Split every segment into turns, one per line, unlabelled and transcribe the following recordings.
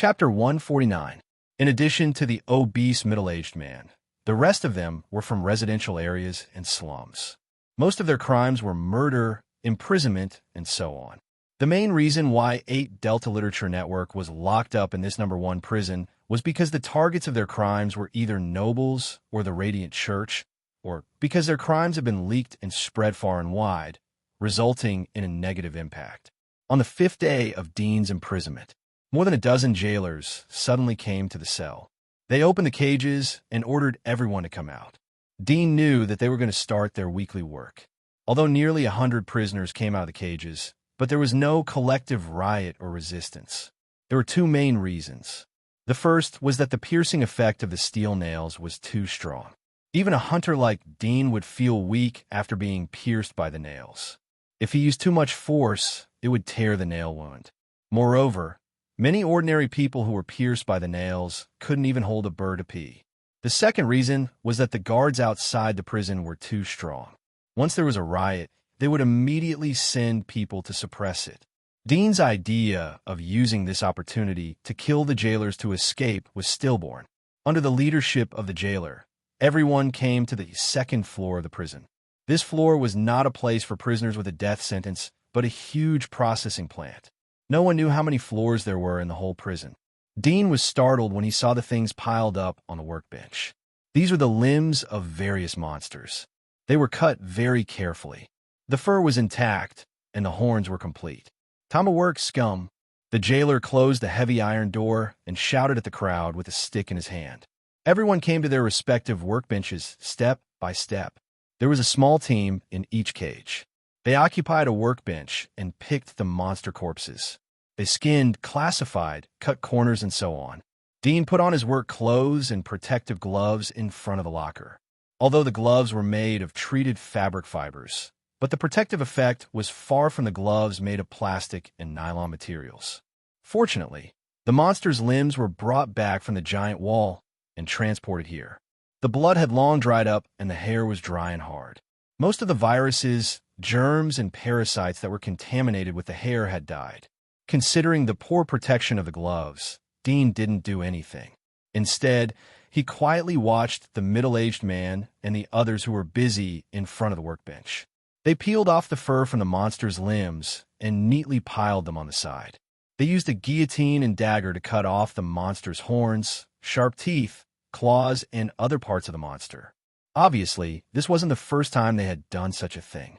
Chapter 149. In addition to the obese middle-aged man, the rest of them were from residential areas and slums. Most of their crimes were murder, imprisonment, and so on. The main reason why 8 Delta Literature Network was locked up in this number 1 prison was because the targets of their crimes were either nobles or the Radiant Church, or because their crimes had been leaked and spread far and wide, resulting in a negative impact. On the 5th day of Dean's imprisonment, more than a dozen jailers suddenly came to the cell. They opened the cages and ordered everyone to come out. Dean knew that they were going to start their weekly work. Although nearly 100 prisoners came out of the cages, but there was no collective riot or resistance. There were 2 main reasons. The first was that the piercing effect of the steel nails was too strong. Even a hunter like Dean would feel weak after being pierced by the nails. If he used too much force, it would tear the nail wound. Moreover, many ordinary people who were pierced by the nails couldn't even hold a burr to pee. The second reason was that the guards outside the prison were too strong. Once there was a riot, they would immediately send people to suppress it. Dean's idea of using this opportunity to kill the jailers to escape was stillborn. Under the leadership of the jailer, everyone came to the 2nd floor of the prison. This floor was not a place for prisoners with a death sentence, but a huge processing plant. No one knew how many floors there were in the whole prison. Dean was startled when he saw the things piled up on the workbench. These were the limbs of various monsters. They were cut very carefully. The fur was intact, and the horns were complete. "Time of work, scum." The jailer closed the heavy iron door and shouted at the crowd with a stick in his hand. Everyone came to their respective workbenches, step by step. There was a small team in each cage. They occupied a workbench and picked the monster corpses. They skinned, classified, cut corners, and so on. Dean put on his work clothes and protective gloves in front of the locker. Although the gloves were made of treated fabric fibers, but the protective effect was far from the gloves made of plastic and nylon materials. Fortunately, the monster's limbs were brought back from the giant wall and transported here. The blood had long dried up and the hair was dry and hard. Most of the viruses, germs, and parasites that were contaminated with the hair had died. Considering the poor protection of the gloves, Dean didn't do anything. Instead, he quietly watched the middle-aged man and the others who were busy in front of the workbench. They peeled off the fur from the monster's limbs and neatly piled them on the side. They used a guillotine and dagger to cut off the monster's horns, sharp teeth, claws, and other parts of the monster. Obviously, this wasn't the first time they had done such a thing.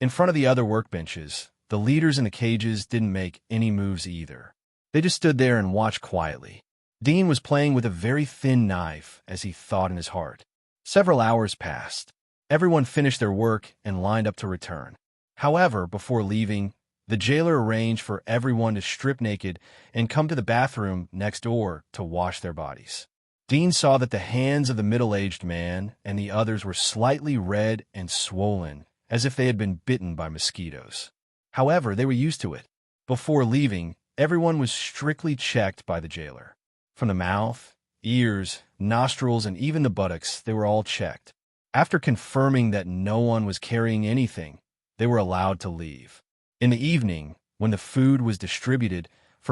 In front of the other workbenches, the leaders in the cages didn't make any moves either. They just stood there and watched quietly. Dean was playing with a very thin knife as he thought in his heart. Several hours passed. Everyone finished their work and lined up to return. However, before leaving, the jailer arranged for everyone to strip naked and come to the bathroom next door to wash their bodies. Dean saw that the hands of the middle-aged man and the others were slightly red and swollen, as if they had been bitten by mosquitoes. However, they were used to it. Before leaving, everyone was strictly checked by the jailer. From the mouth, ears, nostrils, and even the buttocks, they were all checked. After confirming that no one was carrying anything, they were allowed to leave. In the evening, when the food was distributed,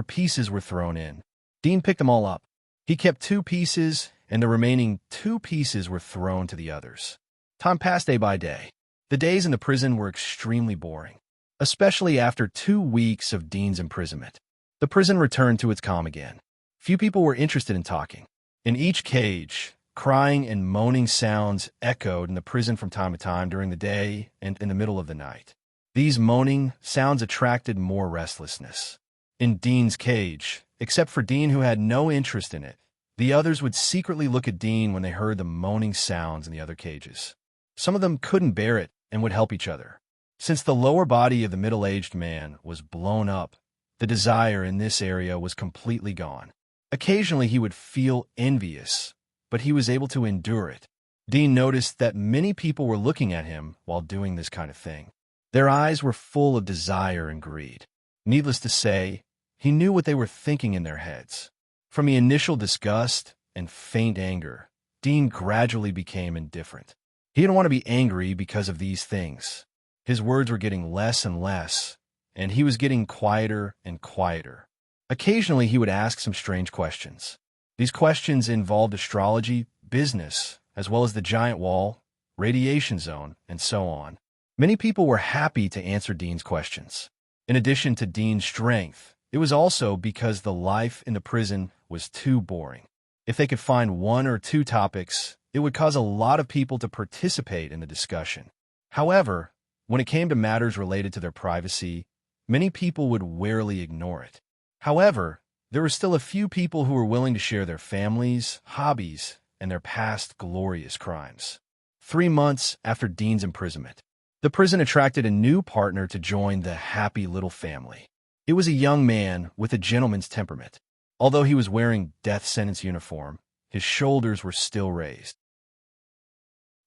pieces were thrown in. Dean picked them all up. He kept 2 pieces, and the remaining 2 pieces were thrown to the others. Time passed day by day. The days in the prison were extremely boring, especially after 2 weeks of Dean's imprisonment. The prison returned to its calm again. Few people were interested in talking. In each cage, crying and moaning sounds echoed in the prison from time to time during the day and in the middle of the night. These moaning sounds attracted more restlessness. In Dean's cage, except for Dean who had no interest in it, the others would secretly look at Dean when they heard the moaning sounds in the other cages. Some of them couldn't bear it and would help each other. Since the lower body of the middle-aged man was blown up, the desire in this area was completely gone. Occasionally he would feel envious, but he was able to endure it. Dean noticed that many people were looking at him while doing this kind of thing. Their eyes were full of desire and greed. Needless to say, he knew what they were thinking in their heads. From the initial disgust and faint anger, Dean gradually became indifferent. He didn't want to be angry because of these things. His words were getting less and less, and he was getting quieter and quieter. Occasionally, he would ask some strange questions. These questions involved astrology, business, as well as the giant wall, radiation zone, and so on. Many people were happy to answer Dean's questions. In addition to Dean's strength, it was also because the life in the prison was too boring. If they could find one or two topics, it would cause a lot of people to participate in the discussion. However, when it came to matters related to their privacy, many people would warily ignore it. However, there were still a few people who were willing to share their families, hobbies, and their past glorious crimes. 3 months after Dean's imprisonment, the prison attracted a new partner to join the happy little family. It was a young man with a gentleman's temperament. Although he was wearing death sentence uniform, his shoulders were still raised.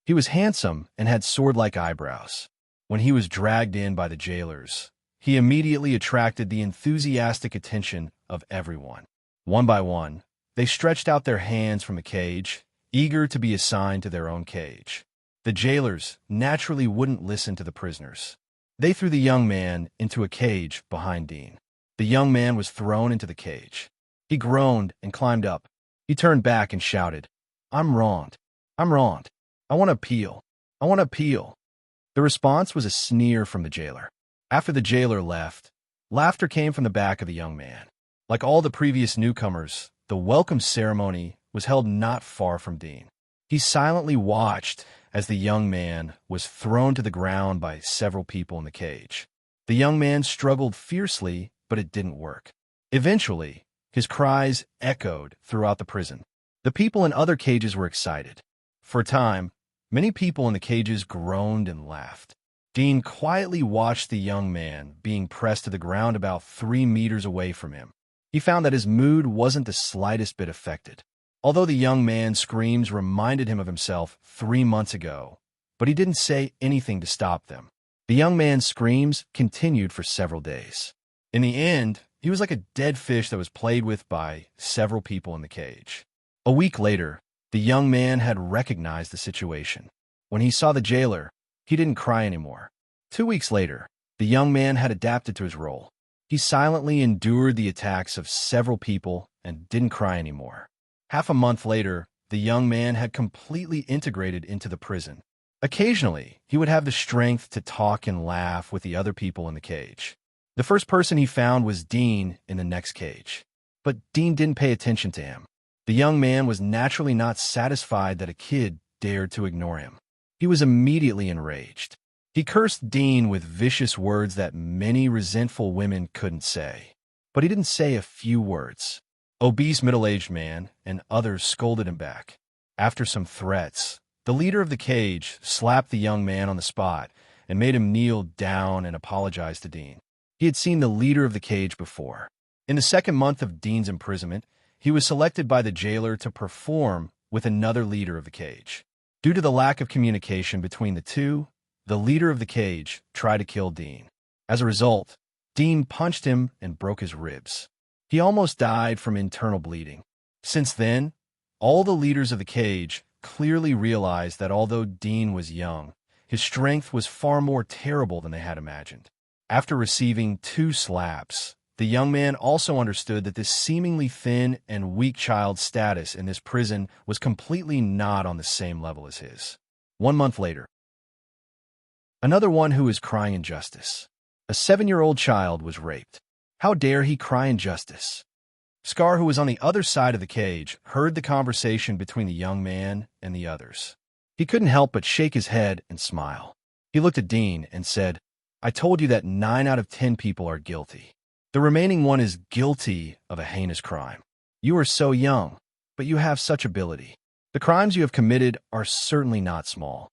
He was handsome and had sword-like eyebrows. When he was dragged in by the jailers, he immediately attracted the enthusiastic attention of everyone. One by one, they stretched out their hands from the cage, eager to be assigned to their own cage. The jailers naturally wouldn't listen to the prisoners. They threw the young man into a cage behind Dean. The young man was thrown into the cage. He groaned and climbed up. He turned back and shouted, "I'm wronged. I'm wronged. I want to appeal. I want to appeal." The response was a sneer from the jailer. After the jailer left, laughter came from the back of the young man. Like all the previous newcomers, the welcome ceremony was held not far from Dean. He silently watched as the young man was thrown to the ground by several people in the cage. The young man struggled fiercely, but it didn't work. Eventually, his cries echoed throughout the prison. The people in other cages were excited. For a time, many people in the cages groaned and laughed. Dean quietly watched the young man being pressed to the ground about 3 meters away from him. He found that his mood wasn't the slightest bit affected. Although the young man's screams reminded him of himself 3 months ago, but he didn't say anything to stop them. The young man's screams continued for several days. In the end, he was like a dead fish that was played with by several people in the cage. A week later, the young man had recognized the situation. When he saw the jailer, he didn't cry anymore. 2 weeks later, the young man had adapted to his role. He silently endured the attacks of several people and didn't cry anymore. Half a month later, the young man had completely integrated into the prison. Occasionally, he would have the strength to talk and laugh with the other people in the cage. The first person he found was Dean in the next cage. But Dean didn't pay attention to him. The young man was naturally not satisfied that a kid dared to ignore him. He was immediately enraged. He cursed Dean with vicious words that many resentful women couldn't say. But he didn't say a few words. Obese middle-aged man and others scolded him back. After some threats, the leader of the cage slapped the young man on the spot and made him kneel down and apologize to Dean. He had seen the leader of the cage before. In the second month of Dean's imprisonment, he was selected by the jailer to perform with another leader of the cage. Due to the lack of communication between the two, the leader of the cage tried to kill Dean. As a result, Dean punched him and broke his ribs. He almost died from internal bleeding. Since then, all the leaders of the cage clearly realized that although Dean was young, his strength was far more terrible than they had imagined. After receiving 2 slaps, the young man also understood that this seemingly thin and weak child's status in this prison was completely not on the same level as his. 1 month later, another one who is crying injustice. A 7-year-old child was raped. How dare he cry injustice? Scar, who was on the other side of the cage, heard the conversation between the young man and the others. He couldn't help but shake his head and smile. He looked at Dean and said, "I told you that 9 out of 10 people are guilty. The remaining one is guilty of a heinous crime. You are so young, but you have such ability. The crimes you have committed are certainly not small."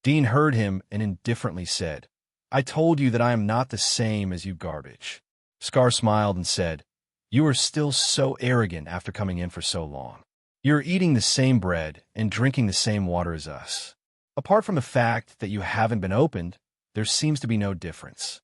Dean heard him and indifferently said, "I told you that I am not the same as you garbage." Scar smiled and said, "You are still so arrogant after coming in for so long. You're eating the same bread and drinking the same water as us. Apart from the fact that you haven't been opened, there seems to be no difference."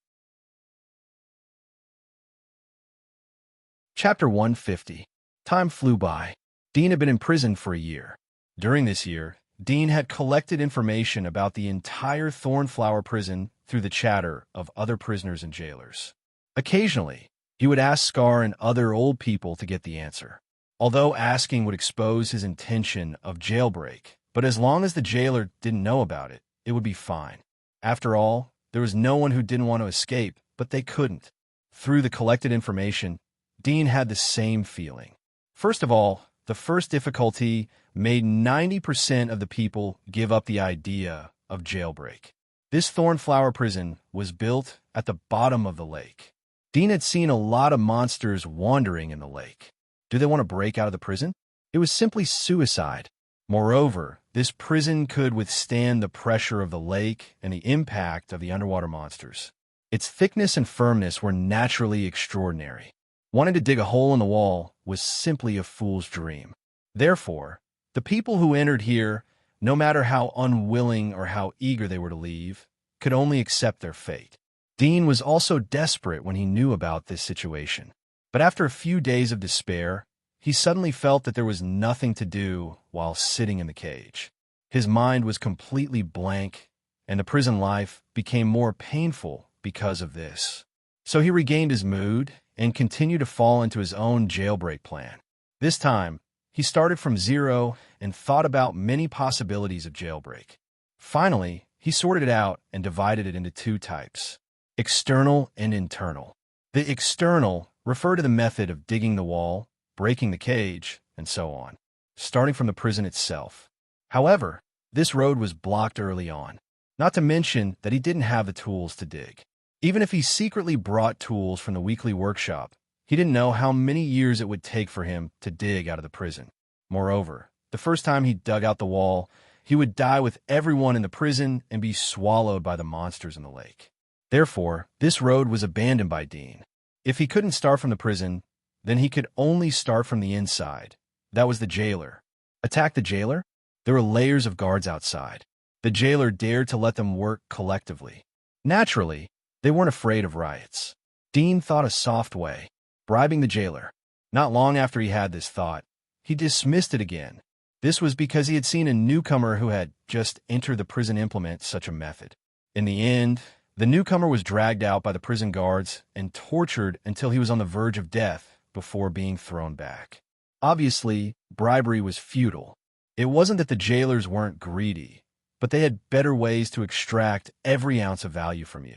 Chapter 150. Time flew by. Dean had been in prison for a year. During this year, Dean had collected information about the entire Thornflower prison through the chatter of other prisoners and jailers. Occasionally, He would ask Scar and other old people to get the answer. Although asking would expose his intention of jailbreak, but as long as the jailer didn't know about it, it would be fine. After all, there was no one who didn't want to escape, but they couldn't. Through the collected information, Dean had the same feeling. First of all, the first difficulty made 90% of the people give up the idea of jailbreak. This Thornflower prison was built at the bottom of the lake. Dean had seen a lot of monsters wandering in the lake. Do they want to break out of the prison? It was simply suicide. Moreover, this prison could withstand the pressure of the lake and the impact of the underwater monsters. Its thickness and firmness were naturally extraordinary. Wanting to dig a hole in the wall was simply a fool's dream. Therefore, the people who entered here, no matter how unwilling or how eager they were to leave, could only accept their fate. Dean was also desperate when he knew about this situation. But after a few days of despair, he suddenly felt that there was nothing to do while sitting in the cage. His mind was completely blank, and the prison life became more painful because of this. So he regained his mood and continued to fall into his own jailbreak plan. This time, he started from zero and thought about many possibilities of jailbreak. Finally, he sorted it out and divided it into two types: external and internal. The external referred to the method of digging the wall, breaking the cage, and so on, starting from the prison itself. However, this road was blocked early on, not to mention that he didn't have the tools to dig. Even if he secretly brought tools from the weekly workshop, he didn't know how many years it would take for him to dig out of the prison. Moreover, the first time he dug out the wall, he would die with everyone in the prison and be swallowed by the monsters in the lake. Therefore, this road was abandoned by Dean. If he couldn't start from the prison, then he could only start from the inside. That was the jailer. Attack the jailer? There were layers of guards outside. The jailer dared to let them work collectively. Naturally, they weren't afraid of riots. Dean thought a soft way: bribing the jailer. Not long after he had this thought, he dismissed it again. This was because he had seen a newcomer who had just entered the prison implement such a method. In the end, the newcomer was dragged out by the prison guards and tortured until he was on the verge of death before being thrown back. Obviously, bribery was futile. It wasn't that the jailers weren't greedy, but they had better ways to extract every ounce of value from you.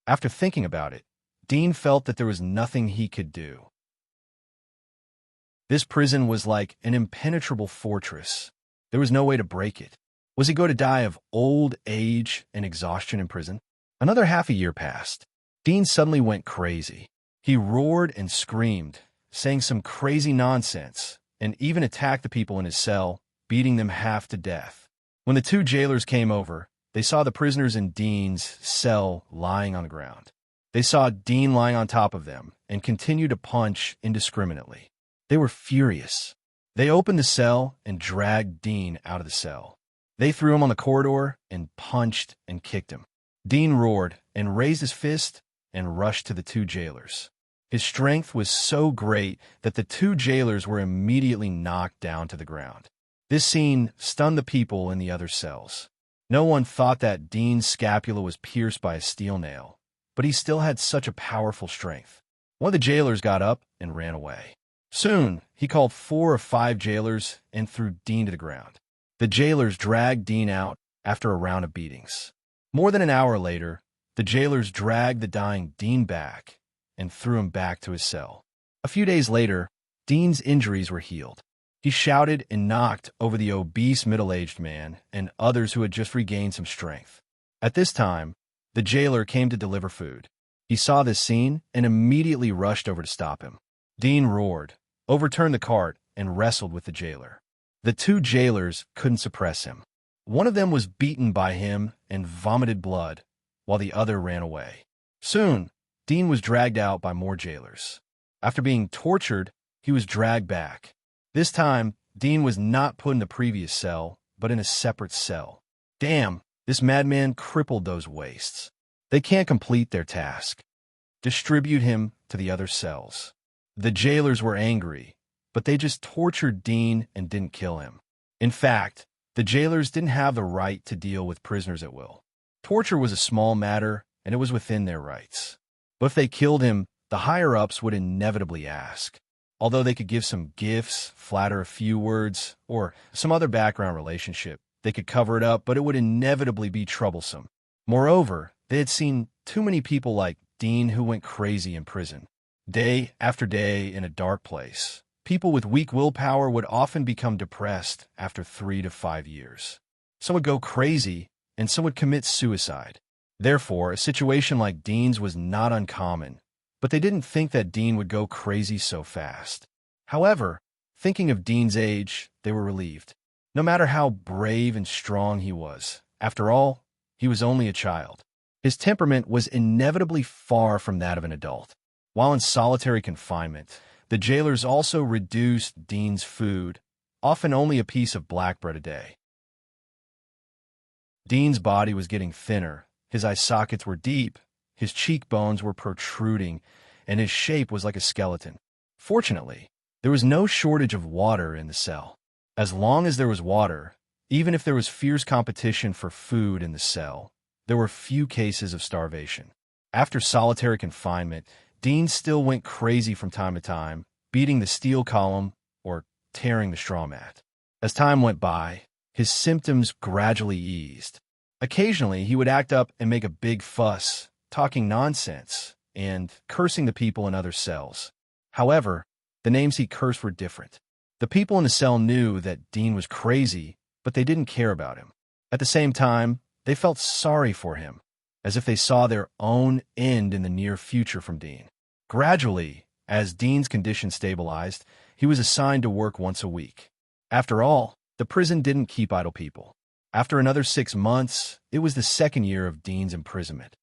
After thinking about it, Dean felt that there was nothing he could do. This prison was like an impenetrable fortress. There was no way to break it. Was he going to die of old age and exhaustion in prison? Another half a year passed. Dean suddenly went crazy. He roared and screamed, saying some crazy nonsense, and even attacked the people in his cell, beating them half to death. When the two jailers came over, they saw the prisoners in Dean's cell lying on the ground. They saw Dean lying on top of them and continued to punch indiscriminately. They were furious. They opened the cell and dragged Dean out of the cell. They threw him on the corridor and punched and kicked him. Dean roared and raised his fist and rushed to the two jailers. His strength was so great that the two jailers were immediately knocked down to the ground. This scene stunned the people in the other cells. No one thought that Dean's scapula was pierced by a steel nail, but he still had such a powerful strength. One of the jailers got up and ran away. Soon, he called 4 or 5 jailers and threw Dean to the ground. The jailers dragged Dean out after a round of beatings. More than an hour later, the jailers dragged the dying Dean back and threw him back to his cell. A few days later, Dean's injuries were healed. He shouted and knocked over the obese middle-aged man and others who had just regained some strength. At this time, the jailer came to deliver food. He saw this scene and immediately rushed over to stop him. Dean roared, overturned the cart, and wrestled with the jailer. The two jailers couldn't suppress him. One of them was beaten by him and vomited blood, while the other ran away. Soon, Dean was dragged out by more jailers. After being tortured, he was dragged back. This time, Dean was not put in the previous cell, but in a separate cell. Damn, this madman crippled those wastes. They can't complete their task. Distribute him to the other cells. The jailers were angry, but they just tortured Dean and didn't kill him. In fact, the jailers didn't have the right to deal with prisoners at will. Torture was a small matter, and it was within their rights. But if they killed him, the higher-ups would inevitably ask. Although they could give some gifts, flatter a few words, or some other background relationship, they could cover it up, but it would inevitably be troublesome. Moreover, they had seen too many people like Dean who went crazy in prison. Day after day in a dark place, people with weak willpower would often become depressed after 3 to 5 years. Some would go crazy, and some would commit suicide. Therefore, a situation like Dean's was not uncommon, but they didn't think that Dean would go crazy so fast. However, thinking of Dean's age, they were relieved. No matter how brave and strong he was, after all, he was only a child. His temperament was inevitably far from that of an adult. While in solitary confinement, the jailers also reduced Dean's food, often only a piece of black bread a day. Dean's body was getting thinner, his eye sockets were deep, his cheekbones were protruding, and his shape was like a skeleton. Fortunately, there was no shortage of water in the cell. As long as there was water, even if there was fierce competition for food in the cell, there were few cases of starvation. After solitary confinement, Dean still went crazy from time to time, beating the steel column or tearing the straw mat. As time went by, his symptoms gradually eased. Occasionally, he would act up and make a big fuss, talking nonsense and cursing the people in other cells. However, the names he cursed were different. The people in the cell knew that Dean was crazy, but they didn't care about him. At the same time, they felt sorry for him, as if they saw their own end in the near future from Dean. Gradually, as Dean's condition stabilized, he was assigned to work once a week. After all, the prison didn't keep idle people. After another 6 months, it was the second year of Dean's imprisonment.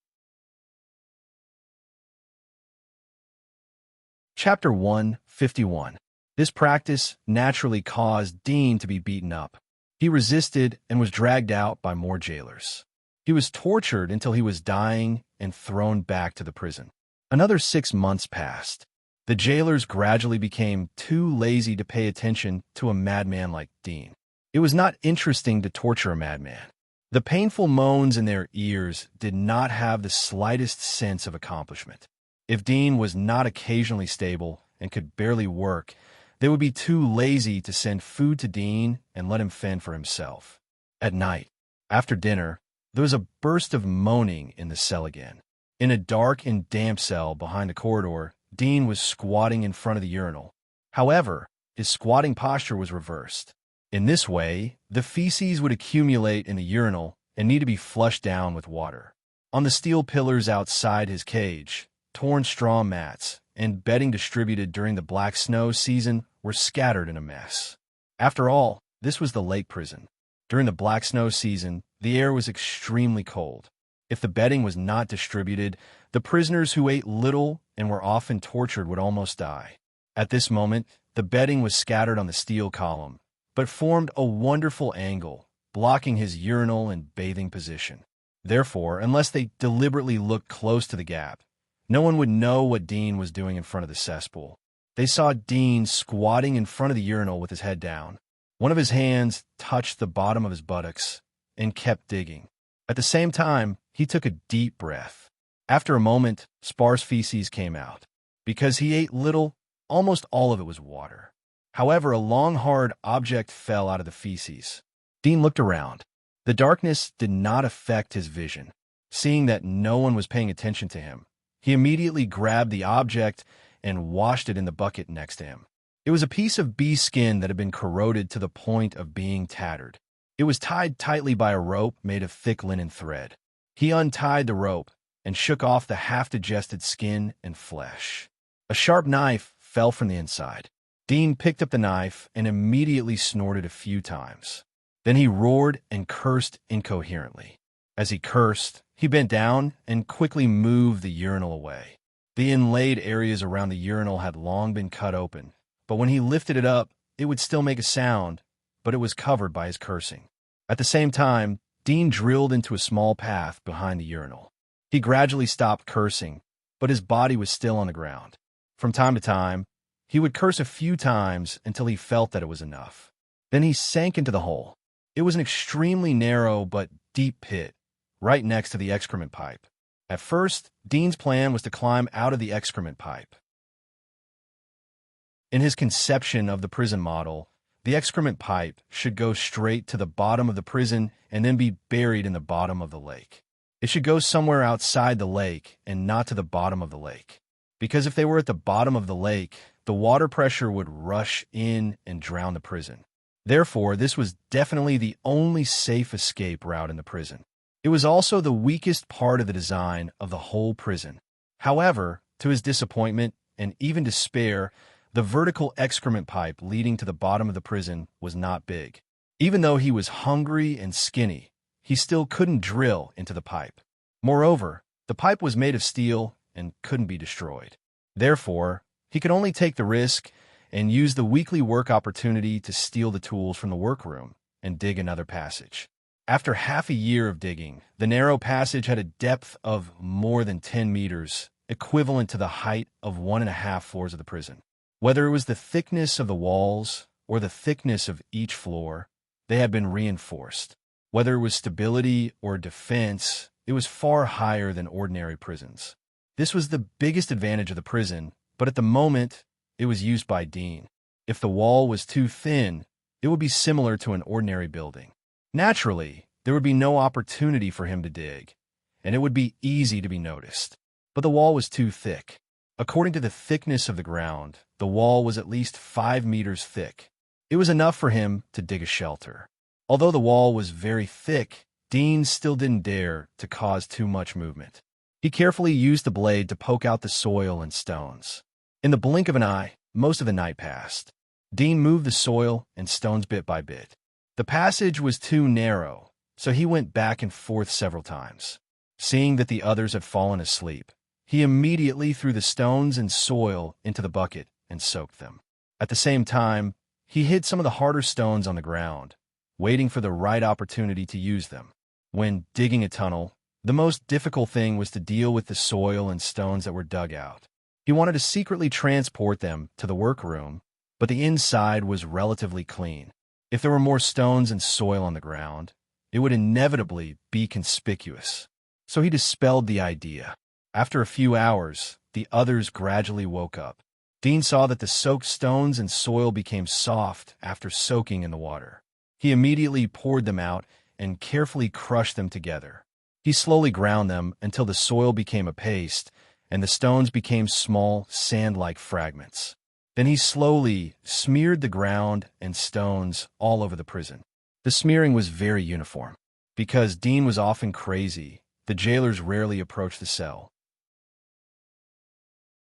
Chapter 151. This practice naturally caused Dean to be beaten up. He resisted and was dragged out by more jailers. He was tortured until he was dying and thrown back to the prison. Another 6 months passed. The jailers gradually became too lazy to pay attention to a madman like Dean. It was not interesting to torture a madman. The painful moans in their ears did not have the slightest sense of accomplishment. If Dean was not occasionally stable and could barely work, they would be too lazy to send food to Dean and let him fend for himself. At night, after dinner, there was a burst of moaning in the cell again. In a dark and damp cell behind the corridor, Dean was squatting in front of the urinal. However, his squatting posture was reversed. In this way, the feces would accumulate in the urinal and need to be flushed down with water. On the steel pillars outside his cage, torn straw mats and bedding distributed during the black snow season were scattered in a mess. After all, this was the lake prison. During the black snow season, the air was extremely cold. If the bedding was not distributed, the prisoners who ate little and were often tortured would almost die. At this moment, the bedding was scattered on the steel column, but formed a wonderful angle, blocking his urinal and bathing position. Therefore, unless they deliberately looked close to the gap, no one would know what Dean was doing in front of the cesspool. They saw Dean squatting in front of the urinal with his head down. One of his hands touched the bottom of his buttocks and kept digging. At the same time, he took a deep breath. After a moment, sparse feces came out. Because he ate little, almost all of it was water. However, a long, hard object fell out of the feces. Dean looked around. The darkness did not affect his vision. Seeing that no one was paying attention to him, he immediately grabbed the object and washed it in the bucket next to him. It was a piece of bee skin that had been corroded to the point of being tattered. It was tied tightly by a rope made of thick linen thread. He untied the rope and shook off the half-digested skin and flesh. A sharp knife fell from the inside. Dean picked up the knife and immediately snorted a few times. Then he roared and cursed incoherently. As he cursed, he bent down and quickly moved the urinal away. The inlaid areas around the urinal had long been cut open, but when he lifted it up, it would still make a sound, but it was covered by his cursing. At the same time, Dean drilled into a small path behind the urinal. He gradually stopped cursing, but his body was still on the ground. From time to time, he would curse a few times until he felt that it was enough. Then he sank into the hole. It was an extremely narrow but deep pit, right next to the excrement pipe. At first, Dean's plan was to climb out of the excrement pipe. In his conception of the prison model, the excrement pipe should go straight to the bottom of the prison and then be buried in the bottom of the lake. It should go somewhere outside the lake and not to the bottom of the lake. Because if they were at the bottom of the lake, the water pressure would rush in and drown the prison. Therefore, this was definitely the only safe escape route in the prison. It was also the weakest part of the design of the whole prison. However, to his disappointment and even despair, the vertical excrement pipe leading to the bottom of the prison was not big. Even though he was hungry and skinny, he still couldn't drill into the pipe. Moreover, the pipe was made of steel and couldn't be destroyed. Therefore, he could only take the risk and use the weekly work opportunity to steal the tools from the workroom and dig another passage. After half a year of digging, the narrow passage had a depth of more than 10 meters, equivalent to the height of 1.5 floors of the prison. Whether it was the thickness of the walls or the thickness of each floor, they had been reinforced. Whether it was stability or defense, it was far higher than ordinary prisons. This was the biggest advantage of the prison, but at the moment, it was used by Dean. If the wall was too thin, it would be similar to an ordinary building. Naturally, there would be no opportunity for him to dig, and it would be easy to be noticed. But the wall was too thick. According to the thickness of the ground, the wall was at least 5 meters thick. It was enough for him to dig a shelter. Although the wall was very thick, Dean still didn't dare to cause too much movement. He carefully used the blade to poke out the soil and stones. In the blink of an eye, most of the night passed. Dean moved the soil and stones bit by bit. The passage was too narrow, so he went back and forth several times. Seeing that the others had fallen asleep, he immediately threw the stones and soil into the bucket and soaked them. At the same time, he hid some of the harder stones on the ground, waiting for the right opportunity to use them. When digging a tunnel, the most difficult thing was to deal with the soil and stones that were dug out. He wanted to secretly transport them to the workroom, but the inside was relatively clean. If there were more stones and soil on the ground, it would inevitably be conspicuous. So he dispelled the idea. After a few hours, the others gradually woke up. Dean saw that the soaked stones and soil became soft after soaking in the water. He immediately poured them out and carefully crushed them together. He slowly ground them until the soil became a paste and the stones became small, sand-like fragments. Then he slowly smeared the ground and stones all over the prison. The smearing was very uniform. Because Dean was often crazy, the jailers rarely approached the cell.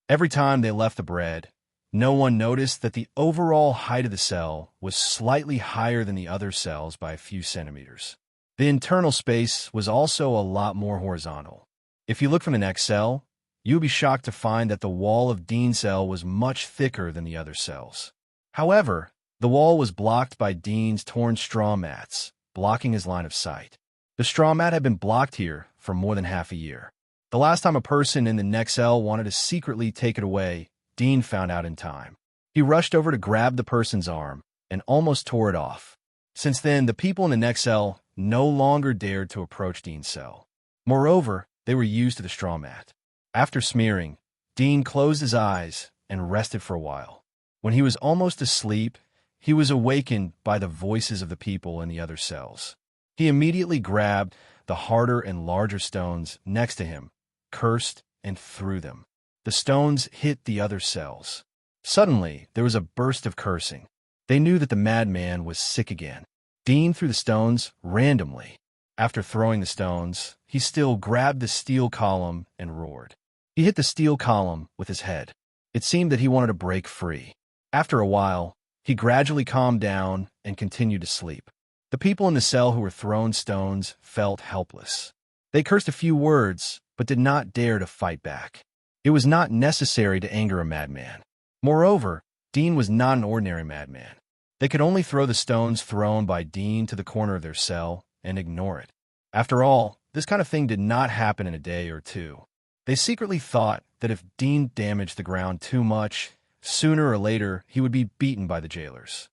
Every time they left the bread, no one noticed that the overall height of the cell was slightly higher than the other cells by a few centimeters. The internal space was also a lot more horizontal. If you look from the next cell, you would be shocked to find that the wall of Dean's cell was much thicker than the other cells. However, the wall was blocked by Dean's torn straw mats, blocking his line of sight. The straw mat had been blocked here for more than half a year. The last time a person in the next cell wanted to secretly take it away, Dean found out in time. He rushed over to grab the person's arm and almost tore it off. Since then, the people in the next cell no longer dared to approach Dean's cell. Moreover, they were used to the straw mat. After smearing, Dean closed his eyes and rested for a while. When he was almost asleep, he was awakened by the voices of the people in the other cells. He immediately grabbed the harder and larger stones next to him, cursed, and threw them. The stones hit the other cells. Suddenly, there was a burst of cursing. They knew that the madman was sick again. Dean threw the stones randomly. After throwing the stones, he still grabbed the steel column and roared. He hit the steel column with his head. It seemed that he wanted to break free. After a while, he gradually calmed down and continued to sleep. The people in the cell who were thrown stones felt helpless. They cursed a few words, but did not dare to fight back. It was not necessary to anger a madman. Moreover, Dean was not an ordinary madman. They could only throw the stones thrown by Dean to the corner of their cell and ignore it. After all, this kind of thing did not happen in a day or two. They secretly thought that if Dean damaged the ground too much, sooner or later he would be beaten by the jailers.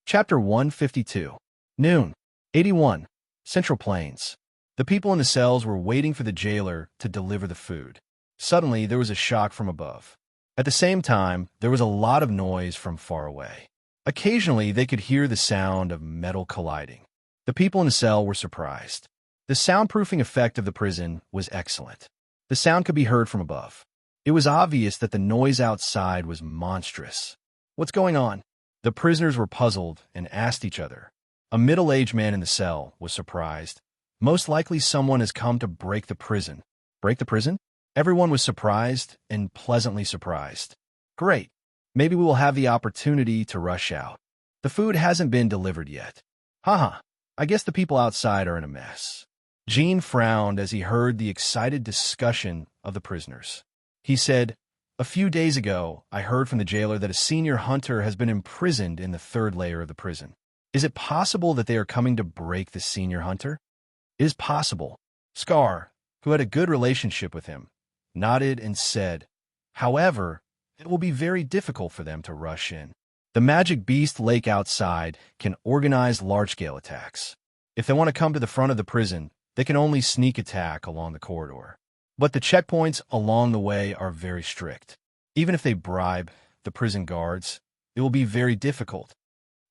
Chapter 152. Noon. 81. Central Plains. The people in the cells were waiting for the jailer to deliver the food. Suddenly, there was a shock from above. At the same time, there was a lot of noise from far away. Occasionally, they could hear the sound of metal colliding. The people in the cell were surprised. The soundproofing effect of the prison was excellent. The sound could be heard from above. It was obvious that the noise outside was monstrous. "What's going on?" The prisoners were puzzled and asked each other. A middle-aged man in the cell was surprised. "Most likely someone has come to break the prison." "Break the prison?" Everyone was surprised and pleasantly surprised. "Great. Maybe we will have the opportunity to rush out. The food hasn't been delivered yet. Haha, I guess the people outside are in a mess." Gene frowned as he heard the excited discussion of the prisoners. He said, "A few days ago, I heard from the jailer that a senior hunter has been imprisoned in the third layer of the prison. Is it possible that they are coming to break the senior hunter?" "It is possible." Scar, who had a good relationship with him, nodded and said, "However, it will be very difficult for them to rush in. The magic beast lake outside can organize large-scale attacks. If they want to come to the front of the prison, they can only sneak attack along the corridor. But the checkpoints along the way are very strict. Even if they bribe the prison guards, it will be very difficult."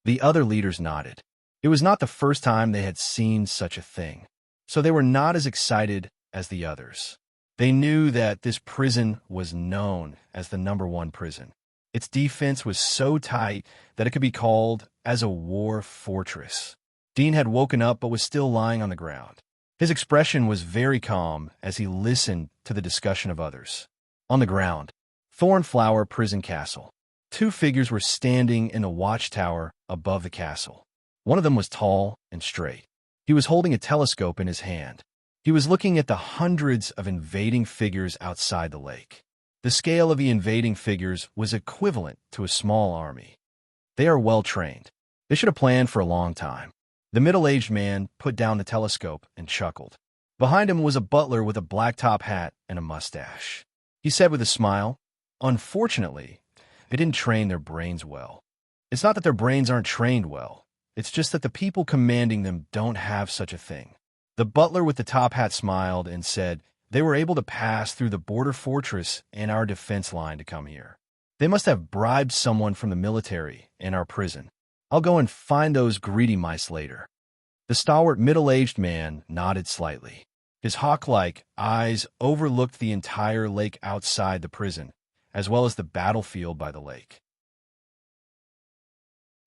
The other leaders nodded. It was not the first time they had seen such a thing, so they were not as excited as the others. They knew that this prison was known as the #1 prison. Its defense was so tight that it could be called as a war fortress. Dean had woken up but was still lying on the ground. His expression was very calm as he listened to the discussion of others. On the ground, Thornflower Prison Castle. 2 figures were standing in a watchtower above the castle. One of them was tall and straight. He was holding a telescope in his hand. He was looking at the hundreds of invading figures outside the lake. The scale of the invading figures was equivalent to a small army. They are well trained. They should have planned for a long time. The middle-aged man put down the telescope and chuckled. Behind him was a butler with a black top hat and a mustache. He said with a smile, "Unfortunately, they didn't train their brains well. It's not that their brains aren't trained well. It's just that the people commanding them don't have such a thing." The butler with the top hat smiled and said, "They were able to pass through the border fortress and our defense line to come here. They must have bribed someone from the military in our prison. I'll go and find those greedy mice later." The stalwart middle-aged man nodded slightly. His hawk-like eyes overlooked the entire lake outside the prison, as well as the battlefield by the lake.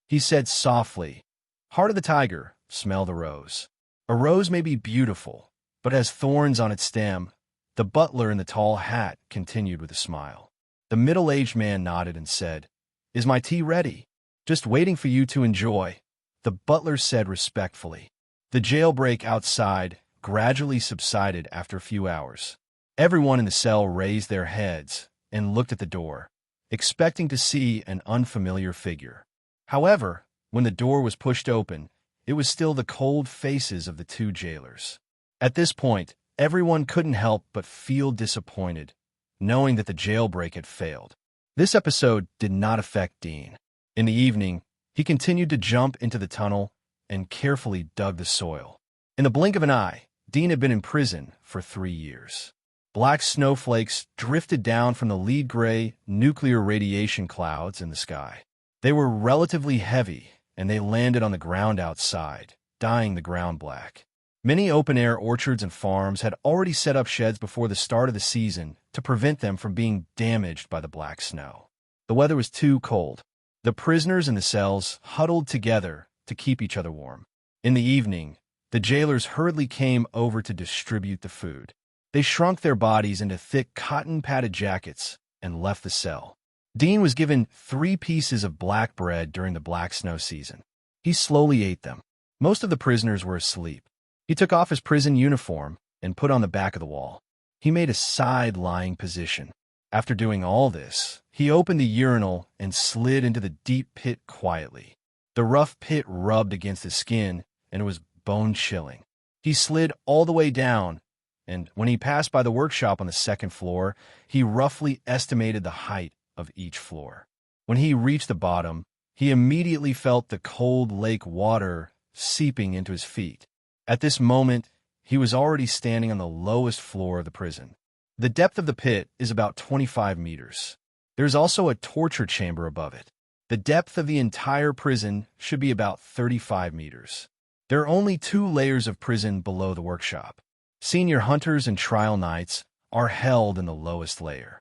He said softly, "Heart of the tiger, smell the rose. A rose may be beautiful, but has thorns on its stem." The butler in the tall hat continued with a smile. The middle-aged man nodded and said, "Is my tea ready?" "Just waiting for you to enjoy," the butler said respectfully. The jailbreak outside gradually subsided after a few hours. Everyone in the cell raised their heads and looked at the door, expecting to see an unfamiliar figure. However, when the door was pushed open, it was still the cold faces of the 2 jailers. At this point, everyone couldn't help but feel disappointed, knowing that the jailbreak had failed. This episode did not affect Dean. In the evening, he continued to jump into the tunnel and carefully dug the soil. In the blink of an eye, Dean had been in prison for 3 years. Black snowflakes drifted down from the lead-gray nuclear radiation clouds in the sky. They were relatively heavy, and they landed on the ground outside, dyeing the ground black. Many open-air orchards and farms had already set up sheds before the start of the season to prevent them from being damaged by the black snow. The weather was too cold. The prisoners in the cells huddled together to keep each other warm. In the evening, the jailers hurriedly came over to distribute the food. They shrunk their bodies into thick cotton-padded jackets and left the cell. Dean was given 3 pieces of black bread during the black snow season. He slowly ate them. Most of the prisoners were asleep. He took off his prison uniform and put on the back of the wall. He made a side-lying position. After doing all this, he opened the urinal and slid into the deep pit quietly. The rough pit rubbed against his skin, and it was bone-chilling. He slid all the way down, and when he passed by the workshop on the 2nd floor, he roughly estimated the height of each floor. When he reached the bottom, he immediately felt the cold lake water seeping into his feet. At this moment, he was already standing on the lowest floor of the prison. The depth of the pit is about 25 meters. There's also a torture chamber above it. The depth of the entire prison should be about 35 meters. There are only 2 layers of prison below the workshop. Senior hunters and trial knights are held in the lowest layer.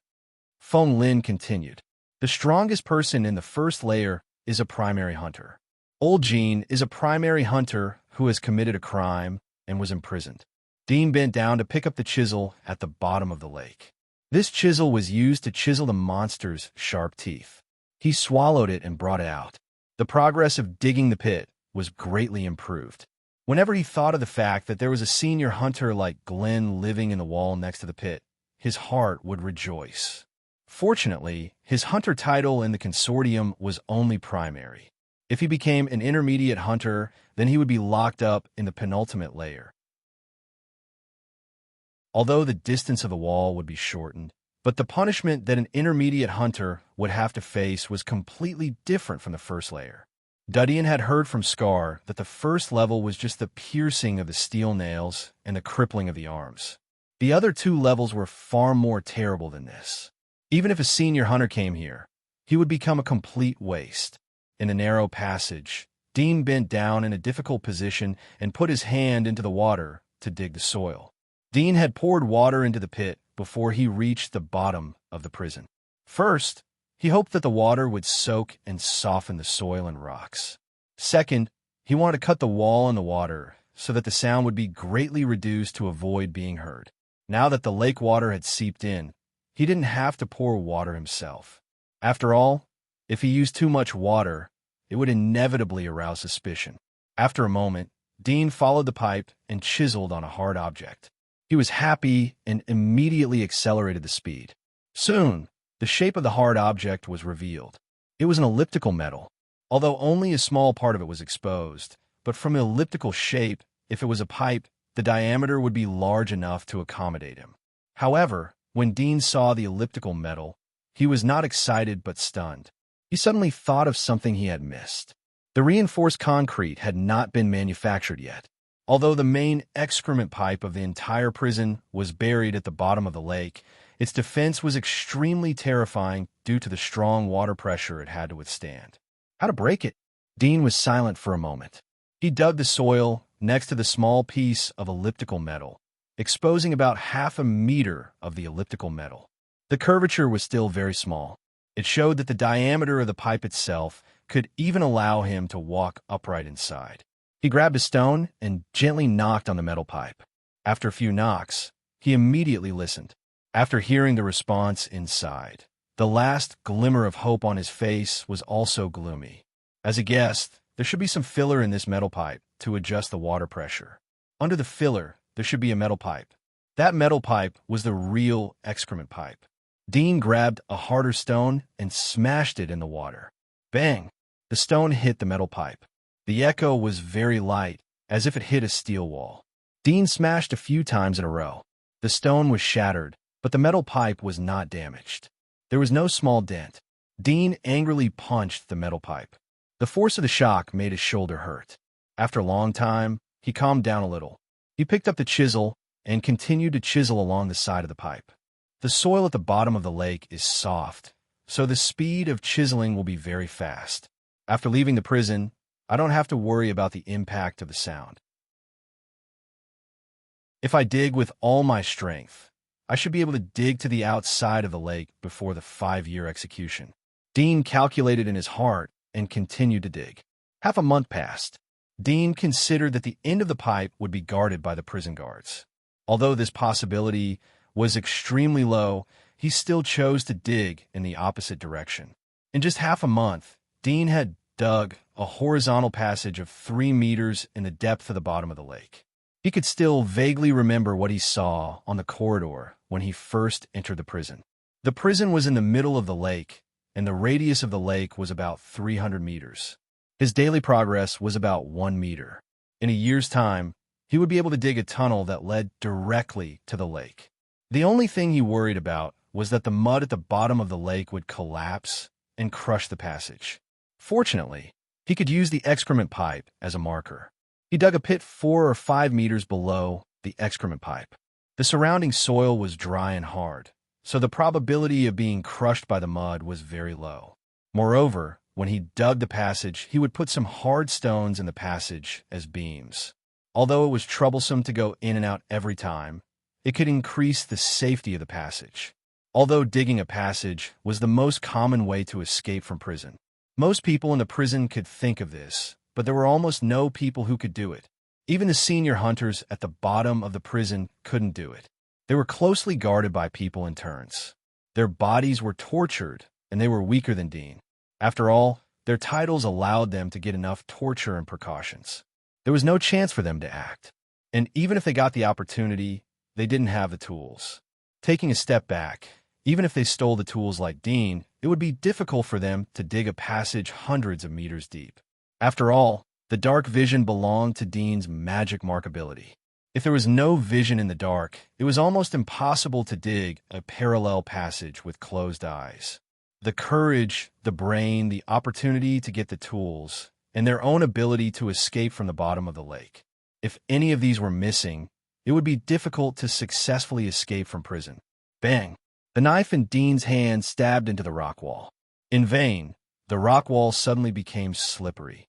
Feng Lin continued. The strongest person in the first layer is a primary hunter. Old Jean is a primary hunter who has committed a crime and was imprisoned. Dean bent down to pick up the chisel at the bottom of the lake. This chisel was used to chisel the monster's sharp teeth. He swallowed it and brought it out. The progress of digging the pit was greatly improved. Whenever he thought of the fact that there was a senior hunter like Glenn living in the wall next to the pit, his heart would rejoice. Fortunately, his hunter title in the consortium was only primary. If he became an intermediate hunter, then he would be locked up in the penultimate layer. Although the distance of the wall would be shortened, but the punishment that an intermediate hunter would have to face was completely different from the first layer. Dudian had heard from Scar that the first level was just the piercing of the steel nails and the crippling of the arms. The other 2 levels were far more terrible than this. Even if a senior hunter came here, he would become a complete waste. In the narrow passage, Dean bent down in a difficult position and put his hand into the water to dig the soil. Dean had poured water into the pit before he reached the bottom of the prison. First, he hoped that the water would soak and soften the soil and rocks. Second, he wanted to cut the wall in the water so that the sound would be greatly reduced to avoid being heard. Now that the lake water had seeped in, he didn't have to pour water himself. After all, if he used too much water, it would inevitably arouse suspicion. After a moment, Dean followed the pipe and chiseled on a hard object. He was happy and immediately accelerated the speed. Soon, the shape of the hard object was revealed. It was an elliptical metal, although only a small part of it was exposed. But from the elliptical shape, if it was a pipe, the diameter would be large enough to accommodate him. However, when Dean saw the elliptical metal, he was not excited but stunned. He suddenly thought of something he had missed. The reinforced concrete had not been manufactured yet. Although the main excrement pipe of the entire prison was buried at the bottom of the lake, its defense was extremely terrifying due to the strong water pressure it had to withstand. How to break it? Dean was silent for a moment. He dug the soil next to the small piece of elliptical metal, exposing about half a meter of the elliptical metal. The curvature was still very small. It showed that the diameter of the pipe itself could even allow him to walk upright inside. He grabbed a stone and gently knocked on the metal pipe. After a few knocks, he immediately listened. After hearing the response inside, the last glimmer of hope on his face was also gloomy. As he guessed, there should be some filler in this metal pipe to adjust the water pressure. Under the filler, there should be a metal pipe. That metal pipe was the real excrement pipe. Dean grabbed a harder stone and smashed it in the water. Bang! The stone hit the metal pipe. The echo was very light, as if it hit a steel wall. Dean smashed a few times in a row. The stone was shattered, but the metal pipe was not damaged. There was no small dent. Dean angrily punched the metal pipe. The force of the shock made his shoulder hurt. After a long time, he calmed down a little. He picked up the chisel and continued to chisel along the side of the pipe. The soil at the bottom of the lake is soft, so the speed of chiseling will be very fast. After leaving the prison, I don't have to worry about the impact of the sound. If I dig with all my strength, I should be able to dig to the outside of the lake before the 5-year execution. Dean calculated in his heart and continued to dig. Half a month passed. Dean considered that the end of the pipe would be guarded by the prison guards. Although this possibility was extremely low, he still chose to dig in the opposite direction. In just half a month, Dean had dug a horizontal passage of 3 meters in the depth of the bottom of the lake. He could still vaguely remember what he saw on the corridor when he first entered the prison. The prison was in the middle of the lake, and the radius of the lake was about 300 meters. His daily progress was about 1 meter. In a year's time, he would be able to dig a tunnel that led directly to the lake. The only thing he worried about was that the mud at the bottom of the lake would collapse and crush the passage. Fortunately, he could use the excrement pipe as a marker. He dug a pit 4 or 5 meters below the excrement pipe. The surrounding soil was dry and hard, so the probability of being crushed by the mud was very low. Moreover, when he dug the passage, he would put some hard stones in the passage as beams. Although it was troublesome to go in and out every time, it could increase the safety of the passage. Although digging a passage was the most common way to escape from prison, most people in the prison could think of this, but there were almost no people who could do it. Even the senior hunters at the bottom of the prison couldn't do it. They were closely guarded by people in turns. Their bodies were tortured, and they were weaker than Dean. After all, their titles allowed them to get enough torture and precautions. There was no chance for them to act. And even if they got the opportunity, they didn't have the tools. Taking a step back, even if they stole the tools like Dean, it would be difficult for them to dig a passage hundreds of meters deep. After all, the dark vision belonged to Dean's magic mark ability. If there was no vision in the dark, it was almost impossible to dig a parallel passage with closed eyes. The courage, the brain, the opportunity to get the tools, and their own ability to escape from the bottom of the lake. If any of these were missing, it would be difficult to successfully escape from prison. Bang! The knife in Dean's hand stabbed into the rock wall. In vain, the rock wall suddenly became slippery.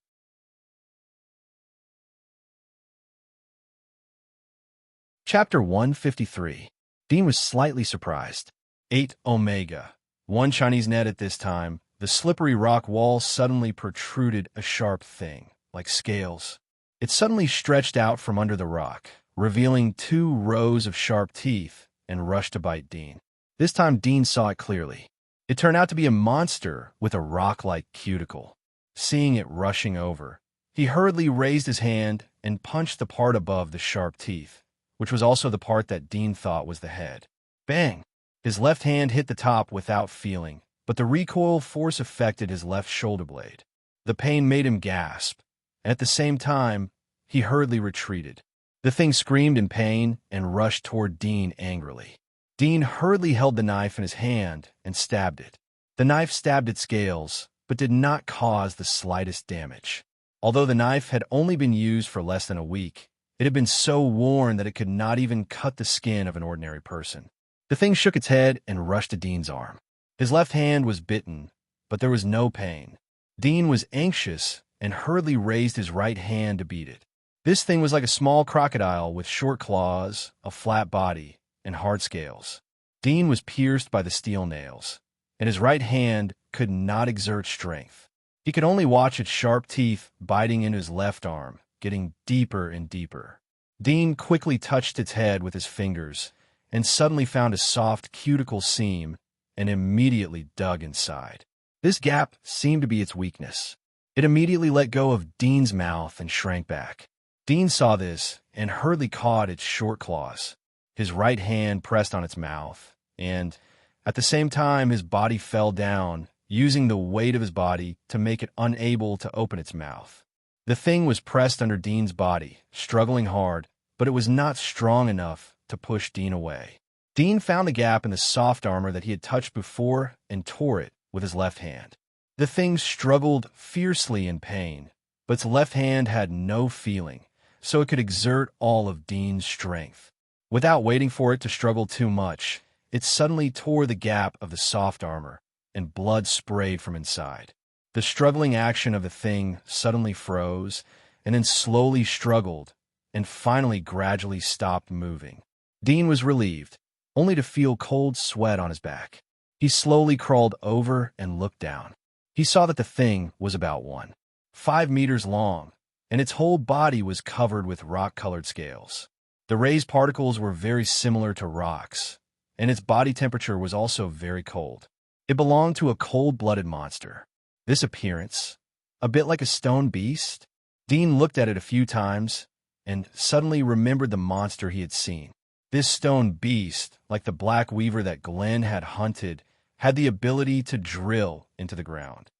Chapter 153. Dean was slightly surprised. 8 Omega. One Chinese net at this time, the slippery rock wall suddenly protruded a sharp thing, like scales. It suddenly stretched out from under the rock, revealing 2 rows of sharp teeth, and rushed to bite Dean. This time Dean saw it clearly. It turned out to be a monster with a rock-like cuticle. Seeing it rushing over, he hurriedly raised his hand and punched the part above the sharp teeth, which was also the part that Dean thought was the head. Bang! His left hand hit the top without feeling, but the recoil force affected his left shoulder blade. The pain made him gasp, and at the same time, he hurriedly retreated. The thing screamed in pain and rushed toward Dean angrily. Dean hurriedly held the knife in his hand and stabbed it. The knife stabbed its scales, but did not cause the slightest damage. Although the knife had only been used for less than a week, it had been so worn that it could not even cut the skin of an ordinary person. The thing shook its head and rushed to Dean's arm. His left hand was bitten, but there was no pain. Dean was anxious and hurriedly raised his right hand to beat it. This thing was like a small crocodile with short claws, a flat body, and hard scales. Dean was pierced by the steel nails, and his right hand could not exert strength. He could only watch its sharp teeth biting into his left arm, getting deeper and deeper. Dean quickly touched its head with his fingers and suddenly found a soft cuticle seam and immediately dug inside. This gap seemed to be its weakness. It immediately let go of Dean's mouth and shrank back. Dean saw this and hurriedly caught its short claws. His right hand pressed on its mouth, and at the same time his body fell down, using the weight of his body to make it unable to open its mouth. The thing was pressed under Dean's body, struggling hard, but it was not strong enough to push Dean away. Dean found the gap in the soft armor that he had touched before and tore it with his left hand. The thing struggled fiercely in pain, but its left hand had no feeling, so it could exert all of Dean's strength. Without waiting for it to struggle too much, it suddenly tore the gap of the soft armor, and blood sprayed from inside. The struggling action of the thing suddenly froze, and then slowly struggled, and finally gradually stopped moving. Dean was relieved, only to feel cold sweat on his back. He slowly crawled over and looked down. He saw that the thing was about 1.5 meters long, and its whole body was covered with rock-colored scales. The raised particles were very similar to rocks, and its body temperature was also very cold. It belonged to a cold-blooded monster. This appearance, a bit like a stone beast, Dean looked at it a few times and suddenly remembered the monster he had seen. This stone beast, like the black weaver that Glenn had hunted, had the ability to drill into the ground.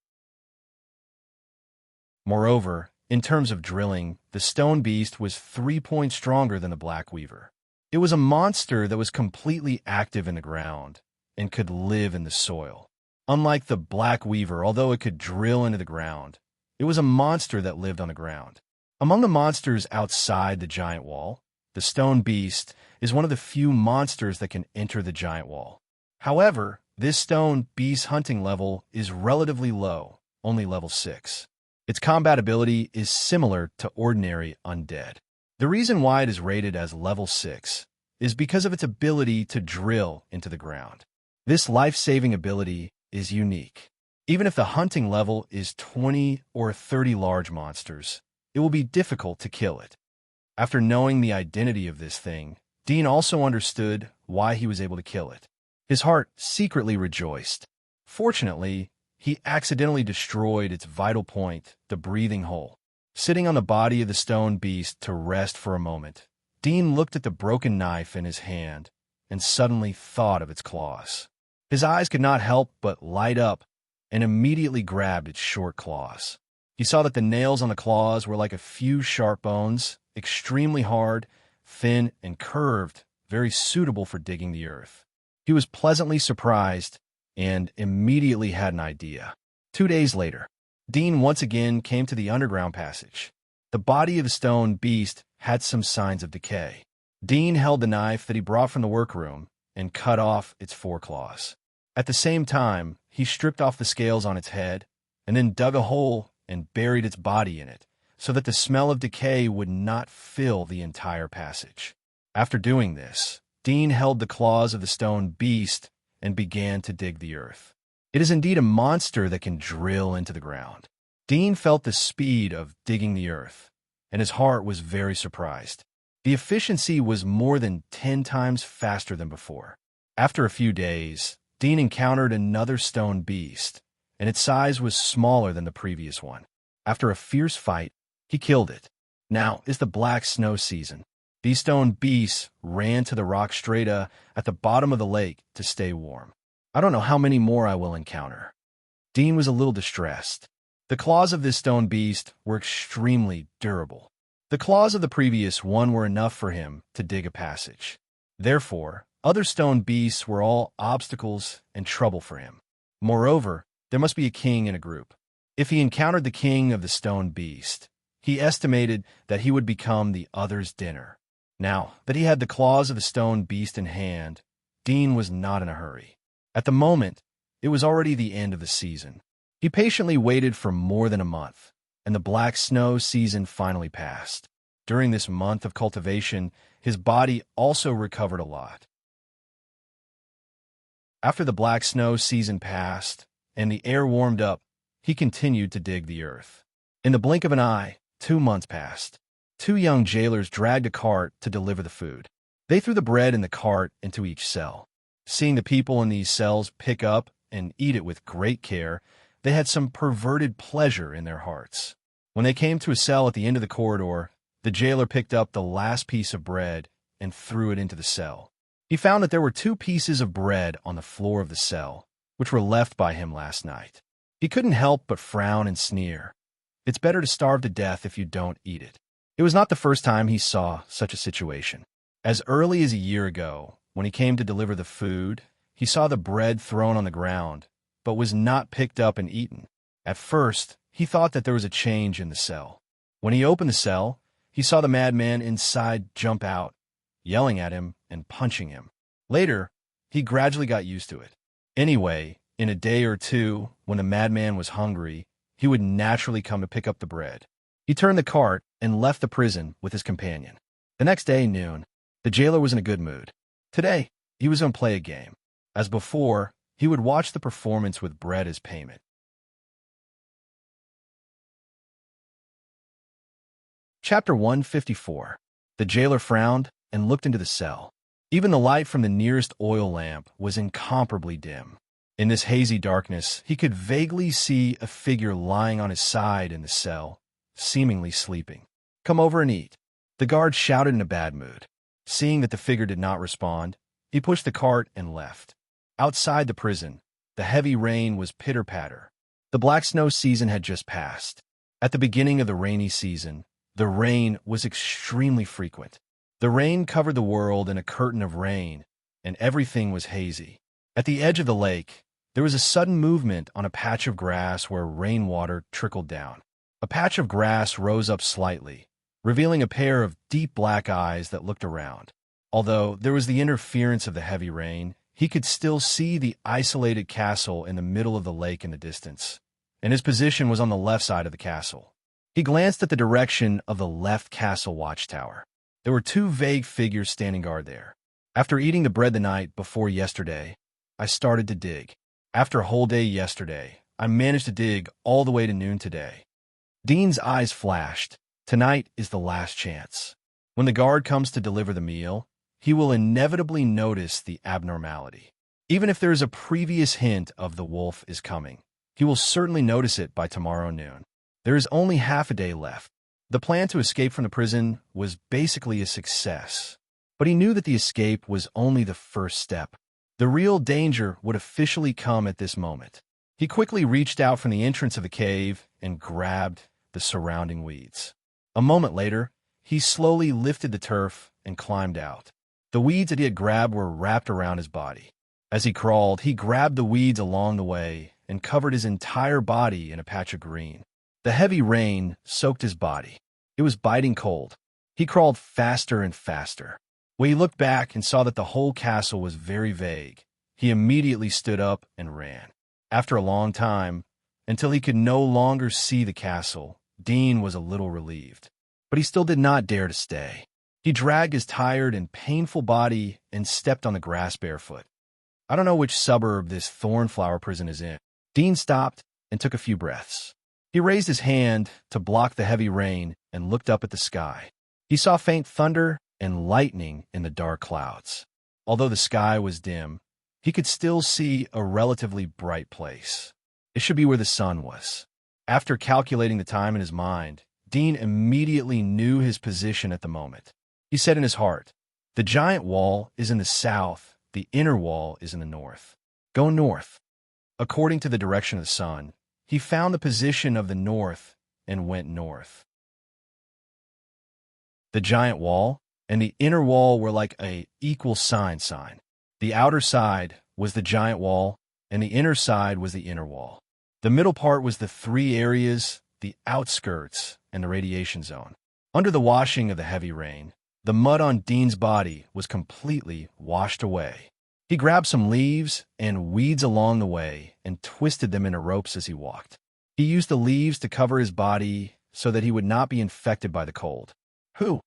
Moreover, in terms of drilling, the stone beast was 3 points stronger than the black weaver. It was a monster that was completely active in the ground and could live in the soil. Unlike the black weaver, although it could drill into the ground, it was a monster that lived on the ground. Among the monsters outside the giant wall, the stone beast is one of the few monsters that can enter the giant wall. However, this stone beast's hunting level is relatively low, only level 6. Its combat ability is similar to ordinary undead. The reason why it is rated as level 6 is because of its ability to drill into the ground. This life-saving ability is unique. Even if the hunting level is 20 or 30 large monsters, it will be difficult to kill it. After knowing the identity of this thing, Dean also understood why he was able to kill it. His heart secretly rejoiced. Fortunately, he accidentally destroyed its vital point, the breathing hole. Sitting on the body of the stone beast to rest for a moment, Dean looked at the broken knife in his hand and suddenly thought of its claws. His eyes could not help but light up and immediately grabbed its short claws. He saw that the nails on the claws were like a few sharp bones, extremely hard, thin, and curved, very suitable for digging the earth. He was pleasantly surprised and immediately had an idea. 2 days later, Dean once again came to the underground passage. The body of the stone beast had some signs of decay. Dean held the knife that he brought from the workroom and cut off its 4 claws. At the same time, he stripped off the scales on its head and then dug a hole and buried its body in it so that the smell of decay would not fill the entire passage. After doing this, Dean held the claws of the stone beast and began to dig the earth. It is indeed a monster that can drill into the ground. Dean felt the speed of digging the earth, and his heart was very surprised. The efficiency was more than 10 times faster than before. After a few days, Dean encountered another stone beast, and its size was smaller than the previous one. After a fierce fight, he killed it. Now is the black snow season. These stone beasts ran to the rock strata at the bottom of the lake to stay warm. I don't know how many more I will encounter. Dean was a little distressed. The claws of this stone beast were extremely durable. The claws of the previous one were enough for him to dig a passage. Therefore, other stone beasts were all obstacles and trouble for him. Moreover, there must be a king in a group. If he encountered the king of the stone beast, he estimated that he would become the other's dinner. Now that he had the claws of the stone beast in hand, Dean was not in a hurry. At the moment, it was already the end of the season. He patiently waited for more than a month, and the black snow season finally passed. During this month of cultivation, his body also recovered a lot. After the black snow season passed and the air warmed up, he continued to dig the earth. In the blink of an eye, 2 months passed. 2 young jailers dragged a cart to deliver the food. They threw the bread in the cart into each cell. Seeing the people in these cells pick up and eat it with great care, they had some perverted pleasure in their hearts. When they came to a cell at the end of the corridor, the jailer picked up the last piece of bread and threw it into the cell. He found that there were 2 pieces of bread on the floor of the cell, which were left by him last night. He couldn't help but frown and sneer. It's better to starve to death if you don't eat it. It was not the first time he saw such a situation. As early as a year ago, when he came to deliver the food, he saw the bread thrown on the ground, but was not picked up and eaten. At first, he thought that there was a change in the cell. When he opened the cell, he saw the madman inside jump out, yelling at him and punching him. Later, he gradually got used to it. Anyway, in a day or 2, when the madman was hungry, he would naturally come to pick up the bread. He turned the cart and left the prison with his companion. The next day, noon, the jailer was in a good mood. Today, he was going to play a game. As before, he would watch the performance with bread as payment. Chapter 154. The jailer frowned and looked into the cell. Even the light from the nearest oil lamp was incomparably dim. In this hazy darkness, he could vaguely see a figure lying on his side in the cell, seemingly sleeping. "Come over and eat." The guard shouted in a bad mood. Seeing that the figure did not respond, he pushed the cart and left. Outside the prison, the heavy rain was pitter-patter. The black snow season had just passed. At the beginning of the rainy season, the rain was extremely frequent. The rain covered the world in a curtain of rain, and everything was hazy. At the edge of the lake, there was a sudden movement on a patch of grass where rainwater trickled down. A patch of grass rose up slightly, revealing a pair of deep black eyes that looked around. Although there was the interference of the heavy rain, he could still see the isolated castle in the middle of the lake in the distance, and his position was on the left side of the castle. He glanced at the direction of the left castle watchtower. There were two vague figures standing guard there. After eating the bread the night before yesterday, I started to dig. After a whole day yesterday, I managed to dig all the way to noon today. Dean's eyes flashed. Tonight is the last chance. When the guard comes to deliver the meal, he will inevitably notice the abnormality. Even if there is a previous hint of the wolf is coming, he will certainly notice it by tomorrow noon. There is only half a day left. The plan to escape from the prison was basically a success, but he knew that the escape was only the first step. The real danger would officially come at this moment. He quickly reached out from the entrance of the cave and grabbed the surrounding weeds. A moment later, he slowly lifted the turf and climbed out. The weeds that he had grabbed were wrapped around his body. As he crawled, he grabbed the weeds along the way and covered his entire body in a patch of green. The heavy rain soaked his body. It was biting cold. He crawled faster and faster. When he looked back and saw that the whole castle was very vague, he immediately stood up and ran. After a long time, until he could no longer see the castle, Dean was a little relieved. But he still did not dare to stay. He dragged his tired and painful body and stepped on the grass barefoot. I don't know which suburb this thornflower prison is in. Dean stopped and took a few breaths. He raised his hand to block the heavy rain and looked up at the sky. He saw faint thunder and lightning in the dark clouds. Although the sky was dim, he could still see a relatively bright place. It should be where the sun was. After calculating the time in his mind, Dean immediately knew his position at the moment. He said in his heart, "The giant wall is in the south, the inner wall is in the north. Go north." According to the direction of the sun, he found the position of the north and went north. The giant wall and the inner wall were like a equal sign. The outer side was the giant wall, and the inner side was the inner wall. The middle part was the three areas, the outskirts, and the radiation zone. Under the washing of the heavy rain, the mud on Dean's body was completely washed away. He grabbed some leaves and weeds along the way and twisted them into ropes as he walked. He used the leaves to cover his body so that he would not be infected by the cold. Who?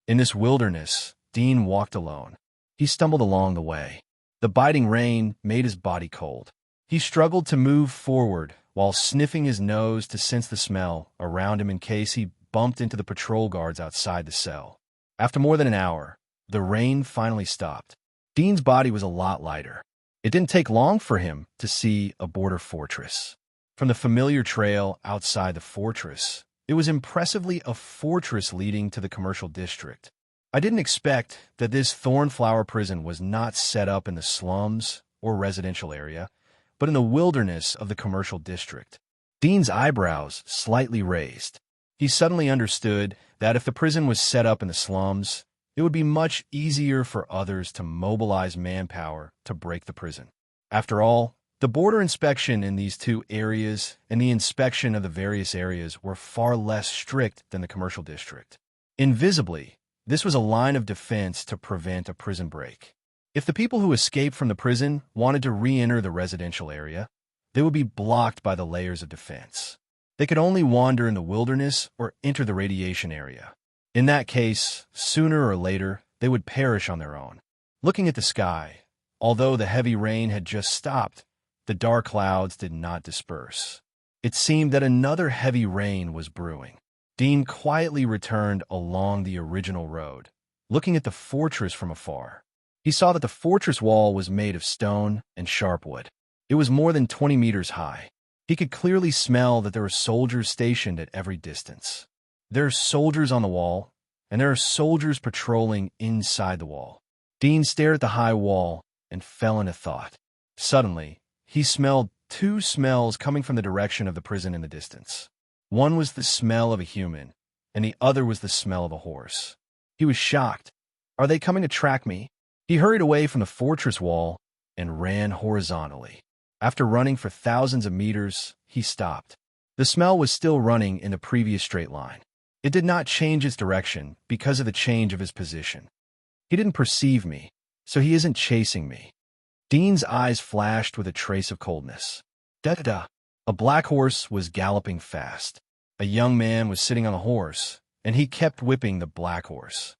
In this wilderness, Dean walked alone. He stumbled along the way. The biting rain made his body cold. He struggled to move forward while sniffing his nose to sense the smell around him in case he bumped into the patrol guards outside the cell. After more than an hour, the rain finally stopped. Dean's body was a lot lighter. It didn't take long for him to see a border fortress. From the familiar trail outside the fortress, it was impressively a fortress leading to the commercial district. I didn't expect that this thornflower prison was not set up in the slums or residential area, but in the wilderness of the commercial district. Dean's eyebrows slightly raised. He suddenly understood that if the prison was set up in the slums, it would be much easier for others to mobilize manpower to break the prison. After all, the border inspection in these two areas and the inspection of the various areas were far less strict than the commercial district. Invisibly, this was a line of defense to prevent a prison break. If the people who escaped from the prison wanted to re-enter the residential area, they would be blocked by the layers of defense. They could only wander in the wilderness or enter the radiation area. In that case, sooner or later, they would perish on their own. Looking at the sky, although the heavy rain had just stopped, the dark clouds did not disperse. It seemed that another heavy rain was brewing. Dean quietly returned along the original road, looking at the fortress from afar. He saw that the fortress wall was made of stone and sharp wood. It was more than 20 meters high. He could clearly smell that there were soldiers stationed at every distance. There are soldiers on the wall, and there are soldiers patrolling inside the wall. Dean stared at the high wall and fell into thought. Suddenly, he smelled two smells coming from the direction of the prison in the distance. One was the smell of a human, and the other was the smell of a horse. He was shocked. Are they coming to track me? He hurried away from the fortress wall and ran horizontally. After running for thousands of meters, he stopped. The smell was still running in the previous straight line. It did not change its direction because of the change of his position. He didn't perceive me, so he isn't chasing me. Dean's eyes flashed with a trace of coldness. Da-da-da. A black horse was galloping fast. A young man was sitting on the horse, and he kept whipping the black horse.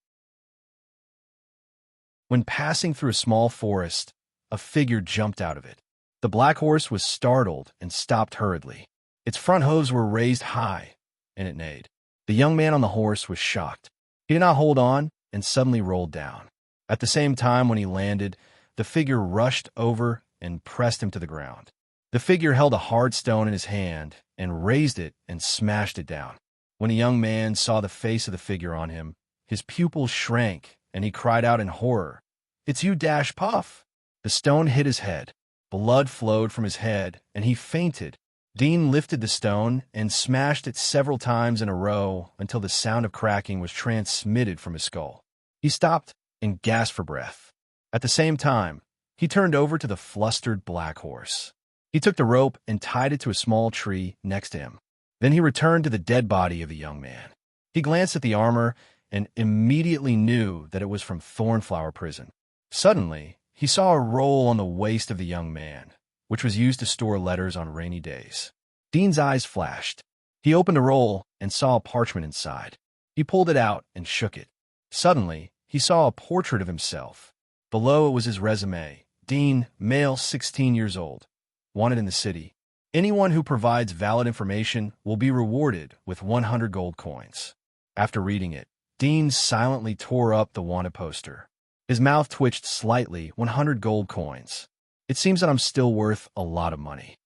When passing through a small forest, a figure jumped out of it. The black horse was startled and stopped hurriedly. Its front hooves were raised high, and it neighed. The young man on the horse was shocked. He did not hold on and suddenly rolled down. At the same time, when he landed, the figure rushed over and pressed him to the ground. The figure held a hard stone in his hand and raised it and smashed it down. When the young man saw the face of the figure on him, his pupils shrank and he cried out in horror, "It's you, Dash Puff!" The stone hit his head. Blood flowed from his head and he fainted. Dean lifted the stone and smashed it several times in a row until the sound of cracking was transmitted from his skull. He stopped and gasped for breath. At the same time, he turned over to the flustered black horse. He took the rope and tied it to a small tree next to him. Then he returned to the dead body of the young man. He glanced at the armor and immediately knew that it was from Thornflower Prison. Suddenly, he saw a roll on the waist of the young man, which was used to store letters on rainy days. Dean's eyes flashed. He opened the roll and saw a parchment inside. He pulled it out and shook it. Suddenly, he saw a portrait of himself. Below it was his resume. Dean, male, 16 years old. Wanted in the city. Anyone who provides valid information will be rewarded with 100 gold coins. After reading it, Dean silently tore up the wanted poster. His mouth twitched slightly. 100 gold coins. It seems that I'm still worth a lot of money.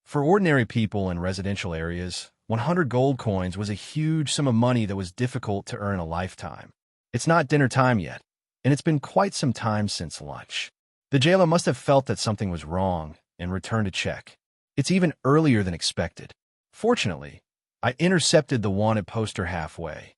For ordinary people in residential areas, 100 gold coins was a huge sum of money that was difficult to earn a lifetime. It's not dinner time yet, and it's been quite some time since lunch. The jailer must have felt that something was wrong and returned to check. It's even earlier than expected. Fortunately, I intercepted the wanted poster halfway.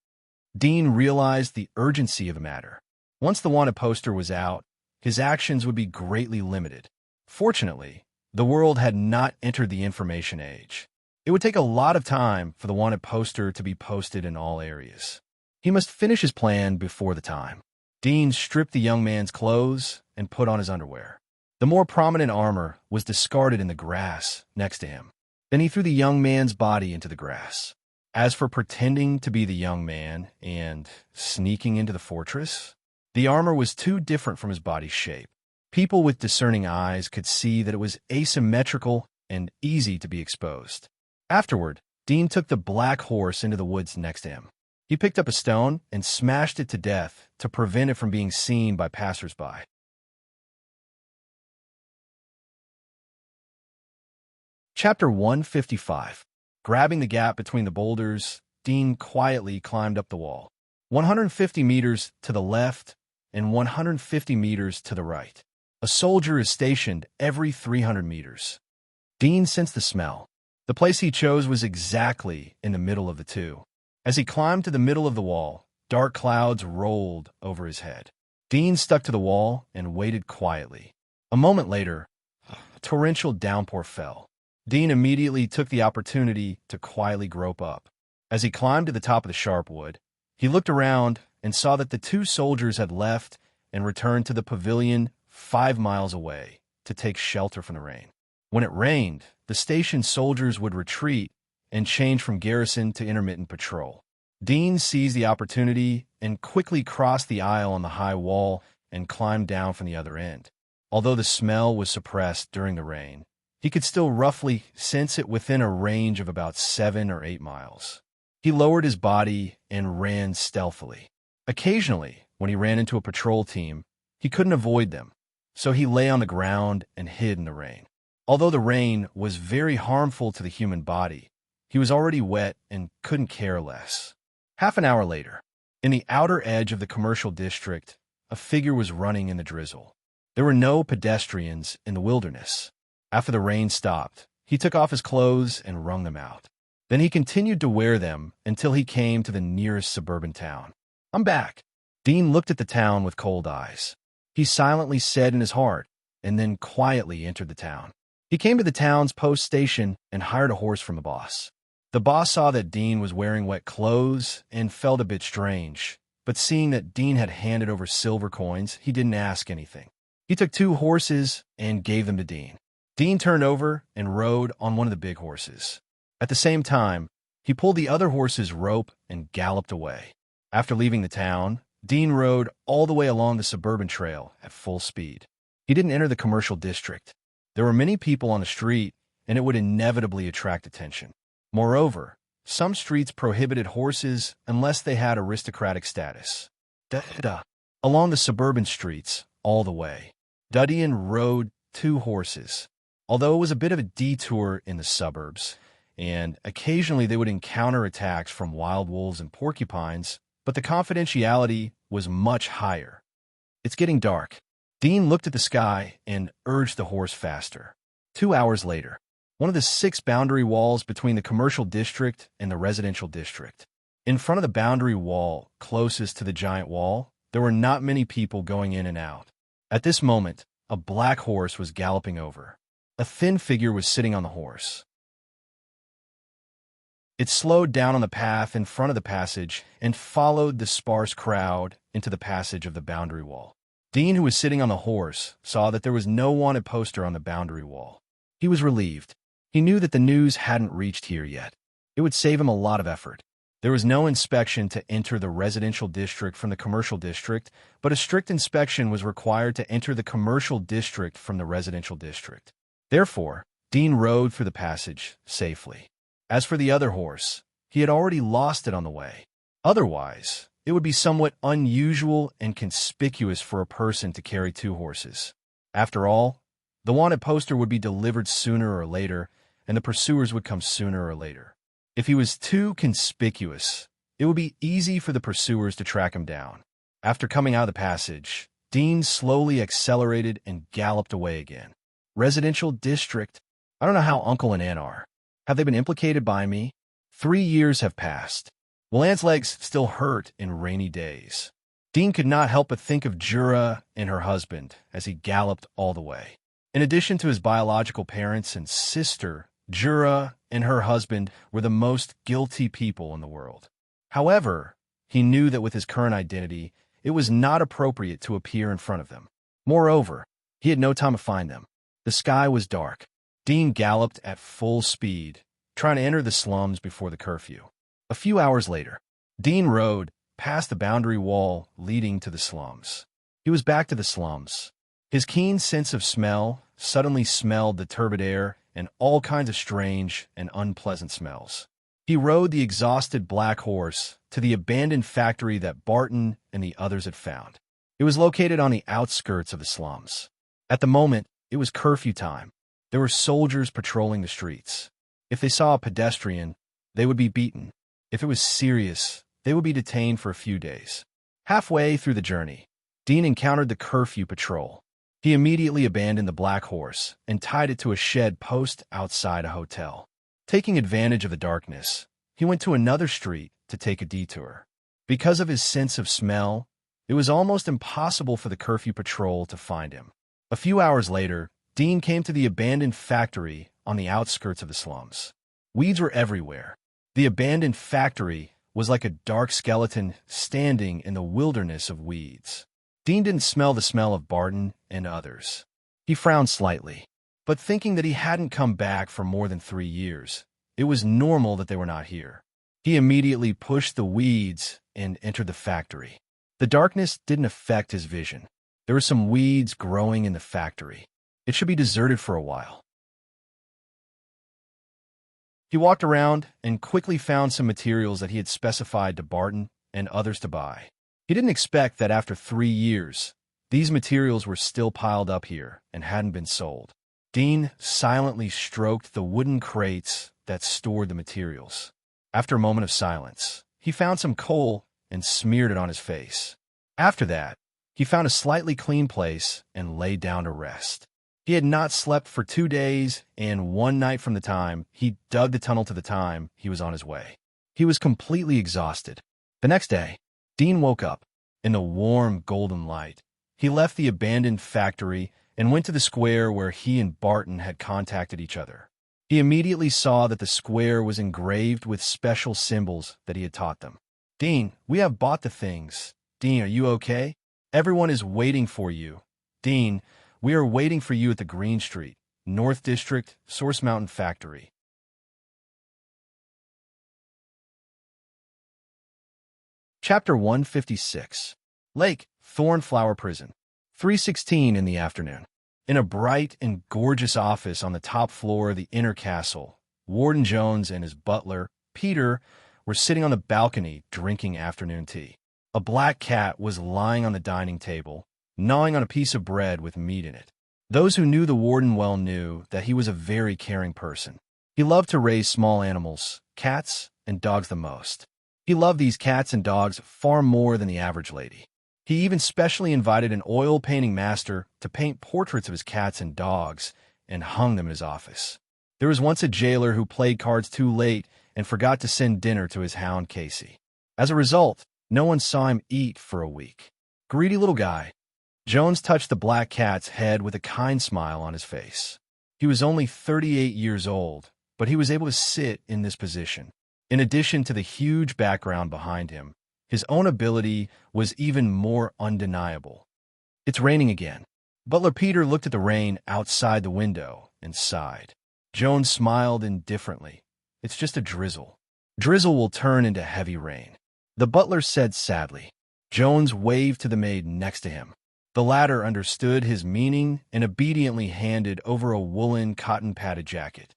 Dean realized the urgency of the matter. Once the wanted poster was out, his actions would be greatly limited. Fortunately, the world had not entered the information age. It would take a lot of time for the wanted poster to be posted in all areas. He must finish his plan before the time. Dean stripped the young man's clothes and put on his underwear. The more prominent armor was discarded in the grass next to him. Then he threw the young man's body into the grass. As for pretending to be the young man and sneaking into the fortress, the armor was too different from his body's shape. People with discerning eyes could see that it was asymmetrical and easy to be exposed. Afterward, Dean took the black horse into the woods next to him. He picked up a stone and smashed it to death to prevent it from being seen by passersby. Chapter 155. Grabbing the gap between the boulders, Dean quietly climbed up the wall. 150 meters to the left and 150 meters to the right. A soldier is stationed every 300 meters. Dean sensed the smell. The place he chose was exactly in the middle of the two. As he climbed to the middle of the wall, dark clouds rolled over his head. Dean stuck to the wall and waited quietly. A moment later, a torrential downpour fell. Dean immediately took the opportunity to quietly grope up. As he climbed to the top of the sharp wood, he looked around and saw that the two soldiers had left and returned to the pavilion 5 miles away to take shelter from the rain. When it rained, the station soldiers would retreat and change from garrison to intermittent patrol. Dean seized the opportunity and quickly crossed the aisle on the high wall and climbed down from the other end. Although the smell was suppressed during the rain, he could still roughly sense it within a range of about 7 or 8 miles. He lowered his body and ran stealthily. Occasionally, when he ran into a patrol team, he couldn't avoid them, so he lay on the ground and hid in the rain. Although the rain was very harmful to the human body, he was already wet and couldn't care less. Half an hour later, in the outer edge of the commercial district, a figure was running in the drizzle. There were no pedestrians in the wilderness. After the rain stopped, he took off his clothes and wrung them out. Then he continued to wear them until he came to the nearest suburban town. "I'm back." Dean looked at the town with cold eyes. He silently said in his heart, and then quietly entered the town. He came to the town's post station and hired a horse from the boss. The boss saw that Dean was wearing wet clothes and felt a bit strange, but seeing that Dean had handed over silver coins, he didn't ask anything. He took 2 horses and gave them to Dean. Dean turned over and rode on one of the big horses. At the same time, he pulled the other horse's rope and galloped away. After leaving the town, Dean rode all the way along the suburban trail at full speed. He didn't enter the commercial district. There were many people on the street, and it would inevitably attract attention. Moreover, some streets prohibited horses unless they had aristocratic status. Along the suburban streets, all the way, Dudian rode 2 horses. Although it was a bit of a detour in the suburbs, and occasionally they would encounter attacks from wild wolves and porcupines, but the confidentiality was much higher. It's getting dark. Dean looked at the sky and urged the horse faster. 2 hours later, one of the 6 boundary walls between the commercial district and the residential district. In front of the boundary wall, closest to the giant wall, there were not many people going in and out. At this moment, a black horse was galloping over. A thin figure was sitting on the horse. It slowed down on the path in front of the passage and followed the sparse crowd into the passage of the boundary wall. Dean, who was sitting on the horse, saw that there was no wanted poster on the boundary wall. He was relieved. He knew that the news hadn't reached here yet. It would save him a lot of effort. There was no inspection to enter the residential district from the commercial district, but a strict inspection was required to enter the commercial district from the residential district. Therefore, Dean rode through the passage safely. As for the other horse, he had already lost it on the way. Otherwise, it would be somewhat unusual and conspicuous for a person to carry 2 horses. After all, the wanted poster would be delivered sooner or later, and the pursuers would come sooner or later. If he was too conspicuous, it would be easy for the pursuers to track him down. After coming out of the passage, Dean slowly accelerated and galloped away again. Residential district. I don't know how Uncle and Aunt are. Have they been implicated by me? 3 years have passed. Will Aunt's legs still hurt in rainy days? Dean could not help but think of Jura and her husband as he galloped all the way. In addition to his biological parents and sister, Jura and her husband were the most guilty people in the world. However, he knew that with his current identity, it was not appropriate to appear in front of them. Moreover, he had no time to find them. The sky was dark. Dean galloped at full speed, trying to enter the slums before the curfew. A few hours later, Dean rode past the boundary wall leading to the slums. He was back to the slums. His keen sense of smell suddenly smelled the turbid air and all kinds of strange and unpleasant smells. He rode the exhausted black horse to the abandoned factory that Barton and the others had found. It was located on the outskirts of the slums. At the moment, it was curfew time. There were soldiers patrolling the streets. If they saw a pedestrian, they would be beaten. If it was serious, they would be detained for a few days. Halfway through the journey, Dean encountered the curfew patrol. He immediately abandoned the black horse and tied it to a shed post outside a hotel. Taking advantage of the darkness, he went to another street to take a detour. Because of his sense of smell, it was almost impossible for the curfew patrol to find him. A few hours later, Dean came to the abandoned factory on the outskirts of the slums. Weeds were everywhere. The abandoned factory was like a dark skeleton standing in the wilderness of weeds. Dean didn't smell the smell of Barton and others. He frowned slightly, but thinking that he hadn't come back for more than 3 years, it was normal that they were not here. He immediately pushed the weeds and entered the factory. The darkness didn't affect his vision. There were some weeds growing in the factory. It should be deserted for a while. He walked around and quickly found some materials that he had specified to Barton and others to buy. He didn't expect that after 3 years, these materials were still piled up here and hadn't been sold. Dean silently stroked the wooden crates that stored the materials. After a moment of silence, he found some coal and smeared it on his face. After that, he found a slightly clean place and lay down to rest. He had not slept for 2 days, and 1 night from the time he dug the tunnel to the time he was on his way. He was completely exhausted. The next day, Dean woke up in the warm golden light. He left the abandoned factory and went to the square where he and Barton had contacted each other. He immediately saw that the square was engraved with special symbols that he had taught them. "Dean, we have bought the things. Dean, are you okay? Everyone is waiting for you. Dean, we are waiting for you at the Green Street, North District, Source Mountain Factory." Chapter 156. Lake, Thornflower Prison. 3:16 in the afternoon. In a bright and gorgeous office on the top floor of the inner castle, Warden Jones and his butler, Peter, were sitting on the balcony drinking afternoon tea. A black cat was lying on the dining table, gnawing on a piece of bread with meat in it. Those who knew the warden well knew that he was a very caring person. He loved to raise small animals, cats and dogs the most. He loved these cats and dogs far more than the average lady. He even specially invited an oil painting master to paint portraits of his cats and dogs and hung them in his office. There was once a jailer who played cards too late and forgot to send dinner to his hound Casey. As a result, no one saw him eat for a week. Greedy little guy. Jones touched the black cat's head with a kind smile on his face. He was only 38 years old, but he was able to sit in this position. In addition to the huge background behind him, his own ability was even more undeniable. "It's raining again." Butler Peter looked at the rain outside the window and sighed. Jones smiled indifferently. "It's just a drizzle. Drizzle will turn into heavy rain," the butler said sadly. Jones waved to the maid next to him. The latter understood his meaning and obediently handed over a woolen cotton-padded jacket.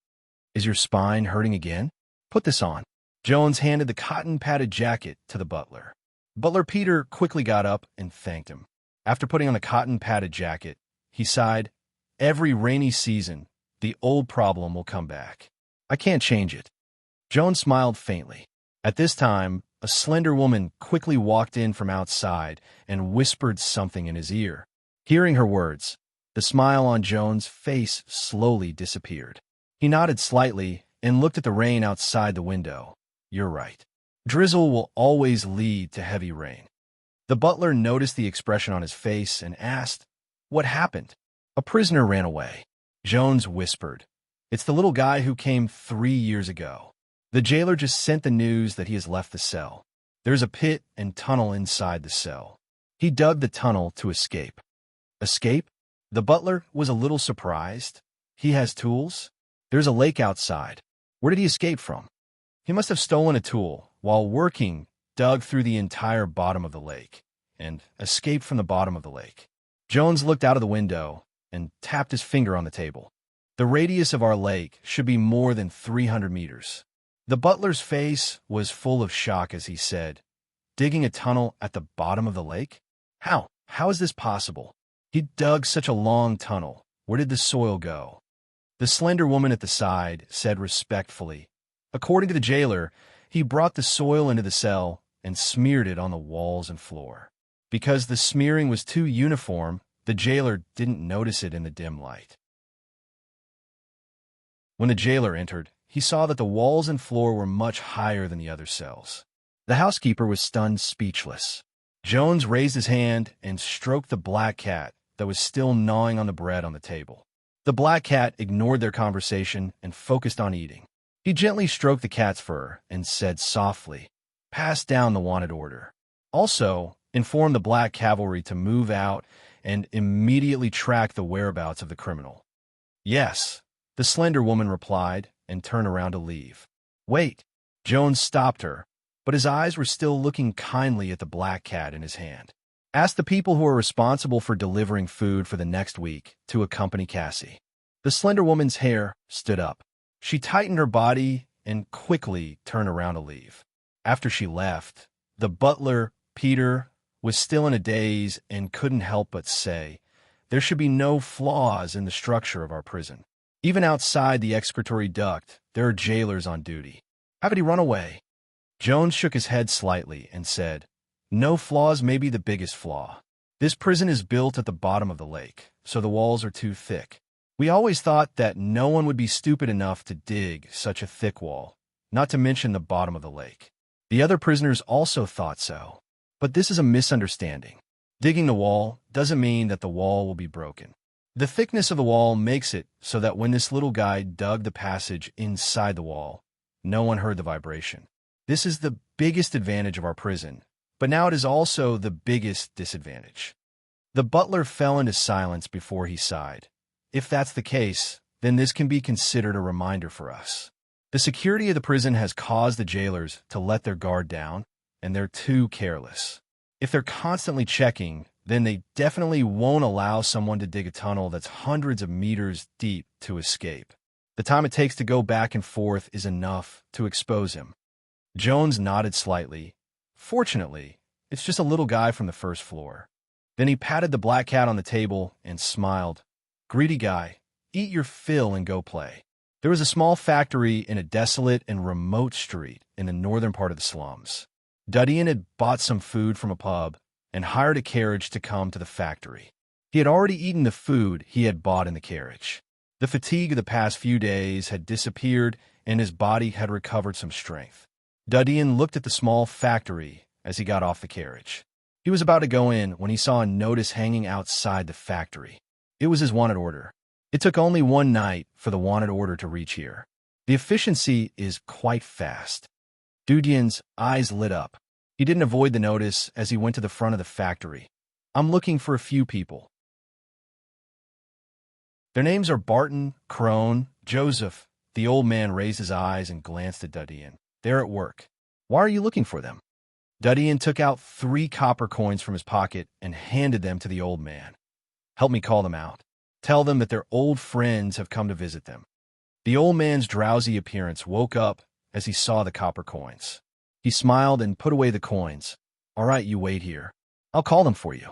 "Is your spine hurting again? Put this on." Jones handed the cotton-padded jacket to the butler. Butler Peter quickly got up and thanked him. After putting on the cotton-padded jacket, he sighed, "Every rainy season, the old problem will come back. I can't change it." Jones smiled faintly. At this time, a slender woman quickly walked in from outside and whispered something in his ear. Hearing her words, the smile on Jones' face slowly disappeared. He nodded slightly and looked at the rain outside the window. "You're right. Drizzle will always lead to heavy rain." The butler noticed the expression on his face and asked, "What happened?" "A prisoner ran away." Jones whispered, "It's the little guy who came 3 years ago. The jailer just sent the news that he has left the cell. There's a pit and tunnel inside the cell. He dug the tunnel to escape." "Escape?" The butler was a little surprised. "He has tools? There's a lake outside. Where did he escape from?" "He must have stolen a tool, while working, dug through the entire bottom of the lake, and escaped from the bottom of the lake." Jones looked out of the window and tapped his finger on the table. "The radius of our lake should be more than 300 meters. The butler's face was full of shock as he said, "Digging a tunnel at the bottom of the lake? How? How is this possible? He dug such a long tunnel. Where did the soil go?" The slender woman at the side said respectfully, "According to the jailer, he brought the soil into the cell and smeared it on the walls and floor. Because the smearing was too uniform, the jailer didn't notice it in the dim light." When the jailer entered, he saw that the walls and floor were much higher than the other cells. The housekeeper was stunned speechless. Jones raised his hand and stroked the black cat that was still gnawing on the bread on the table. The black cat ignored their conversation and focused on eating. He gently stroked the cat's fur and said softly, "Pass down the wanted order. Also, inform the black cavalry to move out and immediately track the whereabouts of the criminal." "Yes," the slender woman replied and turned around to leave. "Wait." Jones stopped her, but his eyes were still looking kindly at the black cat in his hand. "Ask the people who are responsible for delivering food for the next week to accompany Cassie." The slender woman's hair stood up. She tightened her body and quickly turned around to leave. After she left, the butler, Peter, was still in a daze and couldn't help but say, "There should be no flaws in the structure of our prison. Even outside the excretory duct, there are jailers on duty. How could he run away?" Jones shook his head slightly and said, "No flaws may be the biggest flaw. This prison is built at the bottom of the lake, so the walls are too thick. We always thought that no one would be stupid enough to dig such a thick wall, not to mention the bottom of the lake. The other prisoners also thought so. But this is a misunderstanding. Digging the wall doesn't mean that the wall will be broken. The thickness of the wall makes it so that when this little guy dug the passage inside the wall, no one heard the vibration. This is the biggest advantage of our prison, but now it is also the biggest disadvantage. The butler fell into silence before he sighed. If that's the case, then this can be considered a reminder for us. The security of the prison has caused the jailers to let their guard down, and they're too careless. If they're constantly checking, then they definitely won't allow someone to dig a tunnel that's hundreds of meters deep to escape. The time it takes to go back and forth is enough to expose him. Jones nodded slightly. Fortunately, it's just a little guy from the first floor. Then he patted the black cat on the table and smiled. Greedy guy, eat your fill and go play. There was a small factory in a desolate and remote street in the northern part of the slums. Duddian had bought some food from a pub and hired a carriage to come to the factory. He had already eaten the food he had bought in the carriage. The fatigue of the past few days had disappeared and his body had recovered some strength. Duddian looked at the small factory as he got off the carriage. He was about to go in when he saw a notice hanging outside the factory. It was his wanted order. It took only one night for the wanted order to reach here. The efficiency is quite fast. Duddian's eyes lit up. He didn't avoid the notice as he went to the front of the factory. I'm looking for a few people. Their names are Barton, Crone, Joseph. The old man raised his eyes and glanced at Duddian. They're at work. Why are you looking for them? Duddian took out 3 copper coins from his pocket and handed them to the old man. Help me call them out. Tell them that their old friends have come to visit them. The old man's drowsy appearance woke up as he saw the copper coins. He smiled and put away the coins. All right, you wait here. I'll call them for you.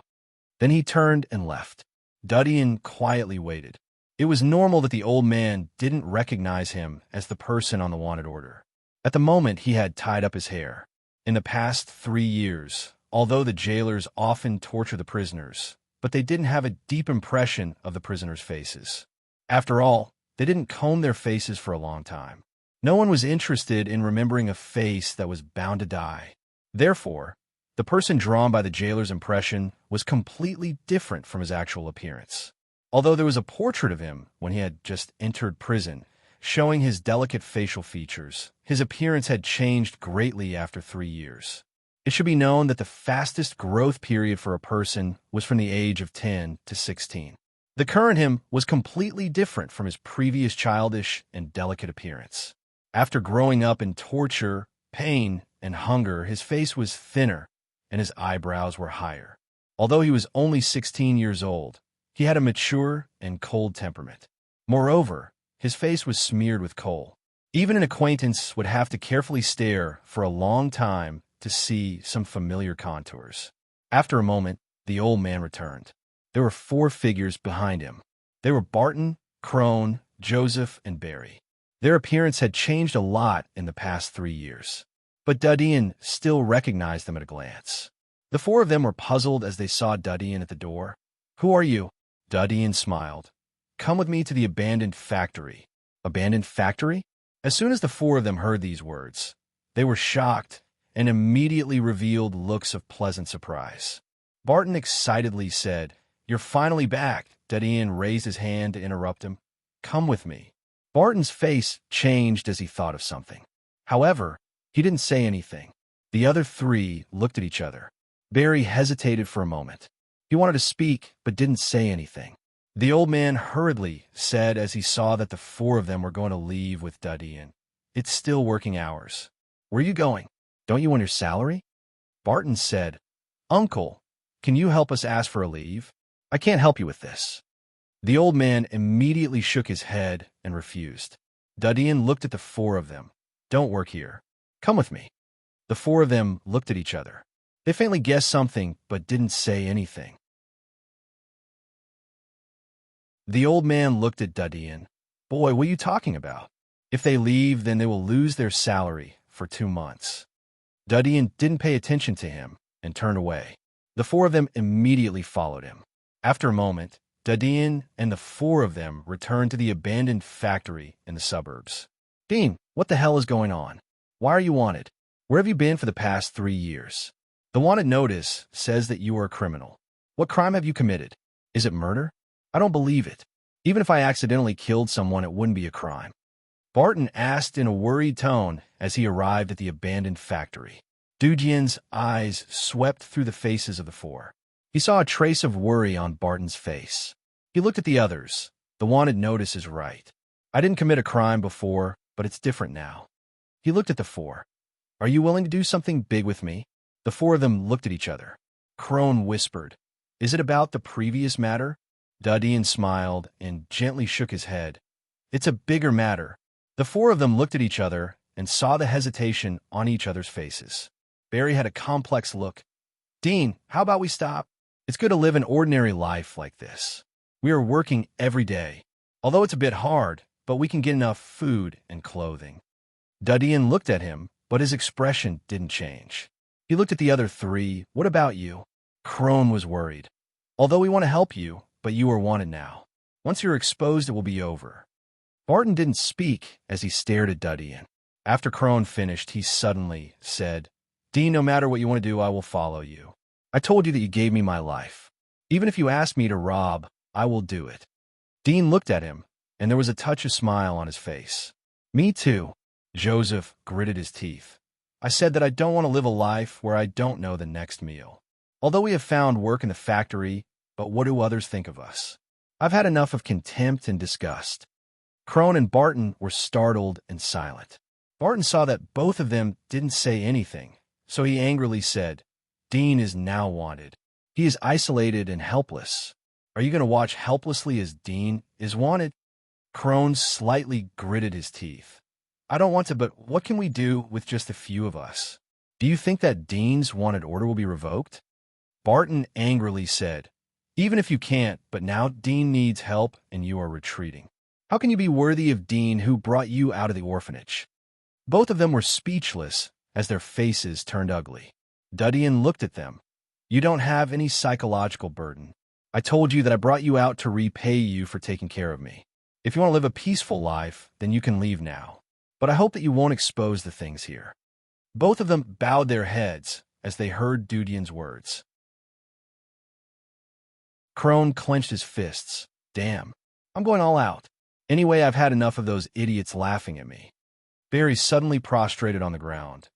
Then he turned and left. Duddian quietly waited. It was normal that the old man didn't recognize him as the person on the wanted order. At the moment, he had tied up his hair. In the past 3 years, although the jailers often torture the prisoners, but they didn't have a deep impression of the prisoners' faces. After all, they didn't comb their faces for a long time. No one was interested in remembering a face that was bound to die. Therefore, the person drawn by the jailer's impression was completely different from his actual appearance. Although there was a portrait of him when he had just entered prison, showing his delicate facial features, his appearance had changed greatly after 3 years. It should be known that the fastest growth period for a person was from the age of 10 to 16. The current him was completely different from his previous childish and delicate appearance. After growing up in torture, pain, and hunger, his face was thinner and his eyebrows were higher. Although he was only 16 years old, he had a mature and cold temperament. Moreover, his face was smeared with coal. Even an acquaintance would have to carefully stare for a long time to see some familiar contours. After a moment, the old man returned. There were 4 figures behind him. They were Barton, Crone, Joseph, and Barry. Their appearance had changed a lot in the past 3 years, but Duddian still recognized them at a glance. The 4 of them were puzzled as they saw Duddian at the door. Who are you? Duddian smiled. Come with me to the abandoned factory. Abandoned factory? As soon as the 4 of them heard these words, they were shocked and immediately revealed looks of pleasant surprise. Barton excitedly said, You're finally back. Duddian raised his hand to interrupt him. Come with me. Barton's face changed as he thought of something. However, he didn't say anything. The other 3 looked at each other. Barry hesitated for a moment. He wanted to speak, but didn't say anything. The old man hurriedly said as he saw that the 4 of them were going to leave with Duddian, It's still working hours. Where are you going? Don't you want your salary? Barton said, Uncle, can you help us ask for a leave? I can't help you with this. The old man immediately shook his head and refused. Duddian looked at the 4 of them. Don't work here. Come with me. The 4 of them looked at each other. They faintly guessed something, but didn't say anything. The old man looked at Duddian. Boy, what are you talking about? If they leave, then they will lose their salary for 2 months. Duddian didn't pay attention to him and turned away. The 4 of them immediately followed him. After a moment, Duddian and the 4 of them returned to the abandoned factory in the suburbs. Dean, what the hell is going on? Why are you wanted? Where have you been for the past 3 years? The wanted notice says that you are a criminal. What crime have you committed? Is it murder? I don't believe it. Even if I accidentally killed someone, it wouldn't be a crime. Barton asked in a worried tone as he arrived at the abandoned factory. Dujian's eyes swept through the faces of the four. He saw a trace of worry on Barton's face. He looked at the others. The wanted notice is right. I didn't commit a crime before, but it's different now. He looked at the four. Are you willing to do something big with me? The four of them looked at each other. Crone whispered, Is it about the previous matter? Dudian smiled and gently shook his head. It's a bigger matter. The four of them looked at each other and saw the hesitation on each other's faces. Barry had a complex look. Dean, how about we stop? It's good to live an ordinary life like this. We are working every day. Although it's a bit hard, but we can get enough food and clothing. Dudian looked at him, but his expression didn't change. He looked at the other three. What about you? Crone was worried. Although we want to help you, but you are wanted now. Once you're exposed, it will be over. Barton didn't speak as he stared at Dudian. After Crone finished, he suddenly said, Dean, no matter what you want to do, I will follow you. I told you that you gave me my life. Even if you ask me to rob, I will do it. Dean looked at him, and there was a touch of smile on his face. Me too. Joseph gritted his teeth. I said that I don't want to live a life where I don't know the next meal. Although we have found work in the factory, but what do others think of us? I've had enough of contempt and disgust. Crone and Barton were startled and silent. Barton saw that both of them didn't say anything, so he angrily said, Dean is now wanted. He is isolated and helpless. Are you going to watch helplessly as Dean is wanted? Crone slightly gritted his teeth. I don't want to, but what can we do with just a few of us? Do you think that Dean's wanted order will be revoked? Barton angrily said, Even if you can't, but now Dean needs help and you are retreating. How can you be worthy of Dean who brought you out of the orphanage? Both of them were speechless as their faces turned ugly. Dudian looked at them. You don't have any psychological burden. I told you that I brought you out to repay you for taking care of me. If you want to live a peaceful life, then you can leave now. But I hope that you won't expose the things here. Both of them bowed their heads as they heard Dudian's words. Crone clenched his fists. Damn, I'm going all out. Anyway, I've had enough of those idiots laughing at me. Barry suddenly prostrated on the ground.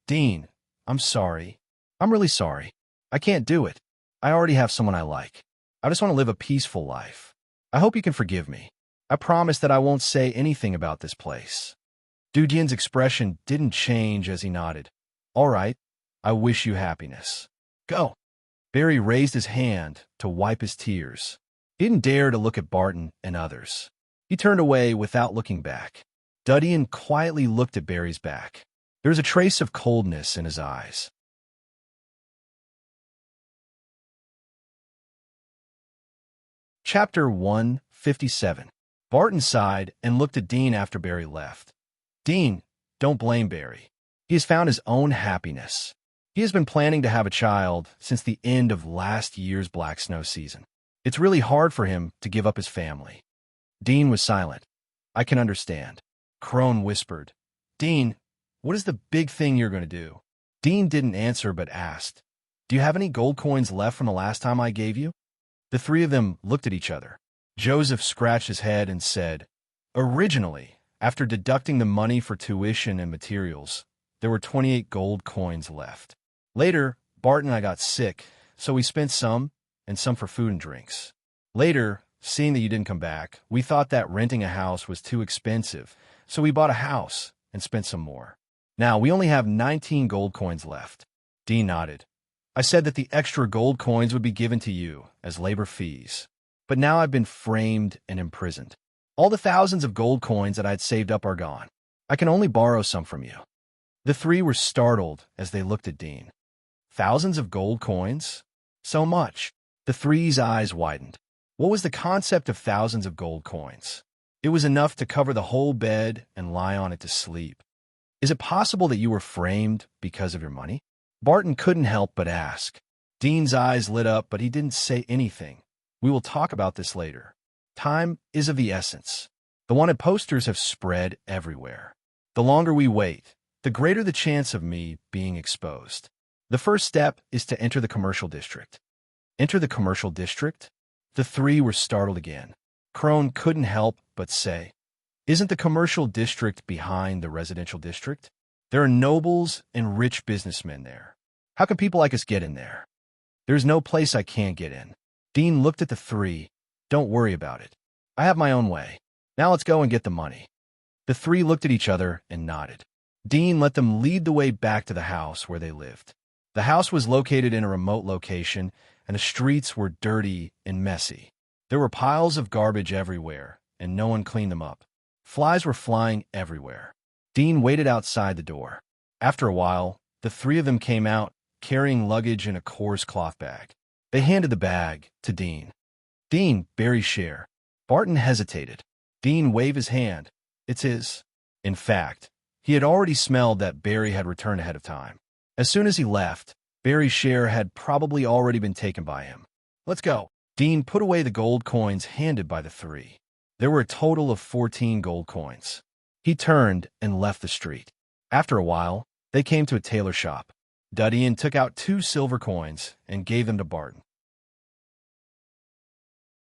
Dean, I'm sorry. I'm really sorry. I can't do it. I already have someone I like. I just want to live a peaceful life. I hope you can forgive me. I promise that I won't say anything about this place. Dudian's expression didn't change as he nodded. All right, I wish you happiness. Go. Barry raised his hand to wipe his tears. He didn't dare to look at Barton and others. He turned away without looking back. Dudian quietly looked at Barry's back. There was a trace of coldness in his eyes. Chapter 157. Barton sighed and looked at Dean after Barry left. Dean, don't blame Barry. He has found his own happiness. He has been planning to have a child since the end of last year's black snow season. It's really hard for him to give up his family. Dean was silent. I can understand. Crone whispered, Dean, what is the big thing you're going to do? Dean didn't answer but asked, Do you have any gold coins left from the last time I gave you? The three of them looked at each other. Joseph scratched his head and said, Originally, after deducting the money for tuition and materials, there were 28 gold coins left. Later, Bart and I got sick, so we spent some, and some for food and drinks. Later, seeing that you didn't come back, we thought that renting a house was too expensive, so we bought a house and spent some more. Now, we only have 19 gold coins left. Dean nodded. I said that the extra gold coins would be given to you as labor fees. But now I've been framed and imprisoned. All the thousands of gold coins that I had saved up are gone. I can only borrow some from you. The three were startled as they looked at Dean. Thousands of gold coins? So much. The three's eyes widened. What was the concept of thousands of gold coins? It was enough to cover the whole bed and lie on it to sleep. Is it possible that you were framed because of your money? Barton couldn't help but ask. Dean's eyes lit up, but he didn't say anything. We will talk about this later. Time is of the essence. The wanted posters have spread everywhere. The longer we wait, the greater the chance of me being exposed. The first step is to enter the commercial district. Enter the commercial district? The three were startled again. Crone couldn't help but say, "Isn't the commercial district behind the residential district? There are nobles and rich businessmen there. How can people like us get in there? There's no place I can't get in." Dean looked at the three. "Don't worry about it. I have my own way. Now let's go and get the money." The three looked at each other and nodded. Dean let them lead the way back to the house where they lived. The house was located in a remote location, and the streets were dirty and messy. There were piles of garbage everywhere, and no one cleaned them up. Flies were flying everywhere. Dean waited outside the door. After a while, the three of them came out, carrying luggage in a coarse cloth bag. They handed the bag to Dean. "Dean, Barry's share." Barton hesitated. Dean waved his hand. "It's his." In fact, he had already smelled that Barry had returned ahead of time. As soon as he left, Barry's share had probably already been taken by him. "Let's go." Dean put away the gold coins handed by the three. There were a total of 14 gold coins. He turned and left the street. After a while, they came to a tailor shop. Duddian took out 2 silver coins and gave them to Barton.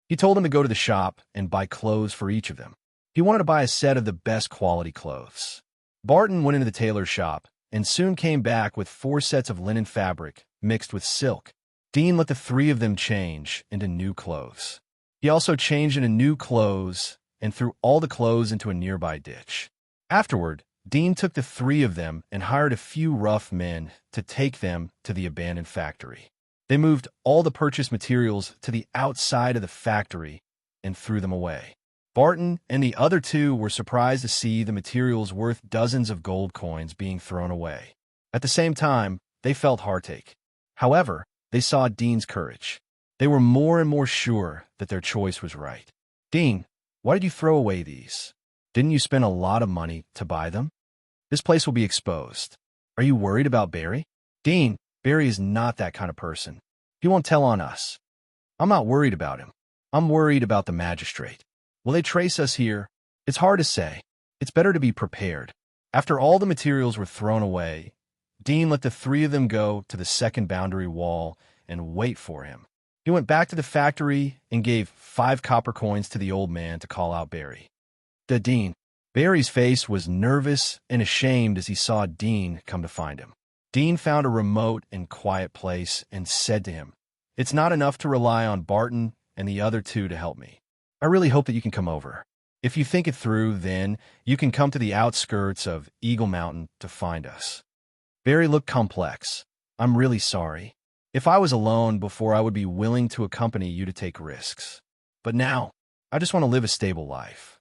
He told him to go to the shop and buy clothes for each of them. He wanted to buy a set of the best quality clothes. Barton went into the tailor's shop and soon came back with 4 sets of linen fabric mixed with silk. Dean let the 3 of them change into new clothes. He also changed into new clothes and threw all the clothes into a nearby ditch. Afterward, Dean took the 3 of them and hired a few rough men to take them to the abandoned factory. They moved all the purchased materials to the outside of the factory and threw them away. Barton and the other 2 were surprised to see the materials worth dozens of gold coins being thrown away. At the same time, they felt heartache. However, they saw Dean's courage. They were more and more sure that their choice was right. "Dean, why did you throw away these? Didn't you spend a lot of money to buy them? This place will be exposed. Are you worried about Barry?" "Dean, Barry is not that kind of person. He won't tell on us." "I'm not worried about him. I'm worried about the magistrate. Will they trace us here? It's hard to say. It's better to be prepared." After all the materials were thrown away, Dean let the 3 of them go to the second boundary wall and wait for him. He went back to the factory and gave 5 copper coins to the old man to call out Barry. Dean. Barry's face was nervous and ashamed as he saw Dean come to find him. Dean found a remote and quiet place and said to him, "It's not enough to rely on Barton and the other 2 to help me. I really hope that you can come over. If you think it through, then you can come to the outskirts of Eagle Mountain to find us." Barry looked complex. "I'm really sorry. If I was alone before, I would be willing to accompany you to take risks. But now, I just want to live a stable life."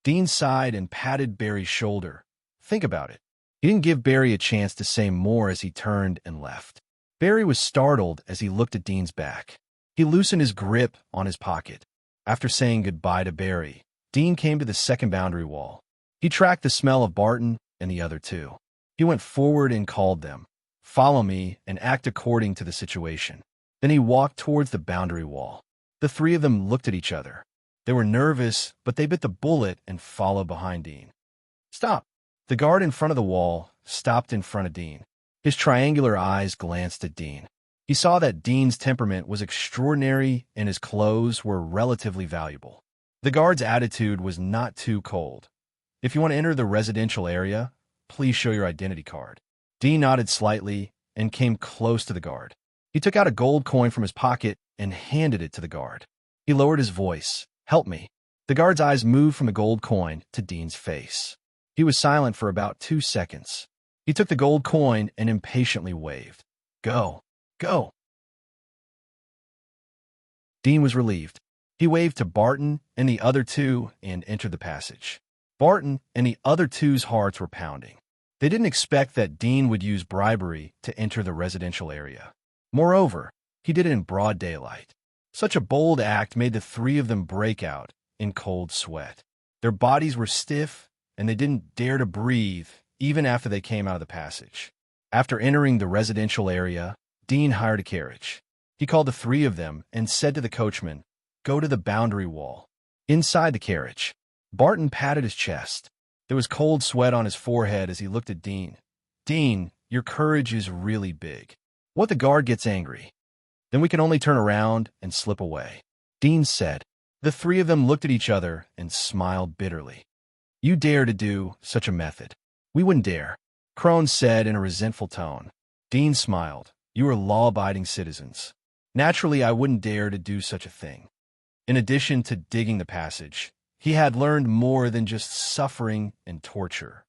Dean sighed and patted Barry's shoulder. "Think about it." He didn't give Barry a chance to say more as he turned and left. Barry was startled as he looked at Dean's back. He loosened his grip on his pocket. After saying goodbye to Barry, Dean came to the second boundary wall. He tracked the smell of Barton and the other 2. He went forward and called them, "Follow me and act according to the situation." Then he walked towards the boundary wall. The 3 of them looked at each other. They were nervous, but they bit the bullet and followed behind Dean. "Stop!" The guard in front of the wall stopped in front of Dean. His triangular eyes glanced at Dean. He saw that Dean's temperament was extraordinary and his clothes were relatively valuable. The guard's attitude was not too cold. "If you want to enter the residential area, please show your identity card." Dean nodded slightly and came close to the guard. He took out a gold coin from his pocket and handed it to the guard. He lowered his voice. "Help me." The guard's eyes moved from the gold coin to Dean's face. He was silent for about 2 seconds. He took the gold coin and impatiently waved. "Go, go." Dean was relieved. He waved to Barton and the other 2 and entered the passage. Barton and the other 2's hearts were pounding. They didn't expect that Dean would use bribery to enter the residential area. Moreover, he did it in broad daylight. Such a bold act made the 3 of them break out in cold sweat. Their bodies were stiff, and they didn't dare to breathe even after they came out of the passage. After entering the residential area, Dean hired a carriage. He called the 3 of them and said to the coachman, "Go to the boundary wall." Inside the carriage, Barton patted his chest. There was cold sweat on his forehead as he looked at Dean. "Dean, your courage is really big. What if the guard gets angry? Then we can only turn around and slip away." Dean said. The three of them looked at each other and smiled bitterly. You dare to do such a method? We wouldn't dare, Crone said in a resentful tone. Dean smiled. You are law-abiding citizens. Naturally, I wouldn't dare to do such a thing. In addition to digging the passage, he had learned more than just suffering and torture.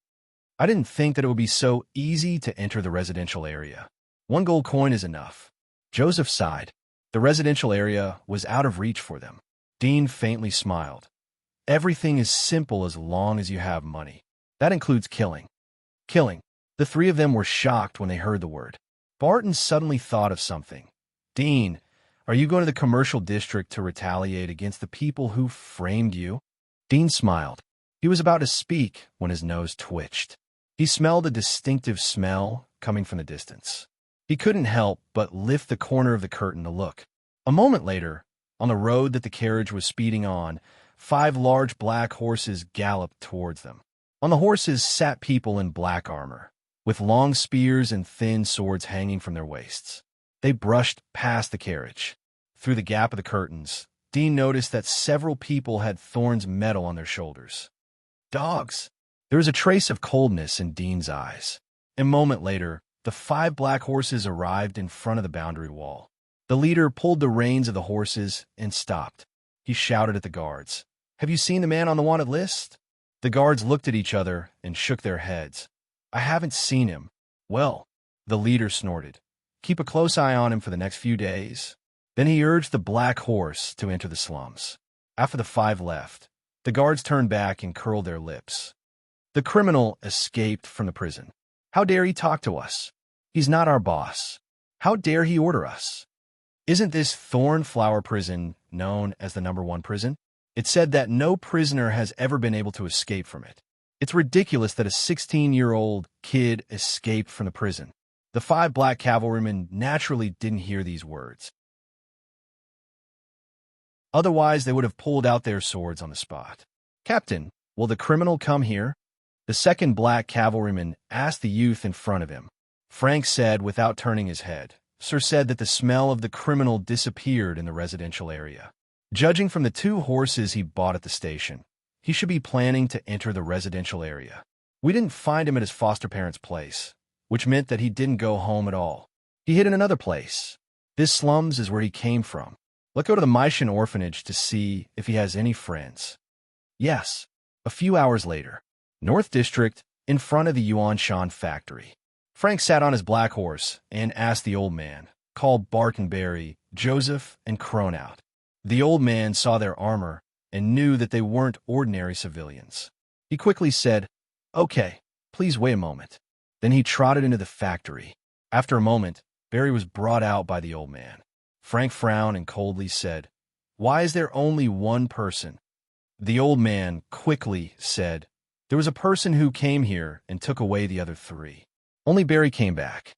I didn't think that it would be so easy to enter the residential area. 1 gold coin is enough. Joseph sighed. The residential area was out of reach for them. Dean faintly smiled. Everything is simple as long as you have money. That includes killing. Killing. The three of them were shocked when they heard the word. Barton suddenly thought of something. Dean, are you going to the commercial district to retaliate against the people who framed you? Dean smiled. He was about to speak when his nose twitched. He smelled a distinctive smell coming from the distance. He couldn't help but lift the corner of the curtain to look. A moment later, on the road that the carriage was speeding on, 5 large black horses galloped towards them. On the horses sat people in black armor, with long spears and thin swords hanging from their waists. They brushed past the carriage. Through the gap of the curtains, Dean noticed that several people had thorns metal on their shoulders. Dogs! There was a trace of coldness in Dean's eyes. A moment later, the 5 black horses arrived in front of the boundary wall. The leader pulled the reins of the horses and stopped. He shouted at the guards, Have you seen the man on the wanted list? The guards looked at each other and shook their heads. I haven't seen him. Well, the leader snorted. Keep a close eye on him for the next few days. Then he urged the black horse to enter the slums. After the 5 left, the guards turned back and curled their lips. The criminal escaped from the prison. How dare he talk to us? He's not our boss. How dare he order us? Isn't this Thornflower prison known as the #1 prison? It's said that no prisoner has ever been able to escape from it. It's ridiculous that a 16-year-old kid escaped from the prison. The 5 black cavalrymen naturally didn't hear these words. Otherwise, they would have pulled out their swords on the spot. Captain, will the criminal come here? The second black cavalryman asked the youth in front of him. Frank said without turning his head. Sir said that the smell of the criminal disappeared in the residential area. Judging from the 2 horses he bought at the station, he should be planning to enter the residential area. We didn't find him at his foster parents' place, which meant that he didn't go home at all. He hid in another place. This slums is where he came from. Let's go to the Mytian orphanage to see if he has any friends. Yes. A few hours later, North District, in front of the Yuan Shan factory. Frank sat on his black horse and asked the old man, called Barkenberry, Joseph, and Crone out. The old man saw their armor and knew that they weren't ordinary civilians. He quickly said, Okay, please wait a moment. Then he trotted into the factory. After a moment, Barry was brought out by the old man. Frank frowned and coldly said, Why is there only one person? The old man quickly said, There was a person who came here and took away the other 3. Only Barry came back.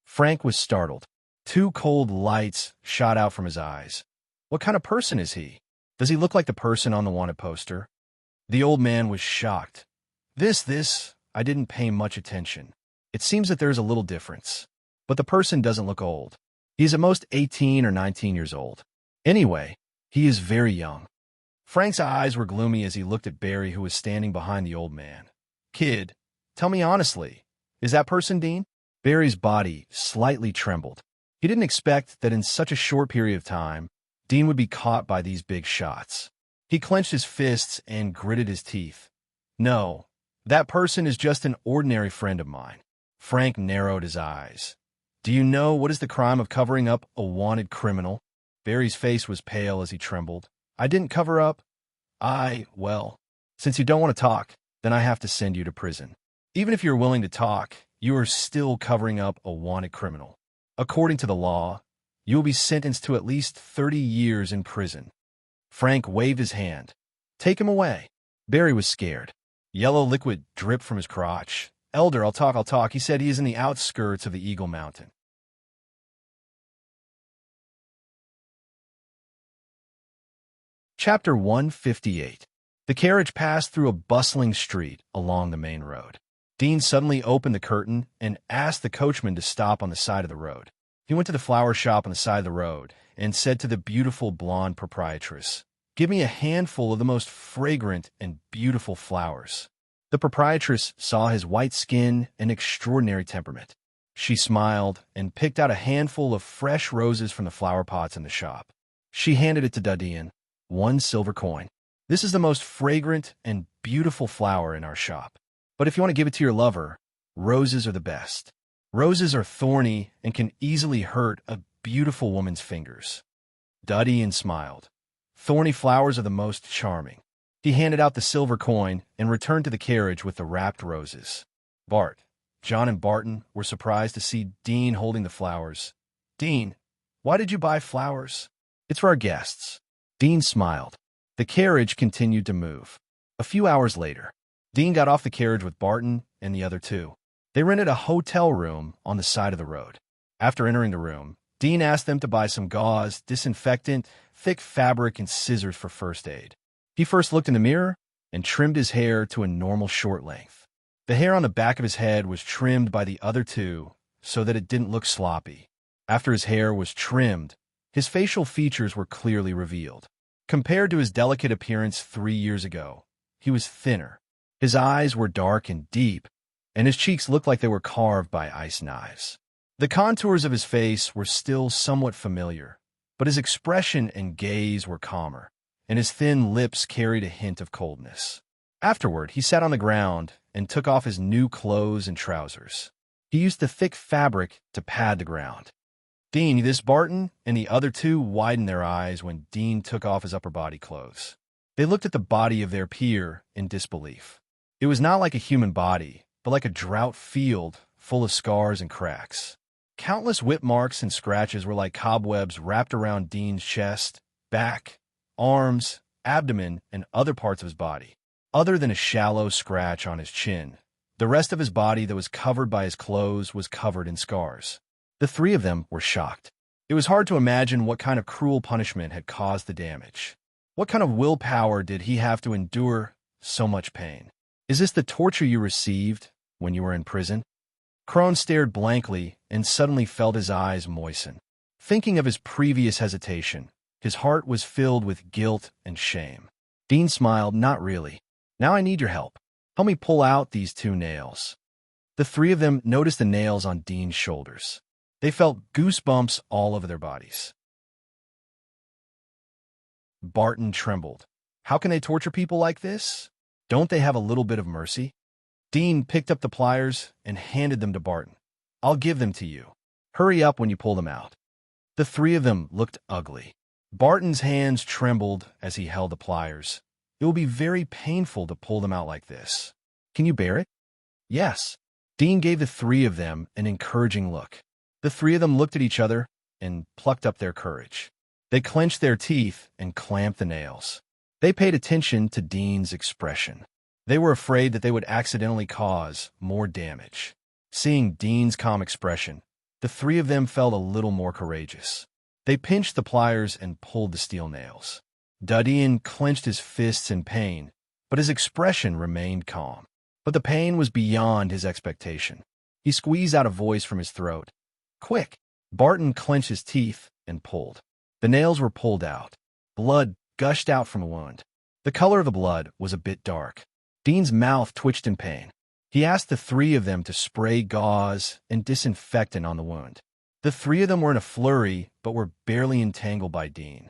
Frank was startled. 2 cold lights shot out from his eyes. What kind of person is he? Does he look like the person on the wanted poster? The old man was shocked. I didn't pay much attention. It seems that there's a little difference. But the person doesn't look old. He's at most 18 or 19 years old. Anyway, he is very young. Frank's eyes were gloomy as he looked at Barry, who was standing behind the old man. Kid, tell me honestly, is that person Dean? Barry's body slightly trembled. He didn't expect that in such a short period of time, Dean would be caught by these big shots. He clenched his fists and gritted his teeth. No, that person is just an ordinary friend of mine. Frank narrowed his eyes. Do you know what is the crime of covering up a wanted criminal? Barry's face was pale as he trembled. I didn't cover up. Well, since you don't want to talk, then I have to send you to prison. Even if you're willing to talk, you are still covering up a wanted criminal. According to the law, you will be sentenced to at least 30 years in prison. Frank waved his hand. Take him away. Barry was scared. Yellow liquid dripped from his crotch. Elder, I'll talk. He said he is in the outskirts of the Eagle Mountain. Chapter 158. The carriage passed through a bustling street along the main road. Dean suddenly opened the curtain and asked the coachman to stop on the side of the road. He went to the flower shop on the side of the road and said to the beautiful blonde proprietress, "Give me a handful of the most fragrant and beautiful flowers." The proprietress saw his white skin and extraordinary temperament. She smiled and picked out a handful of fresh roses from the flower pots in the shop. She handed it to Dadian, 1 silver coin. "This is the most fragrant and beautiful flower in our shop. But if you want to give it to your lover, roses are the best. Roses are thorny and can easily hurt a beautiful woman's fingers." Dadian smiled. "Thorny flowers are the most charming." He handed out the silver coin and returned to the carriage with the wrapped roses. Bart, John, and Barton were surprised to see Dean holding the flowers. "Dean, why did you buy flowers?" "It's for our guests." Dean smiled. The carriage continued to move. A few hours later, Dean got off the carriage with Barton and the other two. They rented a hotel room on the side of the road. After entering the room, Dean asked them to buy some gauze, disinfectant, thick fabric, and scissors for first aid. He first looked in the mirror and trimmed his hair to a normal short length. The hair on the back of his head was trimmed by the other two so that it didn't look sloppy. After his hair was trimmed, his facial features were clearly revealed. Compared to his delicate appearance 3 years ago, he was thinner. His eyes were dark and deep, and his cheeks looked like they were carved by ice knives. The contours of his face were still somewhat familiar, but his expression and gaze were calmer, and his thin lips carried a hint of coldness. Afterward, he sat on the ground and took off his new clothes and trousers. He used the thick fabric to pad the ground. Dean, this Barton, and the other two widened their eyes when Dean took off his upper body clothes. They looked at the body of their peer in disbelief. It was not like a human body, but like a drought field full of scars and cracks. Countless whip marks and scratches were like cobwebs wrapped around Dean's chest, back, arms, abdomen, and other parts of his body. Other than a shallow scratch on his chin, the rest of his body that was covered by his clothes was covered in scars. The three of them were shocked. It was hard to imagine what kind of cruel punishment had caused the damage. What kind of willpower did he have to endure so much pain? "Is this the torture you received when you were in prison?" Crone stared blankly and suddenly felt his eyes moisten. Thinking of his previous hesitation, his heart was filled with guilt and shame. Dean smiled. "Not really. Now I need your help. Help me pull out these 2 nails." The three of them noticed the nails on Dean's shoulders. They felt goosebumps all over their bodies. Barton trembled. "How can they torture people like this? Don't they have a little bit of mercy?" Dean picked up the pliers and handed them to Barton. "I'll give them to you. Hurry up when you pull them out." The three of them looked ugly. Barton's hands trembled as he held the pliers. "It will be very painful to pull them out like this. Can you bear it?" "Yes." Dean gave the three of them an encouraging look. The three of them looked at each other and plucked up their courage. They clenched their teeth and clamped the nails. They paid attention to Dean's expression. They were afraid that they would accidentally cause more damage. Seeing Dean's calm expression, the three of them felt a little more courageous. They pinched the pliers and pulled the steel nails. Dadian clenched his fists in pain, but his expression remained calm. But the pain was beyond his expectation. He squeezed out a voice from his throat. "Quick!" Barton clenched his teeth and pulled. The nails were pulled out. Blood gushed out from the wound. The color of the blood was a bit dark. Dean's mouth twitched in pain. He asked the three of them to spray gauze and disinfectant on the wound. The three of them were in a flurry, but were barely entangled by Dean.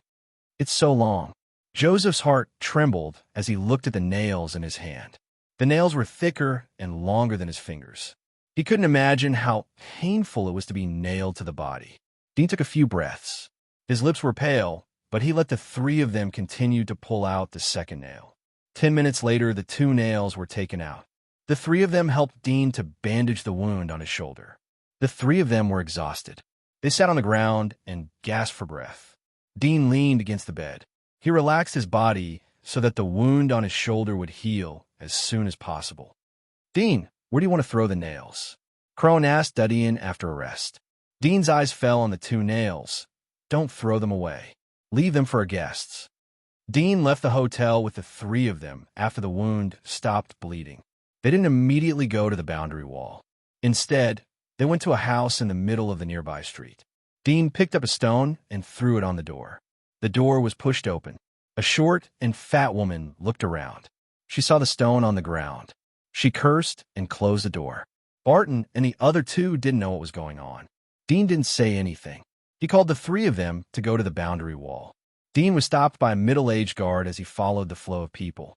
"It's so long." Joseph's heart trembled as he looked at the nails in his hand. The nails were thicker and longer than his fingers. He couldn't imagine how painful it was to be nailed to the body. Dean took a few breaths. His lips were pale, but he let the three of them continue to pull out the second nail. 10 minutes later, the 2 nails were taken out. The three of them helped Dean to bandage the wound on his shoulder. The three of them were exhausted. They sat on the ground and gasped for breath. Dean leaned against the bed. He relaxed his body so that the wound on his shoulder would heal as soon as possible. "Dean, where do you want to throw the nails?" Crone asked Dadian after a rest. Dean's eyes fell on the 2 nails. "Don't throw them away. Leave them for our guests." Dean left the hotel with the 3 of them after the wound stopped bleeding. They didn't immediately go to the boundary wall. Instead, they went to a house in the middle of the nearby street. Dean picked up a stone and threw it on the door. The door was pushed open. A short and fat woman looked around. She saw the stone on the ground. She cursed and closed the door. Barton and the other two didn't know what was going on. Dean didn't say anything. He called the three of them to go to the boundary wall. Dean was stopped by a middle-aged guard as he followed the flow of people.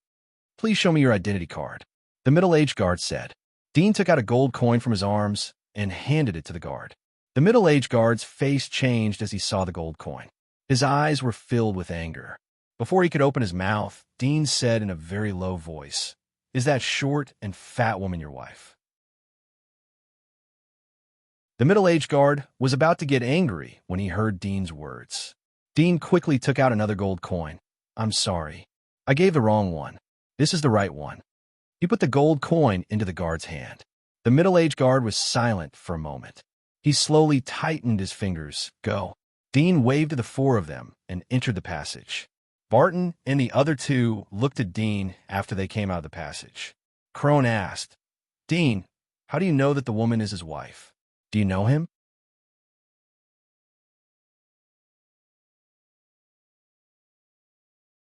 "Please show me your identity card," the middle-aged guard said. Dean took out a gold coin from his arms and handed it to the guard. The middle-aged guard's face changed as he saw the gold coin. His eyes were filled with anger. Before he could open his mouth, Dean said in a very low voice, "Is that short and fat woman your wife?" The middle-aged guard was about to get angry when he heard Dean's words. Dean quickly took out another gold coin. "I'm sorry. I gave the wrong one. This is the right one." He put the gold coin into the guard's hand. The middle-aged guard was silent for a moment. He slowly tightened his fingers. "Go." Dean waved to the four of them and entered the passage. Barton and the other two looked at Dean after they came out of the passage. Crone asked, "Dean, how do you know that the woman is his wife? Do you know him?"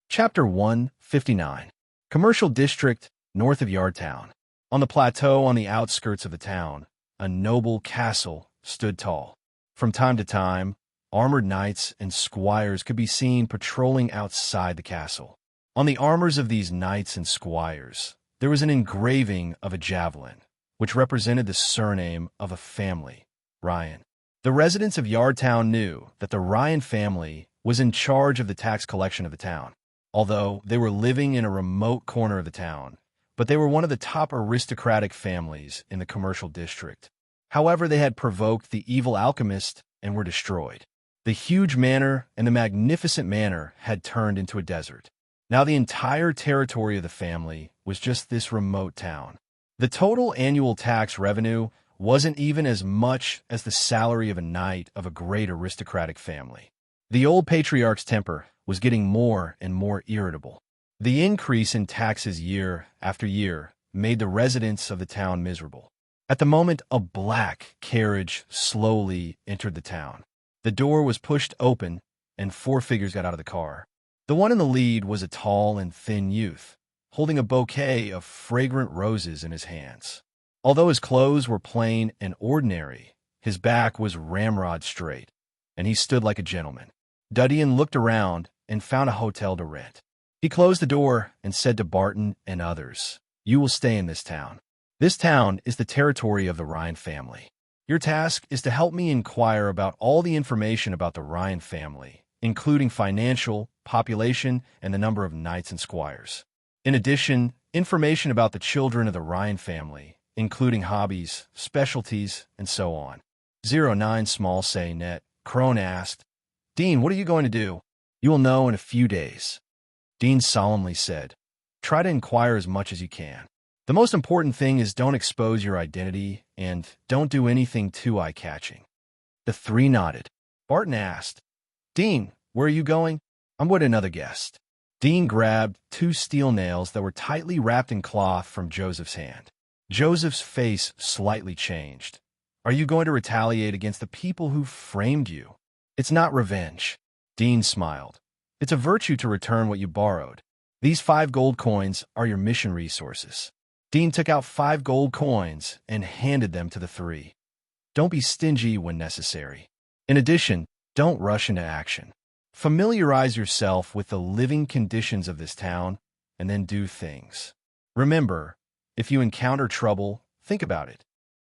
Chapter 159. Commercial District, north of Yardtown. On the plateau on the outskirts of the town, a noble castle stood tall. From time to time, armored knights and squires could be seen patrolling outside the castle. On the armors of these knights and squires, there was an engraving of a javelin, which represented the surname of a family, Ryan. The residents of Yardtown knew that the Ryan family was in charge of the tax collection of the town. Although they were living in a remote corner of the town, but they were one of the top aristocratic families in the commercial district. However, they had provoked the evil alchemist and were destroyed. The huge manor and the magnificent manor had turned into a desert. Now the entire territory of the family was just this remote town. The total annual tax revenue wasn't even as much as the salary of a knight of a great aristocratic family. The old patriarch's temper was getting more and more irritable. The increase in taxes year after year made the residents of the town miserable. At the moment, a black carriage slowly entered the town. The door was pushed open, and four figures got out of the car. The one in the lead was a tall and thin youth, holding a bouquet of fragrant roses in his hands. Although his clothes were plain and ordinary, his back was ramrod straight, and he stood like a gentleman. Dudian looked around and found a hotel to rent. He closed the door and said to Barton and others, "You will stay in this town. This town is the territory of the Ryan family. Your task is to help me inquire about all the information about the Ryan family, including financial, population, and the number of knights and squires. In addition, information about the children of the Ryan family, including hobbies, specialties, and so on." 09 Small Say Net, Crone asked, "Dean, what are you going to do?" "You will know in a few days," Dean solemnly said. "Try to inquire as much as you can. The most important thing is don't expose your identity and don't do anything too eye-catching." The three nodded. Barton asked, "Dean, where are you going?" "I'm with another guest." Dean grabbed two steel nails that were tightly wrapped in cloth from Joseph's hand. Joseph's face slightly changed. "Are you going to retaliate against the people who framed you?" "It's not revenge." Dean smiled. "It's a virtue to return what you borrowed. These 5 gold coins are your mission resources." Dean took out 5 gold coins and handed them to the three. "Don't be stingy when necessary. In addition, don't rush into action. Familiarize yourself with the living conditions of this town and then do things. Remember, if you encounter trouble, think about it."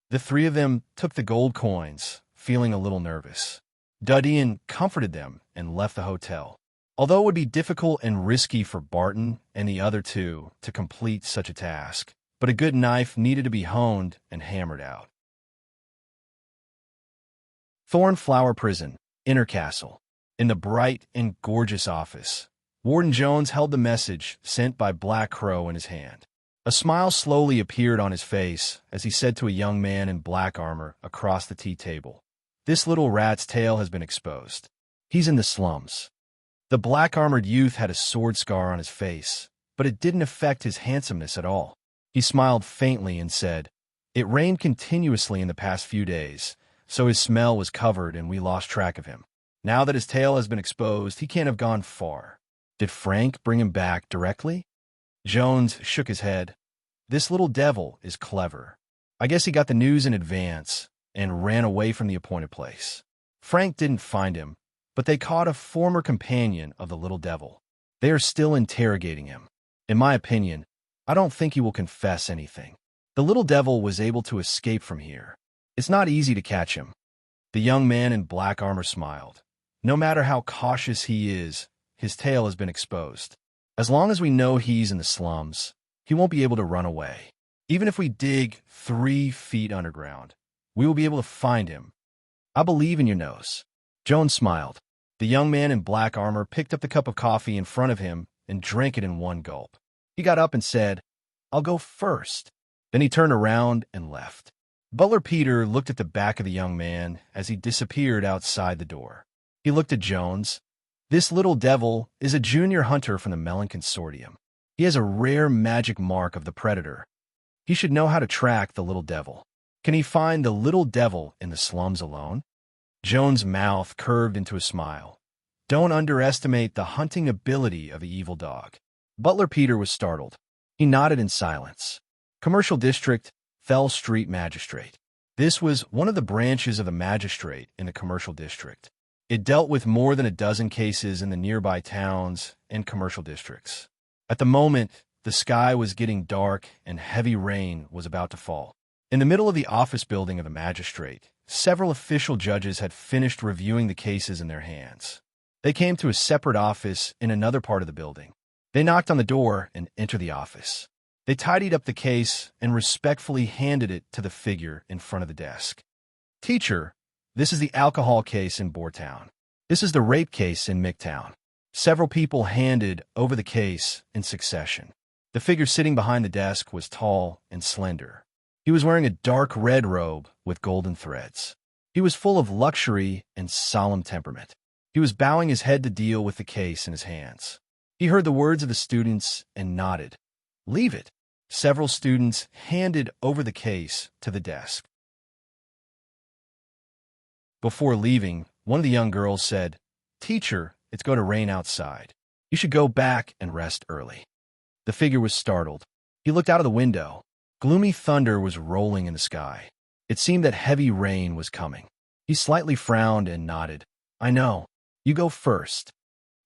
The three of them took the gold coins, feeling a little nervous. Dudian comforted them and left the hotel. Although it would be difficult and risky for Barton and the other two to complete such a task, but a good knife needed to be honed and hammered out. Thornflower Prison, Inner Castle. In the bright and gorgeous office, Warden Jones held the message sent by Black Crow in his hand. A smile slowly appeared on his face as he said to a young man in black armor across the tea table, "This little rat's tail has been exposed. He's in the slums." The black-armored youth had a sword scar on his face, but it didn't affect his handsomeness at all. He smiled faintly and said, "It rained continuously in the past few days, so his smell was covered and we lost track of him. Now that his tail has been exposed, he can't have gone far. Did Frank bring him back directly? Jones shook his head. This little devil is clever. I guess he got the news in advance and ran away from the appointed place. Frank didn't find him, but they caught a former companion of the little devil. They are still interrogating him. In my opinion, I don't think he will confess anything. The little devil was able to escape from here. It's not easy to catch him. The young man in black armor smiled. No matter how cautious he is, his tail has been exposed. As long as we know he's in the slums, he won't be able to run away. Even if we dig 3 feet underground, we will be able to find him. I believe in your nose. Jones smiled. The young man in black armor picked up the cup of coffee in front of him and drank it in one gulp. He got up and said, "I'll go first." Then he turned around and left. Butler Peter looked at the back of the young man as he disappeared outside the door. He looked at Jones. This little devil is a junior hunter from the Melon Consortium. He has a rare magic mark of the predator. He should know how to track the little devil. Can he find the little devil in the slums alone? Jones' mouth curved into a smile. Don't underestimate the hunting ability of the evil dog. Butler Peter was startled. He nodded in silence. Commercial District, Fell Street Magistrate. This was one of the branches of the magistrate in the Commercial District. It dealt with more than a dozen cases in the nearby towns and commercial districts. At the moment, the sky was getting dark and heavy rain was about to fall. In the middle of the office building of the magistrate, several official judges had finished reviewing the cases in their hands. They came to a separate office in another part of the building. They knocked on the door and entered the office. They tidied up the case and respectfully handed it to the figure in front of the desk. Teacher, this is the alcohol case in Boortown. This is the rape case in Micktown. Several people handed over the case in succession. The figure sitting behind the desk was tall and slender. He was wearing a dark red robe with golden threads. He was full of luxury and solemn temperament. He was bowing his head to deal with the case in his hands. He heard the words of the students and nodded. Leave it. Several students handed over the case to the desk. Before leaving, one of the young girls said, Teacher, it's going to rain outside. You should go back and rest early. The figure was startled. He looked out of the window. Gloomy thunder was rolling in the sky. It seemed that heavy rain was coming. He slightly frowned and nodded. I know. You go first.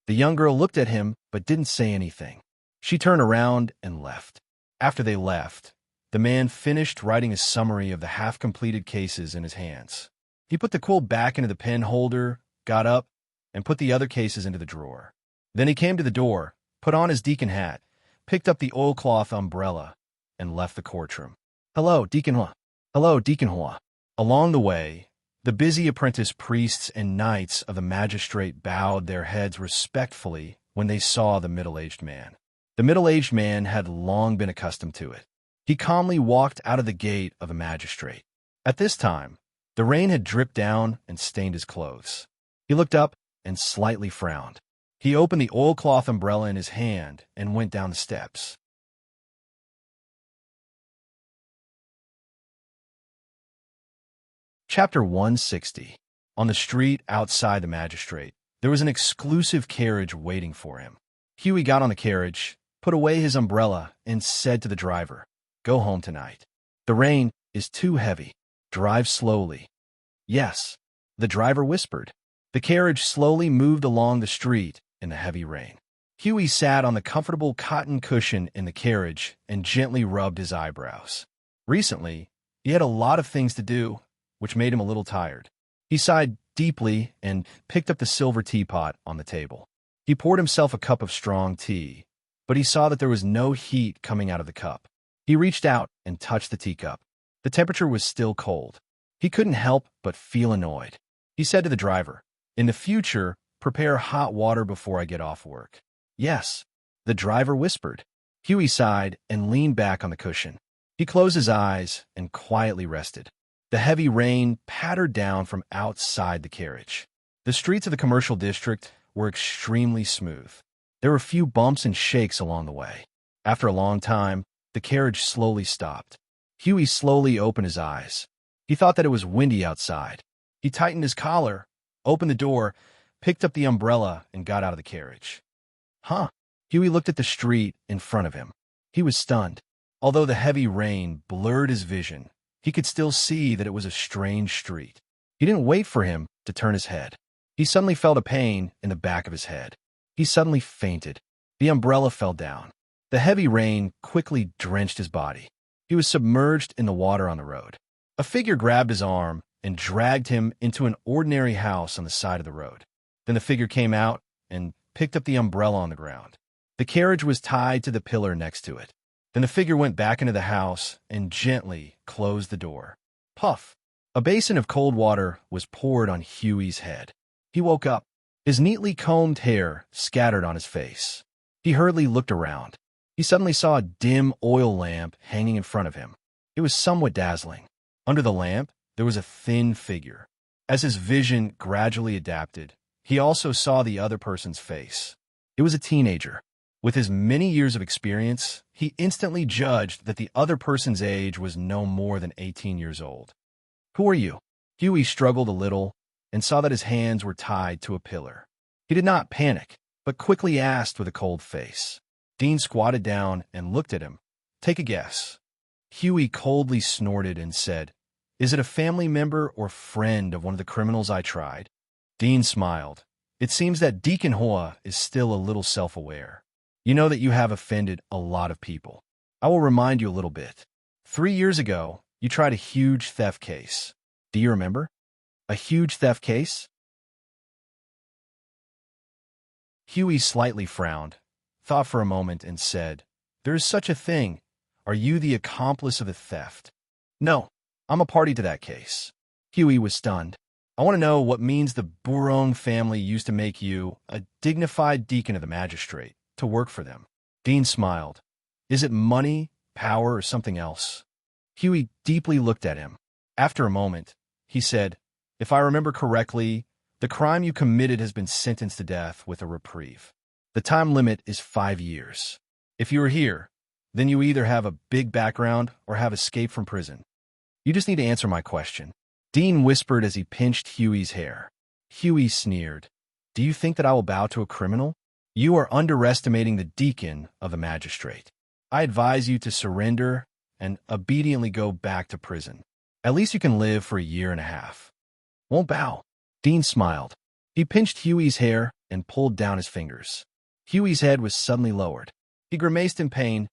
The young girl looked at him but didn't say anything. She turned around and left. After they left, the man finished writing a summary of the half-completed cases in his hands. He put the quill back into the pen holder, got up, and put the other cases into the drawer. Then he came to the door, put on his deacon hat, picked up the oilcloth umbrella, and left the courtroom. Hello, Deacon Hua. Hello, Deacon Hua. Along the way, the busy apprentice priests and knights of the magistrate bowed their heads respectfully when they saw the middle-aged man. The middle-aged man had long been accustomed to it. He calmly walked out of the gate of the magistrate. At this time, the rain had dripped down and stained his clothes. He looked up and slightly frowned. He opened the oilcloth umbrella in his hand and went down the steps. Chapter 160. On the street outside the magistrate, there was an exclusive carriage waiting for him. Huey got on the carriage, put away his umbrella, and said to the driver, Go home tonight. The rain is too heavy. Drive slowly. Yes, the driver whispered. The carriage slowly moved along the street in the heavy rain. Huey sat on the comfortable cotton cushion in the carriage and gently rubbed his eyebrows. Recently, he had a lot of things to do, which made him a little tired. He sighed deeply and picked up the silver teapot on the table. He poured himself a cup of strong tea, but he saw that there was no heat coming out of the cup. He reached out and touched the teacup. The temperature was still cold. He couldn't help but feel annoyed. He said to the driver, In the future, prepare hot water before I get off work. Yes, the driver whispered. Huey sighed and leaned back on the cushion. He closed his eyes and quietly rested. The heavy rain pattered down from outside the carriage. The streets of the commercial district were extremely smooth. There were few bumps and shakes along the way. After a long time, the carriage slowly stopped. Huey slowly opened his eyes. He thought that it was windy outside. He tightened his collar, opened the door, picked up the umbrella, and got out of the carriage. Huh? Huey looked at the street in front of him. He was stunned. Although the heavy rain blurred his vision, he could still see that it was a strange street. He didn't wait for him to turn his head. He suddenly felt a pain in the back of his head. He suddenly fainted. The umbrella fell down. The heavy rain quickly drenched his body. He was submerged in the water on the road. A figure grabbed his arm and dragged him into an ordinary house on the side of the road. Then the figure came out and picked up the umbrella on the ground. The carriage was tied to the pillar next to it. Then the figure went back into the house and gently closed the door. Puff! A basin of cold water was poured on Huey's head. He woke up, his neatly combed hair scattered on his face. He hurriedly looked around. He suddenly saw a dim oil lamp hanging in front of him. It was somewhat dazzling. Under the lamp, there was a thin figure. As his vision gradually adapted, he also saw the other person's face. It was a teenager. With his many years of experience, he instantly judged that the other person's age was no more than 18 years old. Who are you? Huey struggled a little and saw that his hands were tied to a pillar. He did not panic, but quickly asked with a cold face. Dean squatted down and looked at him. Take a guess. Huey coldly snorted and said, Is it a family member or friend of one of the criminals I tried? Dean smiled. It seems that Deacon Hoa is still a little self-aware. You know that you have offended a lot of people. I will remind you a little bit. 3 years ago, you tried a huge theft case. Do you remember? A huge theft case? Huey slightly frowned, thought for a moment, and said, There is such a thing. Are you the accomplice of the theft? No, I'm a party to that case. Huey was stunned. I want to know what means the Bourron family used to make you a dignified deacon of the magistrate to work for them. Dean smiled. Is it money, power, or something else? Huey deeply looked at him. After a moment, he said, If I remember correctly, the crime you committed has been sentenced to death with a reprieve. The time limit is 5 years. If you are here, then you either have a big background or have escaped from prison. You just need to answer my question. Dean whispered as he pinched Huey's hair. Huey sneered. Do you think that I will bow to a criminal? You are underestimating the deacon of the magistrate. I advise you to surrender and obediently go back to prison. At least you can live for 1.5 years. Won't bow. Dean smiled. He pinched Huey's hair and pulled down his fingers. Huey's head was suddenly lowered. He grimaced in pain.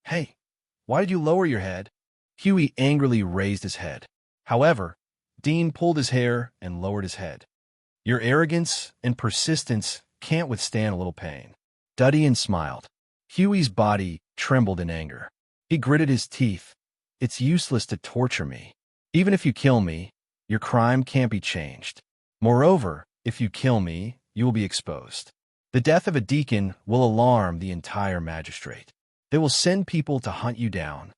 Hey, why did you lower your head? Huey angrily raised his head. However, Dean pulled his hair and lowered his head. Your arrogance and persistence can't withstand a little pain. Duddian smiled. Huey's body trembled in anger. He gritted his teeth. It's useless to torture me. Even if you kill me, your crime can't be changed. Moreover, if you kill me, you will be exposed. The death of a deacon will alarm the entire magistrate. They will send people to hunt you down.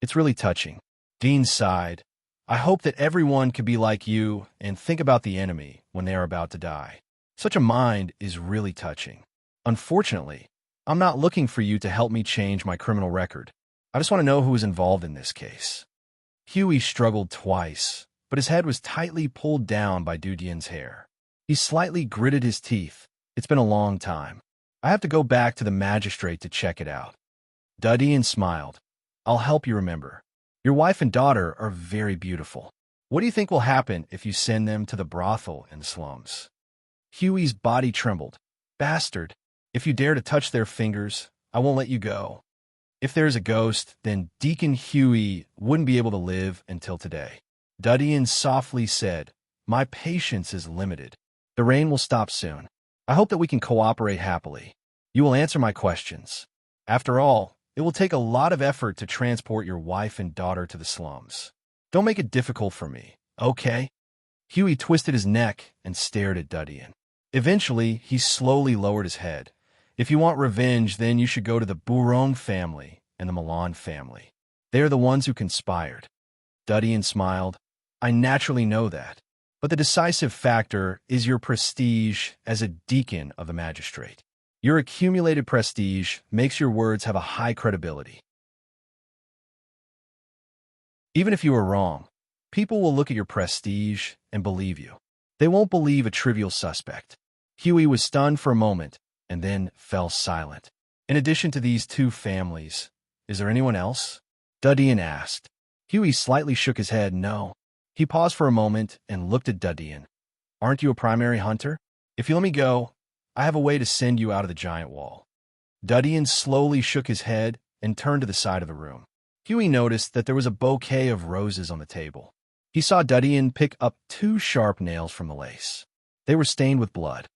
It's really touching. Dean sighed. I hope that everyone can be like you and think about the enemy when they are about to die. Such a mind is really touching. Unfortunately, I'm not looking for you to help me change my criminal record. I just want to know who is involved in this case. Huey struggled twice, but his head was tightly pulled down by Dudian's hair. He slightly gritted his teeth. It's been a long time. I have to go back to the magistrate to check it out. Dudian smiled. I'll help you remember. Your wife and daughter are very beautiful. What do you think will happen if you send them to the brothel in the slums? Huey's body trembled. Bastard. If you dare to touch their fingers, I won't let you go. If there's a ghost, then Deacon Huey wouldn't be able to live until today. Dudian softly said, My patience is limited. The rain will stop soon. I hope that we can cooperate happily. You will answer my questions. After all, it will take a lot of effort to transport your wife and daughter to the slums. Don't make it difficult for me, okay? Huey twisted his neck and stared at Dudian. Eventually, he slowly lowered his head. If you want revenge, then you should go to the Bourron family and the Milan family. They are the ones who conspired. Dudian smiled. I naturally know that. But the decisive factor is your prestige as a deacon of the magistrate. Your accumulated prestige makes your words have a high credibility. Even if you are wrong, People will look at your prestige and believe you. They won't believe a trivial suspect. Huey was stunned for a moment and then fell silent. In addition to these two families, is there anyone else? Dudian asked. Huey slightly shook his head no. He paused for a moment and looked at Dudian. Aren't you a primary hunter? If you let me go, I have a way to send you out of the giant wall. Dudian slowly shook his head and turned to the side of the room. Huey noticed that there was a bouquet of roses on the table. He saw Dudian pick up 2 sharp nails from the lace. They were stained with blood.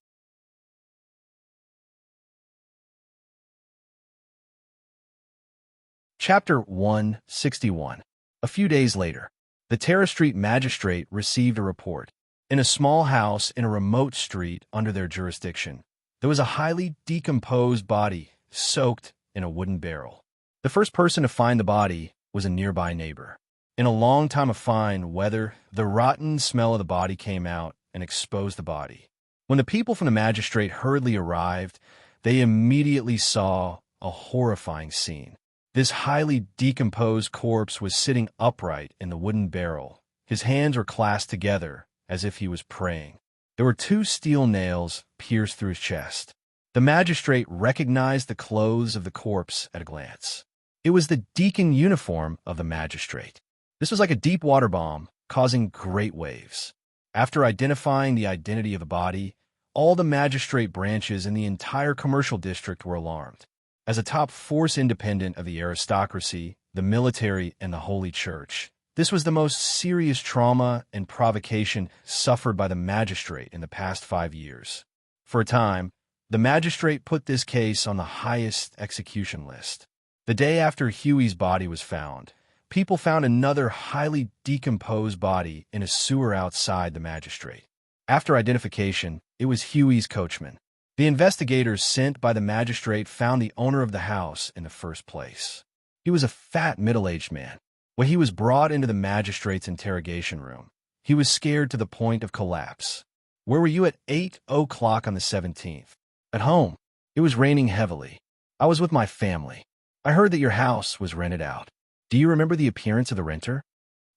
Chapter 161. A few days later, the Terrace Street magistrate received a report. In a small house in a remote street under their jurisdiction, there was a highly decomposed body soaked in a wooden barrel. The first person to find the body was a nearby neighbor. In a long time of fine weather, the rotten smell of the body came out and exposed the body. When the people from the magistrate hurriedly arrived, they immediately saw a horrifying scene. This highly decomposed corpse was sitting upright in the wooden barrel. His hands were clasped together as if he was praying. There were 2 steel nails pierced through his chest. The magistrate recognized the clothes of the corpse at a glance. It was the deacon uniform of the magistrate. This was like a deep water bomb, causing great waves. After identifying the identity of the body, all the magistrate branches in the entire commercial district were alarmed. As a top force independent of the aristocracy, the military, and the Holy Church, this was the most serious trauma and provocation suffered by the magistrate in the past 5 years. For a time, the magistrate put this case on the highest execution list. The day after Huey's body was found, people found another highly decomposed body in a sewer outside the magistrate. After identification, it was Huey's coachman. The investigators sent by the magistrate found the owner of the house in the first place. He was a fat, middle-aged man. When he was brought into the magistrate's interrogation room, he was scared to the point of collapse. Where were you at 8 o'clock on the 17th? At home. It was raining heavily. I was with my family. I heard that your house was rented out. Do you remember the appearance of the renter?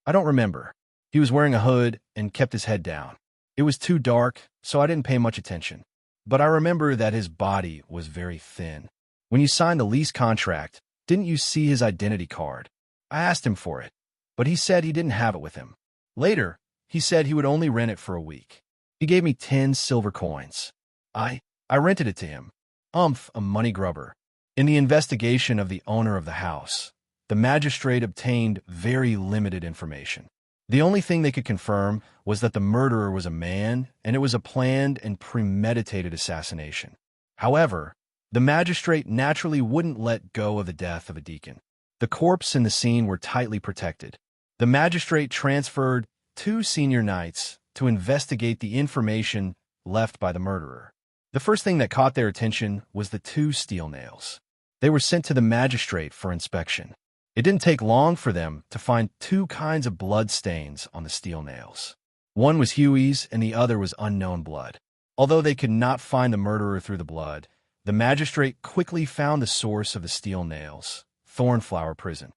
I don't remember. He was wearing a hood and kept his head down. It was too dark, so I didn't pay much attention. But I remember that his body was very thin. When you signed the lease contract, didn't you see his identity card? I asked him for it, but he said he didn't have it with him. Later, he said he would only rent it for a week. He gave me 10 silver coins. I rented it to him. A money grubber. In the investigation of the owner of the house, the magistrate obtained very limited information. The only thing they could confirm was that the murderer was a man, and it was a planned and premeditated assassination. However, the magistrate naturally wouldn't let go of the death of a deacon. The corpse and the scene were tightly protected. The magistrate transferred 2 senior knights to investigate the information left by the murderer. The first thing that caught their attention was the 2 steel nails. They were sent to the magistrate for inspection. It didn't take long for them to find 2 kinds of blood stains on the steel nails. One was Huey's and the other was unknown blood. Although they could not find the murderer through the blood, the magistrate quickly found the source of the steel nails: Thornflower Prison.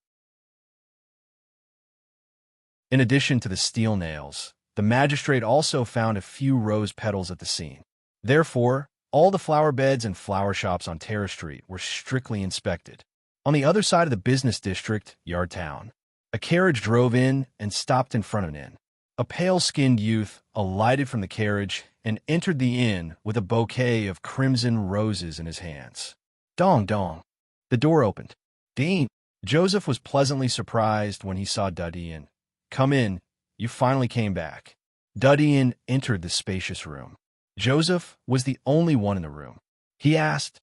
In addition to the steel nails, the magistrate also found a few rose petals at the scene. Therefore, all the flower beds and flower shops on Terrace Street were strictly inspected. On the other side of the business district, Yard Town, a carriage drove in and stopped in front of an inn. A pale-skinned youth alighted from the carriage and entered the inn with a bouquet of crimson roses in his hands. Dong dong. The door opened. Dean. Joseph was pleasantly surprised when he saw Dudian. Come in. You finally came back. Dudian entered the spacious room. Joseph was the only one in the room. He asked,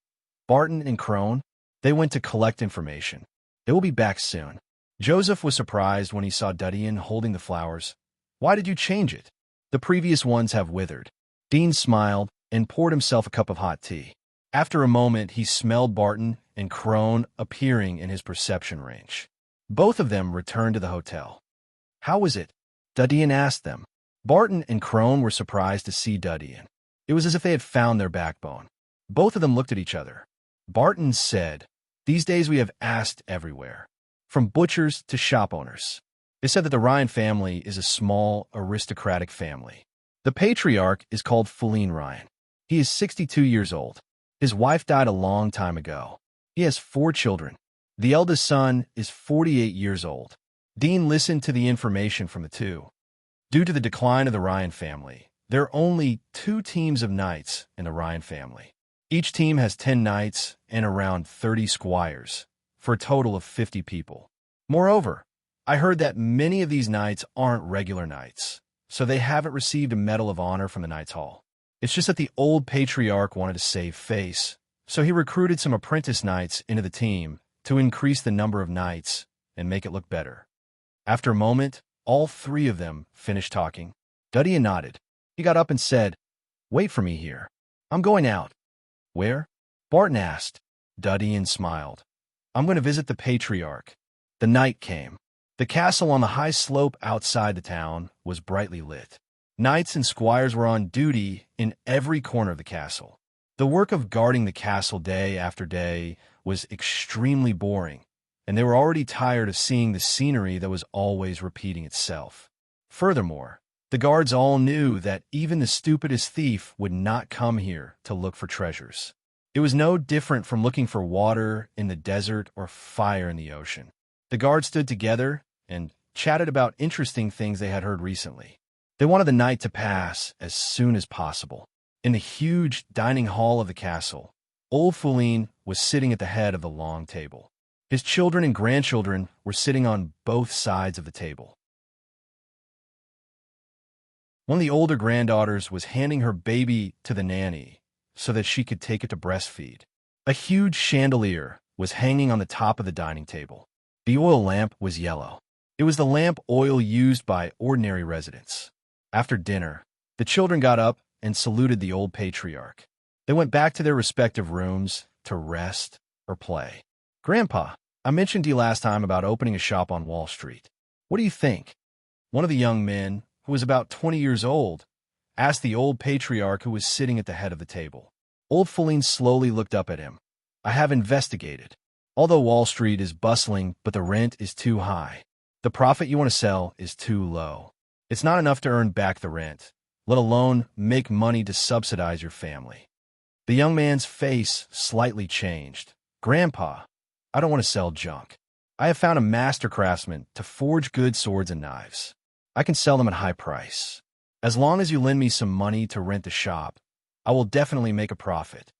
Barton and Crone? They went to collect information. They will be back soon. Joseph was surprised when he saw Dudian holding the flowers. Why did you change it? The previous ones have withered. Dean smiled and poured himself a cup of hot tea. After a moment, he smelled Barton and Crone appearing in his perception range. Both of them returned to the hotel. How was it? Dudian asked them. Barton and Crone were surprised to see Dudian. It was as if they had found their backbone. Both of them looked at each other. Barton said, These days we have asked everywhere, from butchers to shop owners. They said that the Ryan family is a small, aristocratic family. The patriarch is called Feline Ryan. He is 62 years old. His wife died a long time ago. He has 4 children. The eldest son is 48 years old. Dean listened to the information from the two. Due to the decline of the Ryan family, there are only 2 teams of knights in the Ryan family. Each team has 10 knights and around 30 squires, for a total of 50 people. Moreover, I heard that many of these knights aren't regular knights, so they haven't received a Medal of Honor from the Knights Hall. It's just that the old patriarch wanted to save face, so he recruited some apprentice knights into the team to increase the number of knights and make it look better. After a moment, all 3 of them finished talking. Duddy nodded. He got up and said, "Wait for me here. I'm going out." "Where?" Barton asked. Duddy smiled. "I'm going to visit the patriarch." The night came. The castle on the high slope outside the town was brightly lit. Knights and squires were on duty in every corner of the castle. The work of guarding the castle day after day was extremely boring, and they were already tired of seeing the scenery that was always repeating itself. Furthermore, the guards all knew that even the stupidest thief would not come here to look for treasures. It was no different from looking for water in the desert or fire in the ocean. The guards stood together and chatted about interesting things they had heard recently. They wanted the night to pass as soon as possible. In the huge dining hall of the castle, old Feline was sitting at the head of the long table. His children and grandchildren were sitting on both sides of the table. One of the older granddaughters was handing her baby to the nanny so that she could take it to breastfeed. A huge chandelier was hanging on the top of the dining table. The oil lamp was yellow. It was the lamp oil used by ordinary residents. After dinner, the children got up and saluted the old patriarch. They went back to their respective rooms to rest or play. "Grandpa, I mentioned to you last time about opening a shop on Wall Street. What do you think?" One of the young men, who was about 20 years old, asked the old patriarch who was sitting at the head of the table. Old Feline slowly looked up at him. "I have investigated. Although Wall Street is bustling, but the rent is too high. The profit you want to sell is too low. It's not enough to earn back the rent, let alone make money to subsidize your family." The young man's face slightly changed. "Grandpa, I don't want to sell junk. I have found a master craftsman to forge good swords and knives. I can sell them at a high price. As long as you lend me some money to rent the shop, I will definitely make a profit."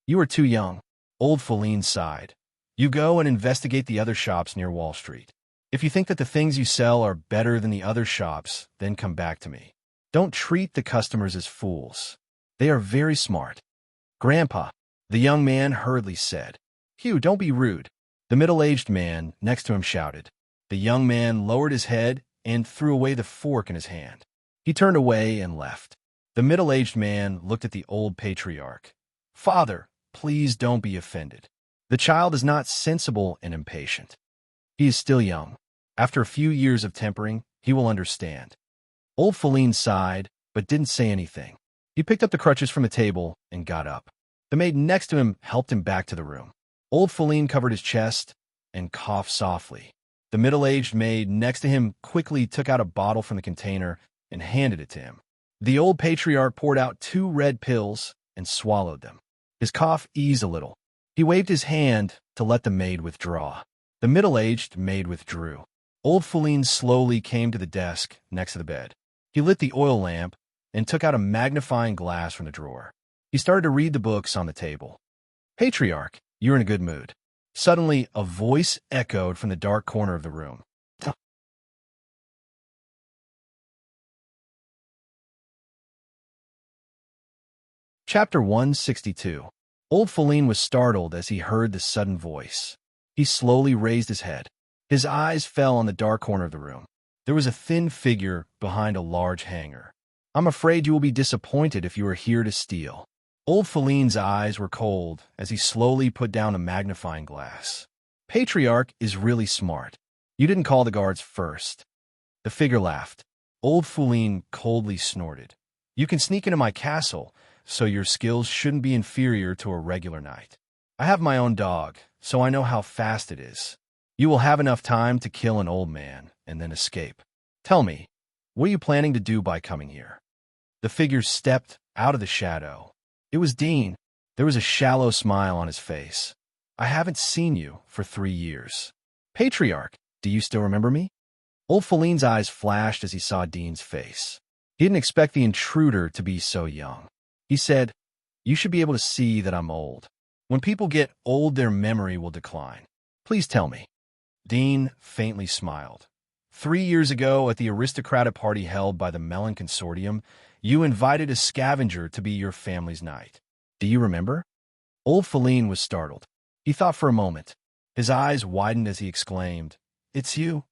"You are too young." Old Feline sighed. "You go and investigate the other shops near Wall Street. If you think that the things you sell are better than the other shops, then come back to me. Don't treat the customers as fools. They are very smart." "Grandpa," the young man hurriedly said. "Hugh, don't be rude." The middle-aged man next to him shouted. The young man lowered his head and threw away the fork in his hand. He turned away and left. The middle-aged man looked at the old patriarch. "Father, please don't be offended. The child is not sensible and impatient. He is still young. After a few years of tempering, he will understand." Old Feline sighed, but didn't say anything. He picked up the crutches from the table and got up. The maid next to him helped him back to the room. Old Feline covered his chest and coughed softly. The middle-aged maid next to him quickly took out a bottle from the container and handed it to him. The old patriarch poured out 2 red pills and swallowed them. His cough eased a little. He waved his hand to let the maid withdraw. The middle-aged maid withdrew. Old Feline slowly came to the desk next to the bed. He lit the oil lamp and took out a magnifying glass from the drawer. He started to read the books on the table. "Patriarch, you're in a good mood." Suddenly, a voice echoed from the dark corner of the room. Chapter 162. Old Feline was startled as he heard the sudden voice. He slowly raised his head. His eyes fell on the dark corner of the room. There was a thin figure behind a large hanger. "I'm afraid you will be disappointed if you are here to steal." Old Feline's eyes were cold as he slowly put down a magnifying glass. "Patriarch is really smart. You didn't call the guards first." The figure laughed. Old Feline coldly snorted. "You can sneak into my castle, so your skills shouldn't be inferior to a regular knight. I have my own dog, so I know how fast it is. You will have enough time to kill an old man and then escape. Tell me, what are you planning to do by coming here? The figure stepped out of the shadow. It was Dean. There was a shallow smile on his face. I haven't seen you for 3 years. Patriarch, do you still remember me? Old Feline's eyes flashed as he saw Dean's face. He didn't expect the intruder to be so young. He said, "You should be able to see that I'm old. When people get old, their memory will decline. Please tell me." Dean faintly smiled. 3 years ago, at the aristocratic party held by the Mellon Consortium, you invited a scavenger to be your family's knight. Do you remember? Old Feline was startled. He thought for a moment. His eyes widened as he exclaimed, "It's you."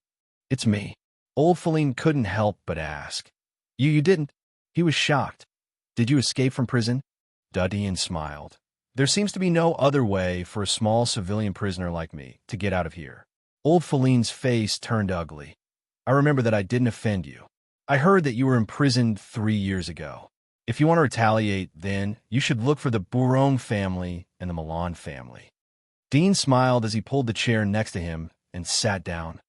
"It's me." Old Feline couldn't help but ask. You didn't?" He was shocked. "Did you escape from prison?" Dean smiled. "There seems to be no other way for a small civilian prisoner like me to get out of here." Old Feline's face turned ugly. "I remember that I didn't offend you. I heard that you were imprisoned 3 years ago. If you want to retaliate, then you should look for the Bouron family and the Milan family." Dean smiled as he pulled the chair next to him and sat down.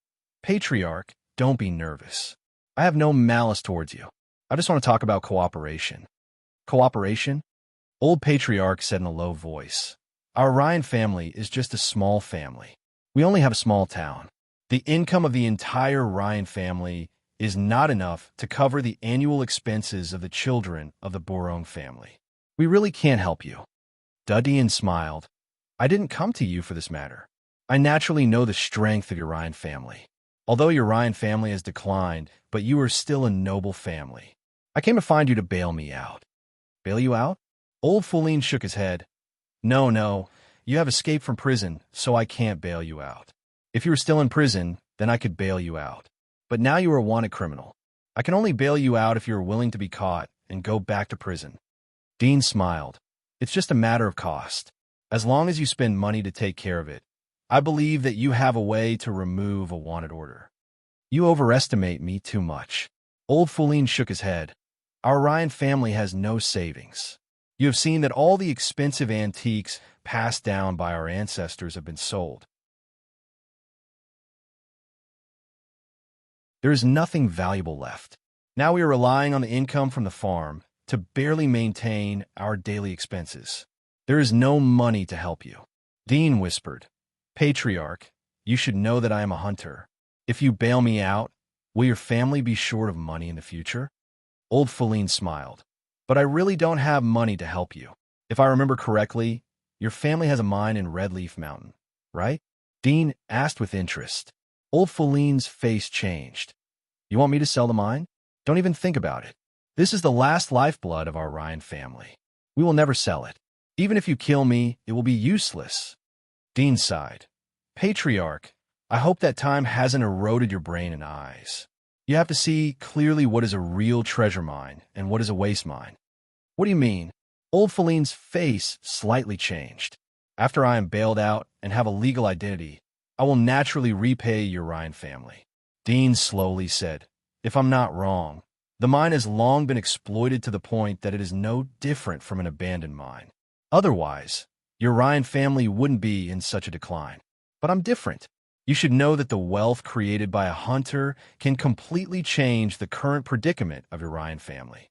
"Patriarch, don't be nervous. I have no malice towards you. I just want to talk about cooperation." "Cooperation?" Old Patriarch said in a low voice. "Our Ryan family is just a small family. We only have a small town. The income of the entire Ryan family is not enough to cover the annual expenses of the children of the Bouron family. We really can't help you." Dean smiled. "I didn't come to you for this matter. I naturally know the strength of your Ryan family. Although your Ryan family has declined, but you are still a noble family. I came to find you to bail me out." "Bail you out?" Old Feline shook his head. No. You have escaped from prison, so I can't bail you out. If you were still in prison, then I could bail you out. But now you are a wanted criminal. I can only bail you out if you are willing to be caught and go back to prison." Dean smiled. "It's just a matter of cost. As long as you spend money to take care of it, I believe that you have a way to remove a wanted order." "You overestimate me too much." Old Feline shook his head. "Our Ryan family has no savings. You have seen that all the expensive antiques passed down by our ancestors have been sold. There is nothing valuable left. Now we are relying on the income from the farm to barely maintain our daily expenses. There is no money to help you." Dean whispered, "Patriarch, you should know that I am a hunter. If you bail me out, will your family be short of money in the future?" Old Feline smiled. "But I really don't have money to help you. If I remember correctly, your family has a mine in Red Leaf Mountain, right?" Dean asked with interest. Old Feline's face changed. "You want me to sell the mine? Don't even think about it. This is the last lifeblood of our Ryan family. We will never sell it. Even if you kill me, it will be useless." Dean sighed. "Patriarch, I hope that time hasn't eroded your brain and eyes. You have to see clearly what is a real treasure mine and what is a waste mine." "What do you mean?" Old Feline's face slightly changed. "After I am bailed out and have a legal identity, I will naturally repay your Ryan family." Dean slowly said, "If I'm not wrong, the mine has long been exploited to the point that it is no different from an abandoned mine. Otherwise, your Ryan family wouldn't be in such a decline. But I'm different. You should know that the wealth created by a hunter can completely change the current predicament of your Ryan family."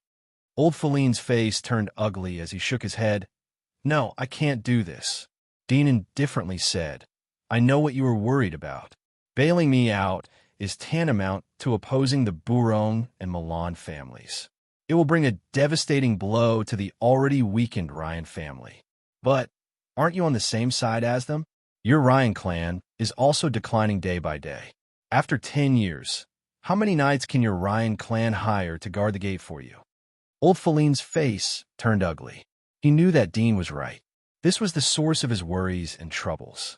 Old Feline's face turned ugly as he shook his head. "No, I can't do this." Dean indifferently said, "I know what you are worried about. Bailing me out is tantamount to opposing the Bouron and Milan families. It will bring a devastating blow to the already weakened Ryan family. But aren't you on the same side as them? Your Ryan clan is also declining day by day. After 10 years, how many knights can your Ryan clan hire to guard the gate for you?" Old Feline's face turned ugly. He knew that Dean was right. This was the source of his worries and troubles.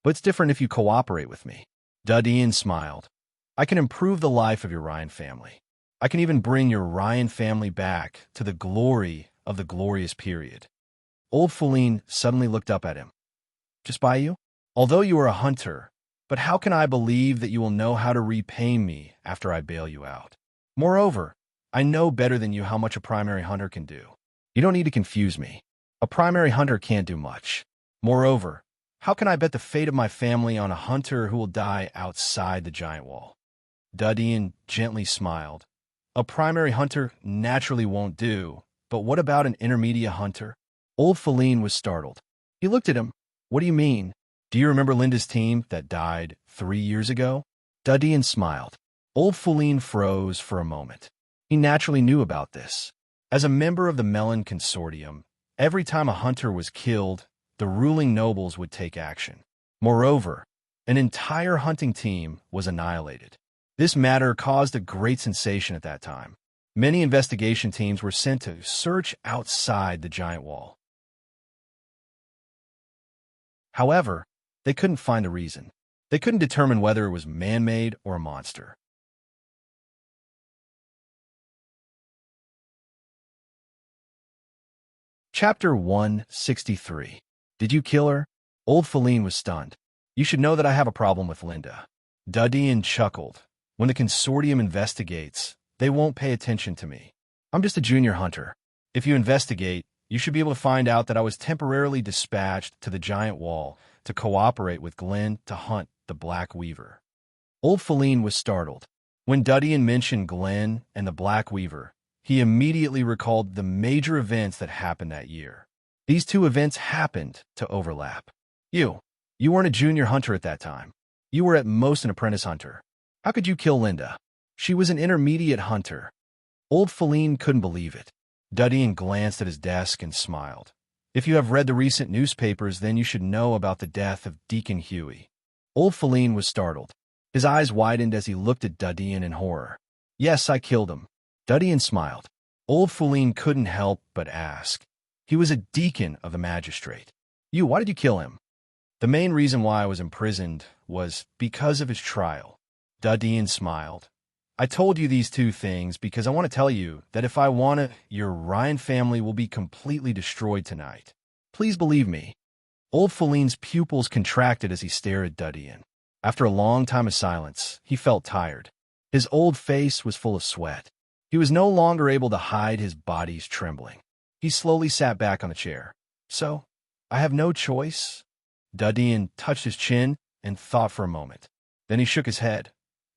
"But it's different if you cooperate with me." Dean smiled. "I can improve the life of your Ryan family. I can even bring your Ryan family back to the glory of the glorious period." Old Feline suddenly looked up at him. "Just by you? Although you are a hunter, but how can I believe that you will know how to repay me after I bail you out? Moreover, I know better than you how much a primary hunter can do. You don't need to confuse me. A primary hunter can't do much. Moreover, How can I bet the fate of my family on a hunter who will die outside the giant wall? Dudian gently smiled. A primary hunter naturally won't do, but what about an intermediate hunter? Old Feline was startled. He looked at him. What do you mean? Do you remember Linda's team that died 3 years ago? Dudian smiled. Old Feline froze for a moment. He naturally knew about this. As a member of the Melon Consortium, every time a hunter was killed, the ruling nobles would take action. Moreover, an entire hunting team was annihilated. This matter caused a great sensation at that time. Many investigation teams were sent to search outside the giant wall. However, they couldn't find a reason. They couldn't determine whether it was man-made or a monster. Chapter 163. Did you kill her? Old Feline was stunned. You should know that I have a problem with Linda. Dudian chuckled. When the consortium investigates, they won't pay attention to me. I'm just a junior hunter. If you investigate, you should be able to find out that I was temporarily dispatched to the giant wall to cooperate with Glenn to hunt the Black Weaver. Old Feline was startled. When Dudian mentioned Glenn and the Black Weaver, he immediately recalled the major events that happened that year. These two events happened to overlap. You weren't a junior hunter at that time. You were at most an apprentice hunter. How could you kill Linda? She was an intermediate hunter. Old Feline couldn't believe it. Dudian glanced at his desk and smiled. If you have read the recent newspapers, then you should know about the death of Deacon Huey. Old Feline was startled. His eyes widened as he looked at Dudian in horror. Yes, I killed him. Dudian smiled. Old Feline couldn't help but ask. He was a deacon of the magistrate. Why did you kill him? The main reason why I was imprisoned was because of his trial. Dudian smiled. I told you these two things because I want to tell you that if I want to, your Ryan family will be completely destroyed tonight. Please believe me. Old Feline's pupils contracted as he stared at Dudian. After a long time of silence, he felt tired. His old face was full of sweat. He was no longer able to hide his body's trembling. He slowly sat back on the chair. So, I have no choice? Dudian touched his chin and thought for a moment. Then he shook his head.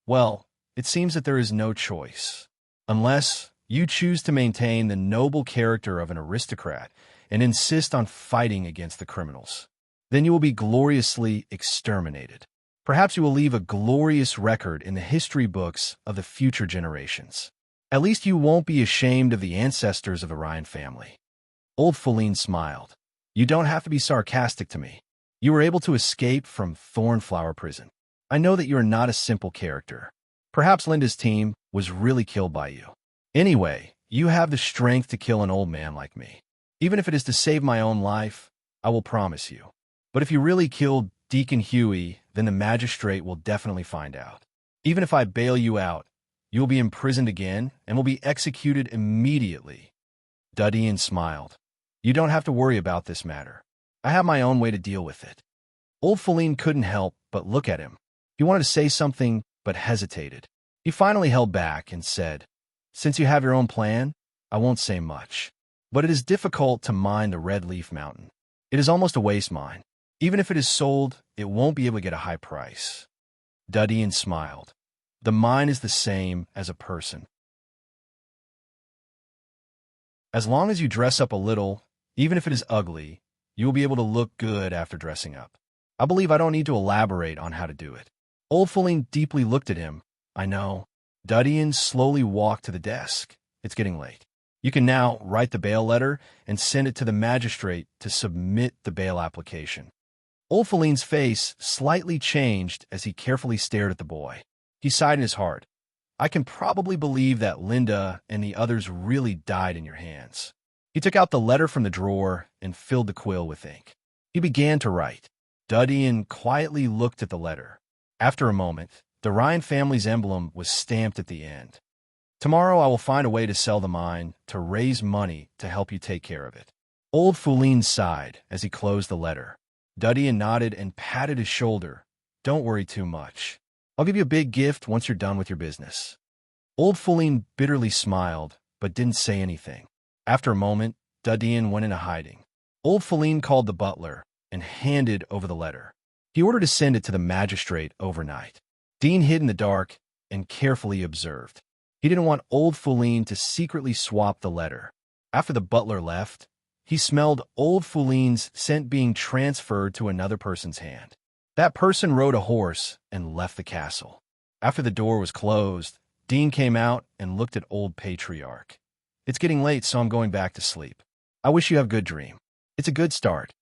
Well, it seems that there is no choice. Unless you choose to maintain the noble character of an aristocrat and insist on fighting against the criminals. Then you will be gloriously exterminated. Perhaps you will leave a glorious record in the history books of the future generations. At least you won't be ashamed of the ancestors of the Ryan family. Old Feline smiled. You don't have to be sarcastic to me. You were able to escape from Thornflower Prison. I know that you are not a simple character. Perhaps Linda's team was really killed by you. Anyway, you have the strength to kill an old man like me. Even if it is to save my own life, I will promise you. But if you really killed Deacon Huey, then the magistrate will definitely find out. Even if I bail you out, you will be imprisoned again and will be executed immediately. Dudian smiled. You don't have to worry about this matter. I have my own way to deal with it. Old Feline couldn't help but look at him. He wanted to say something, but hesitated. He finally held back and said, Since you have your own plan, I won't say much. But it is difficult to mine the Red Leaf Mountain. It is almost a waste mine. Even if it is sold, it won't be able to get a high price. Dudian smiled. The mine is the same as a person. As long as you dress up a little, even if it is ugly, you will be able to look good after dressing up. I believe I don't need to elaborate on how to do it. Old Feline deeply looked at him. I know. Dudian slowly walked to the desk. It's getting late. You can now write the bail letter and send it to the magistrate to submit the bail application. Old Feline's face slightly changed as he carefully stared at the boy. He sighed in his heart. I can probably believe that Linda and the others really died in your hands. He took out the letter from the drawer and filled the quill with ink. He began to write. Dudian quietly looked at the letter. After a moment, the Ryan family's emblem was stamped at the end. Tomorrow I will find a way to sell the mine to raise money to help you take care of it. Old Feline sighed as he closed the letter. Dudian nodded and patted his shoulder. Don't worry too much. I'll give you a big gift once you're done with your business. Old Feline bitterly smiled, but didn't say anything. After a moment, Dudian went into hiding. Old Feline called the butler. and handed over the letter. He ordered to send it to the magistrate overnight. Dean hid in the dark and carefully observed. He didn't want old Foulene to secretly swap the letter. After the butler left, he smelled old Foulene's scent being transferred to another person's hand. That person rode a horse and left the castle. After the door was closed, Dean came out and looked at old Patriarch. It's getting late, so I'm going back to sleep. I wish you have a good dream. It's a good start.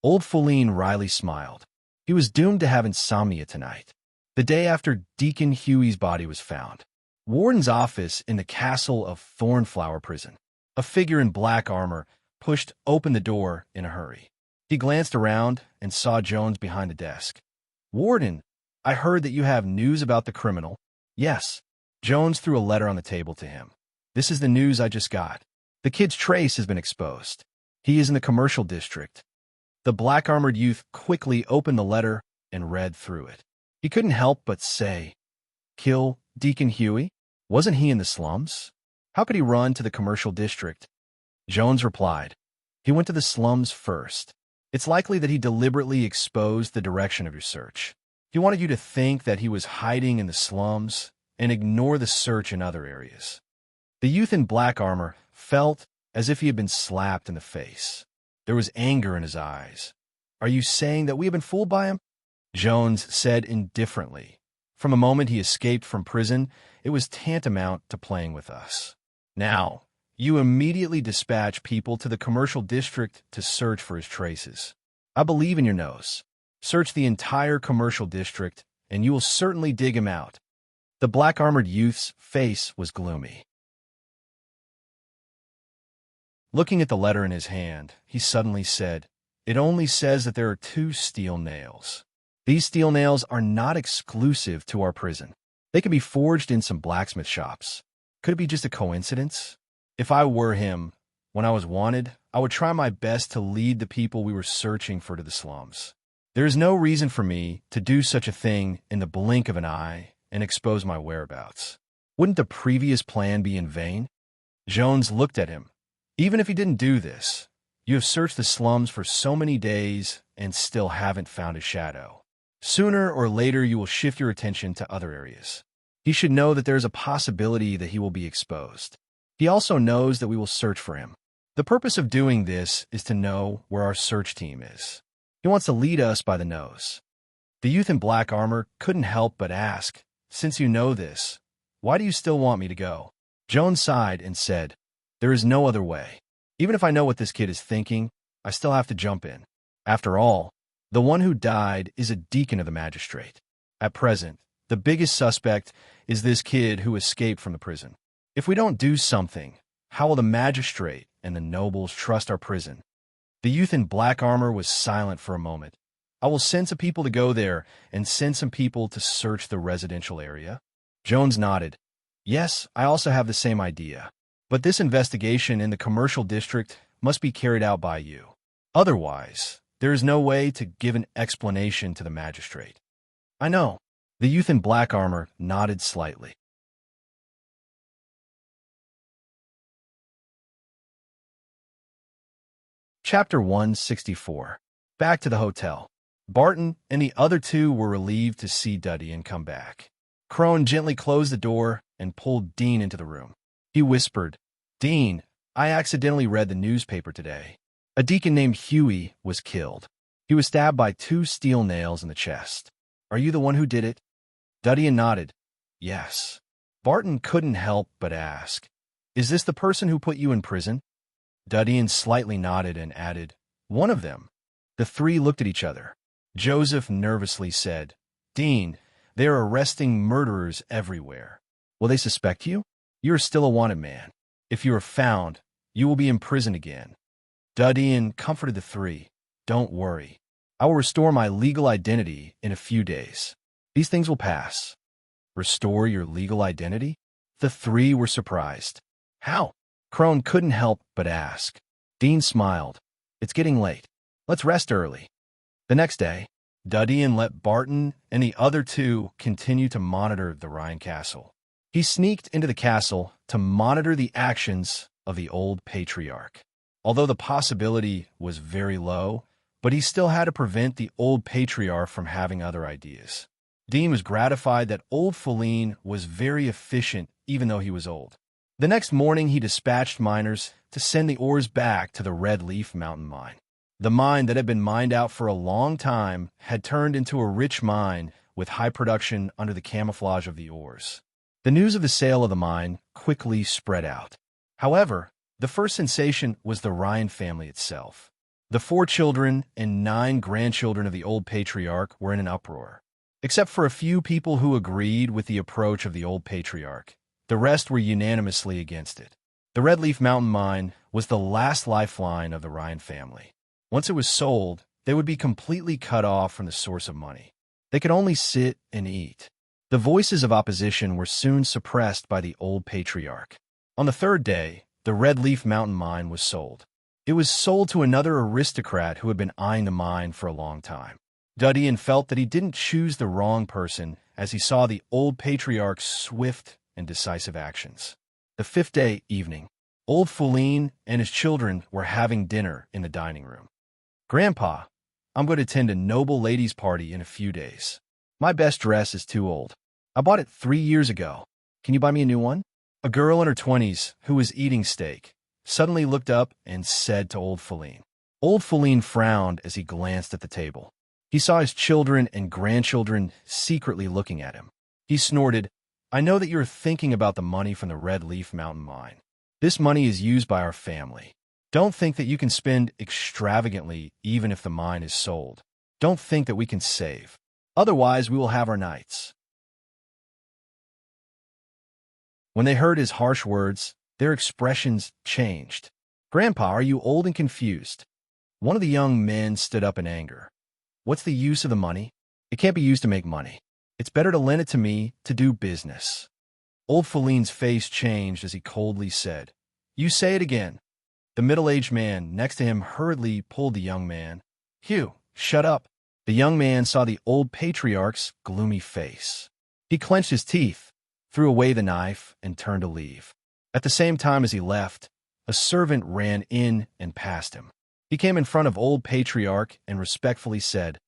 Old Foulene wryly smiled. He was doomed to have insomnia tonight. The day after Deacon Huey's body was found, Warden's office in the castle of Thornflower Prison. A figure in black armor pushed open the door in a hurry. He glanced around and saw Jones behind the desk. "Warden, I heard that you have news about the criminal." "Yes." Jones threw a letter on the table to him. "This is the news I just got. The kid's trace has been exposed. He is in the commercial district." The black-armored youth quickly opened the letter and read through it. He couldn't help but say, "Kill Deacon Huey? Wasn't he in the slums? How could he run to the commercial district?" Jones replied, "He went to the slums first. It's likely that he deliberately exposed the direction of your search. He wanted you to think that he was hiding in the slums and ignore the search in other areas." The youth in black armor felt as if he had been slapped in the face. There was anger in his eyes. "Are you saying that we have been fooled by him?" Jones said indifferently. "From the moment he escaped from prison, it was tantamount to playing with us. Now, you immediately dispatch people to the commercial district to search for his traces. I believe in your nose. Search the entire commercial district, and you will certainly dig him out." The black-armored youth's face was gloomy. Looking at the letter in his hand, he suddenly said, "It only says that there are 2 steel nails. These steel nails are not exclusive to our prison. They could be forged in some blacksmith shops. Could it be just a coincidence? If I were him, when I was wanted, I would try my best to lead the people we were searching for to the slums. There is no reason for me to do such a thing in the blink of an eye and expose my whereabouts. Wouldn't the previous plan be in vain?" Jones looked at him. "Even if he didn't do this, you have searched the slums for so many days and still haven't found his shadow. Sooner or later, you will shift your attention to other areas. He should know that there is a possibility that he will be exposed. He also knows that we will search for him. The purpose of doing this is to know where our search team is. He wants to lead us by the nose." The youth in black armor couldn't help but ask, "Since you know this, why do you still want me to go?" Jones sighed and said, "There is no other way. Even if I know what this kid is thinking, I still have to jump in. After all, the one who died is a deacon of the magistrate. At present, the biggest suspect is this kid who escaped from the prison. If we don't do something, how will the magistrate and the nobles trust our prison?" The youth in black armor was silent for a moment. "I will send some people to go there and send some people to search the residential area." Jones nodded. "Yes, I also have the same idea. But this investigation in the commercial district must be carried out by you. Otherwise, there is no way to give an explanation to the magistrate." "I know." The youth in black armor nodded slightly. Chapter 164. Back to the hotel. Barton and the other 2 were relieved to see Duddy and come back. Crone gently closed the door and pulled Dean into the room. He whispered, "Dean, I accidentally read the newspaper today. A deacon named Huey was killed. He was stabbed by 2 steel nails in the chest. Are you the one who did it?" Duddy nodded. "Yes." Barton couldn't help but ask, "Is this the person who put you in prison?" Duddy slightly nodded and added, "One of them." The 3 looked at each other. Joseph nervously said, "Dean, they are arresting murderers everywhere. Will they suspect you? You are still a wanted man. If you are found, you will be in prison again." Duddy comforted the 3. "Don't worry. I will restore my legal identity in a few days. These things will pass." "Restore your legal identity?" The 3 were surprised. "How?" Crone couldn't help but ask. Dean smiled. "It's getting late. Let's rest early." The next day, Duddy let Barton and the other 2 continue to monitor the Rhine Castle. He sneaked into the castle to monitor the actions of the old patriarch. Although the possibility was very low, but he still had to prevent the old patriarch from having other ideas. Dean was gratified that old Feline was very efficient even though he was old. The next morning he dispatched miners to send the ores back to the Red Leaf Mountain mine. The mine that had been mined out for a long time had turned into a rich mine with high production under the camouflage of the ores. The news of the sale of the mine quickly spread out. However, the first sensation was the Ryan family itself. The 4 children and 9 grandchildren of the old patriarch were in an uproar. Except for a few people who agreed with the approach of the old patriarch, the rest were unanimously against it. The Red Leaf Mountain mine was the last lifeline of the Ryan family. Once it was sold, they would be completely cut off from the source of money. They could only sit and eat. The voices of opposition were soon suppressed by the old patriarch. On the 3rd day, the Red Leaf Mountain mine was sold. It was sold to another aristocrat who had been eyeing the mine for a long time. Duddian felt that he didn't choose the wrong person as he saw the old patriarch's swift and decisive actions. The 5th day evening, old Feline and his children were having dinner in the dining room. "Grandpa, I'm going to attend a noble ladies' party in a few days. My best dress is too old. I bought it 3 years ago. Can you buy me a new one?" A girl in her 20s, who was eating steak, suddenly looked up and said to old Feline. Old Feline frowned as he glanced at the table. He saw his children and grandchildren secretly looking at him. He snorted, "I know that you're thinking about the money from the Red Leaf Mountain mine. This money is used by our family. Don't think that you can spend extravagantly even if the mine is sold. Don't think that we can save. Otherwise, we will have our nights." When they heard his harsh words, their expressions changed. "Grandpa, are you old and confused?" One of the young men stood up in anger. "What's the use of the money? It can't be used to make money. It's better to lend it to me to do business." Old Feline's face changed as he coldly said, "You say it again." The middle-aged man next to him hurriedly pulled the young man. "Hugh, shut up." The young man saw the old patriarch's gloomy face. He clenched his teeth, threw away the knife, and turned to leave. At the same time as he left, a servant ran in and passed him. He came in front of old patriarch and respectfully said,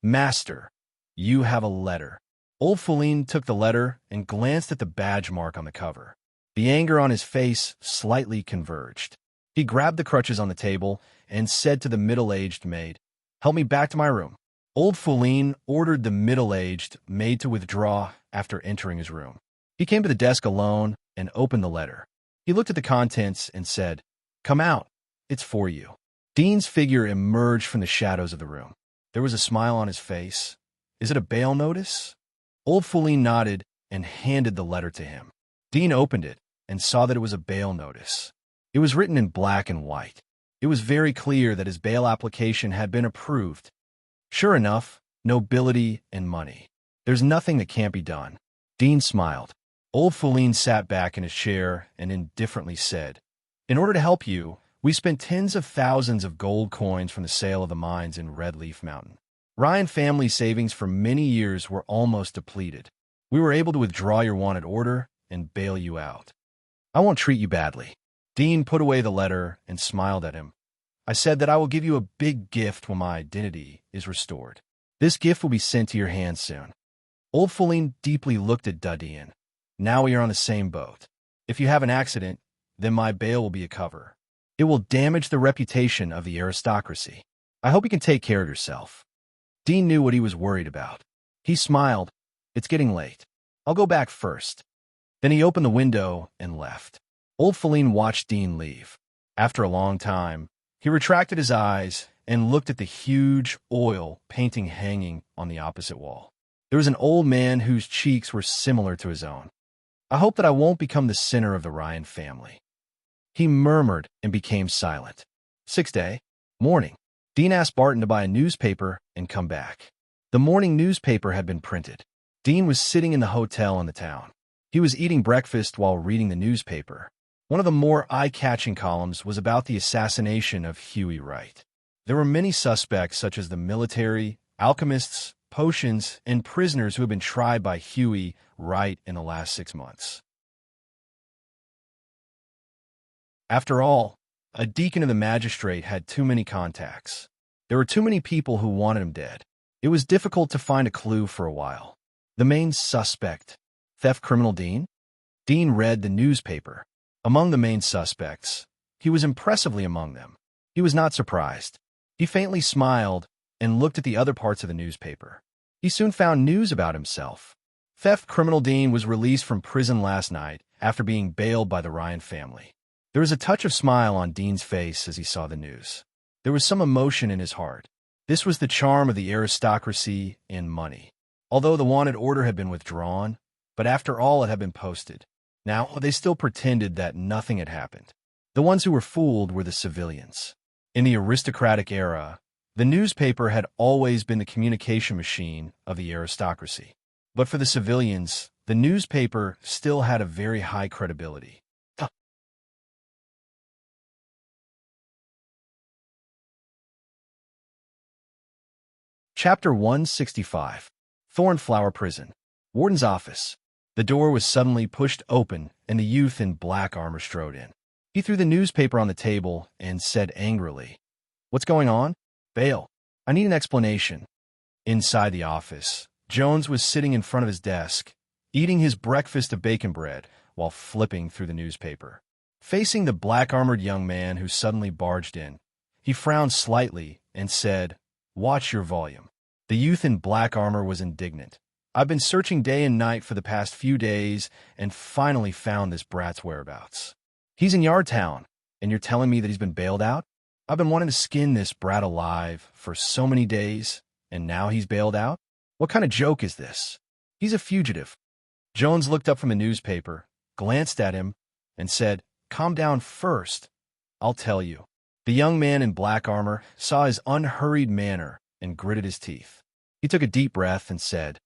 "Master, you have a letter." Old Feline took the letter and glanced at the badge mark on the cover. The anger on his face slightly converged. He grabbed the crutches on the table and said to the middle-aged maid, "Help me back to my room." Old Feline ordered the middle-aged maid to withdraw after entering his room. He came to the desk alone and opened the letter. He looked at the contents and said, "Come out. It's for you." Dean's figure emerged from the shadows of the room. There was a smile on his face. "Is it a bail notice?" Old Feline nodded and handed the letter to him. Dean opened it and saw that it was a bail notice. It was written in black and white. It was very clear that his bail application had been approved. Sure enough, nobility and money. There's nothing that can't be done. Dean smiled. Old Feline sat back in his chair and indifferently said, "In order to help you, we spent tens of thousands of gold coins from the sale of the mines in Red Leaf Mountain. Ryan family savings for many years were almost depleted. We were able to withdraw your wanted order and bail you out. I won't treat you badly." Dean put away the letter and smiled at him. "I said that I will give you a big gift when my identity is restored. This gift will be sent to your hands soon." Old Feline deeply looked at Duddian. "Now we are on the same boat. If you have an accident, then my bail will be a cover. It will damage the reputation of the aristocracy. I hope you can take care of yourself." Dean knew what he was worried about. He smiled. "It's getting late. I'll go back first." Then he opened the window and left. Old Feline watched Dean leave. After a long time, he retracted his eyes and looked at the huge oil painting hanging on the opposite wall. There was an old man whose cheeks were similar to his own. "I hope that I won't become the sinner of the Ryan family." He murmured and became silent. 6th day, morning. Dean asked Barton to buy a newspaper and come back. The morning newspaper had been printed. Dean was sitting in the hotel in the town. He was eating breakfast while reading the newspaper. One of the more eye-catching columns was about the assassination of Huey Wright. There were many suspects such as the military, alchemists, potions, and prisoners who had been tried by Huey Wright in the last 6 months. After all, a deacon of the magistrate had too many contacts. There were too many people who wanted him dead. It was difficult to find a clue for a while. The main suspect, theft criminal Dean? Dean read the newspaper. Among the main suspects, he was impressively among them. He was not surprised. He faintly smiled and looked at the other parts of the newspaper. He soon found news about himself. Theft criminal Dean was released from prison last night after being bailed by the Ryan family. There was a touch of smile on Dean's face as he saw the news. There was some emotion in his heart. This was the charm of the aristocracy and money. Although the wanted order had been withdrawn, but after all it had been posted. Now they still pretended that nothing had happened. The ones who were fooled were the civilians. In the aristocratic era, the newspaper had always been the communication machine of the aristocracy. But for the civilians, the newspaper still had a very high credibility. Chapter 165. Thornflower Prison. Warden's office. The door was suddenly pushed open, and the youth in black armor strode in. He threw the newspaper on the table and said angrily, "What's going on?" "Bail. I need an explanation." Inside the office, Jones was sitting in front of his desk, eating his breakfast of bacon bread while flipping through the newspaper. Facing the black-armored young man who suddenly barged in, he frowned slightly and said, "Watch your volume." The youth in black armor was indignant. "I've been searching day and night for the past few days and finally found this brat's whereabouts. He's in Yardtown, and you're telling me that he's been bailed out? I've been wanting to skin this brat alive for so many days, and now he's bailed out? What kind of joke is this? He's a fugitive." Jones looked up from the newspaper, glanced at him, and said, "Calm down first. I'll tell you." The young man in black armor saw his unhurried manner and gritted his teeth. He took a deep breath and said,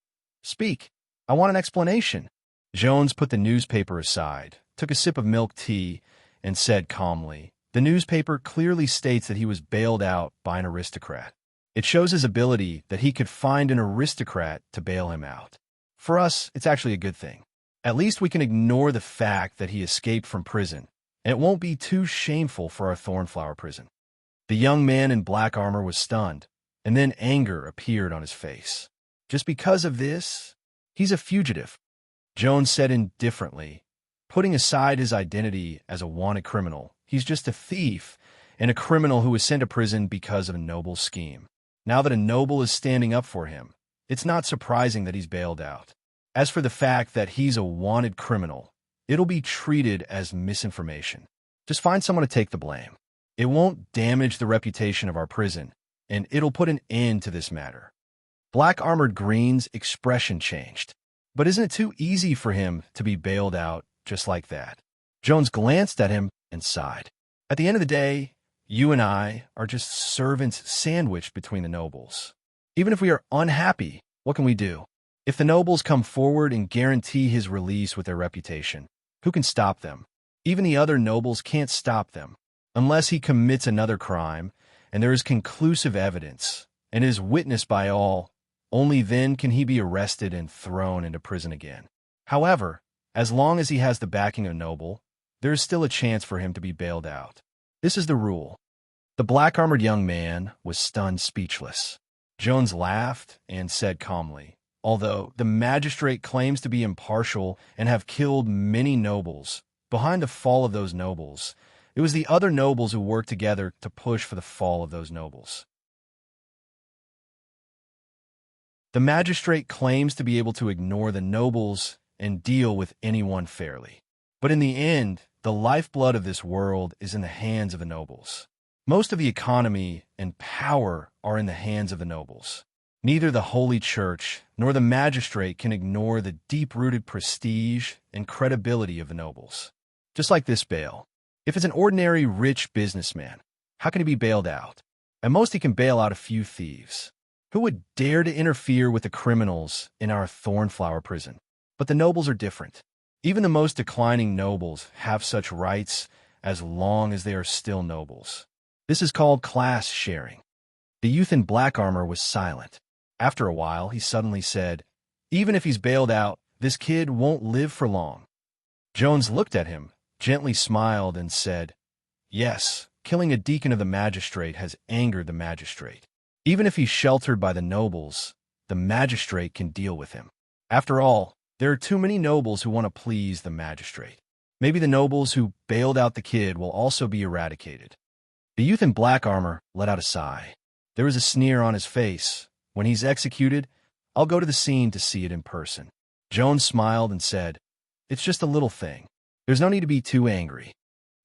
"Speak. I want an explanation." Jones put the newspaper aside, took a sip of milk tea, and said calmly, "The newspaper clearly states that he was bailed out by an aristocrat. It shows his ability that he could find an aristocrat to bail him out. For us, it's actually a good thing. At least we can ignore the fact that he escaped from prison, and it won't be too shameful for our Thornflower prison." The young man in black armor was stunned, and then anger appeared on his face. "Just because of this? He's a fugitive," Jones said indifferently. "Putting aside his identity as a wanted criminal, he's just a thief and a criminal who was sent to prison because of a noble scheme. Now that a noble is standing up for him, it's not surprising that he's bailed out. As for the fact that he's a wanted criminal, it'll be treated as misinformation. Just find someone to take the blame. It won't damage the reputation of our prison, and it'll put an end to this matter." Black Armored Green's expression changed. "But isn't it too easy for him to be bailed out just like that?" Jones glanced at him and sighed. "At the end of the day, you and I are just servants sandwiched between the nobles. Even if we are unhappy, what can we do? If the nobles come forward and guarantee his release with their reputation, who can stop them? Even the other nobles can't stop them, unless he commits another crime, and there is conclusive evidence, and is witnessed by all. Only then can he be arrested and thrown into prison again. However, as long as he has the backing of a noble, there is still a chance for him to be bailed out. This is the rule." The black-armored young man was stunned speechless. Jones laughed and said calmly, "Although the magistrate claims to be impartial and have killed many nobles, behind the fall of those nobles, it was the other nobles who worked together to push for the fall of those nobles. The magistrate claims to be able to ignore the nobles and deal with anyone fairly. But in the end, the lifeblood of this world is in the hands of the nobles. Most of the economy and power are in the hands of the nobles. Neither the Holy Church nor the magistrate can ignore the deep-rooted prestige and credibility of the nobles. Just like this bail. If it's an ordinary rich businessman, how can he be bailed out? At most he can bail out a few thieves. Who would dare to interfere with the criminals in our Thornflower prison? But the nobles are different. Even the most declining nobles have such rights as long as they are still nobles. This is called class sharing." The youth in black armor was silent. After a while, he suddenly said, "Even if he's bailed out, this kid won't live for long." Jones looked at him, gently smiled, and said, "Yes, killing a deacon of the magistrate has angered the magistrate. Even if he's sheltered by the nobles, the magistrate can deal with him. After all, there are too many nobles who want to please the magistrate. Maybe the nobles who bailed out the kid will also be eradicated. The youth in black armor let out a sigh. There was a sneer on his face. When he's executed, I'll go to the scene to see it in person. Jones smiled and said, "It's just a little thing. There's no need to be too angry."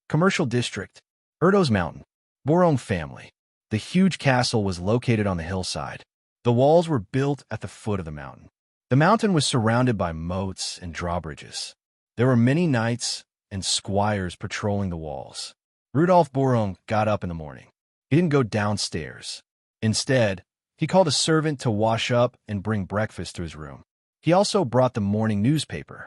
Commercial District, Erdo's Mountain, Borong family. The huge castle was located on the hillside. The walls were built at the foot of the mountain. The mountain was surrounded by moats and drawbridges. There were many knights and squires patrolling the walls. Rudolph Borong got up in the morning. He didn't go downstairs. Instead, he called a servant to wash up and bring breakfast to his room. He also brought the morning newspaper.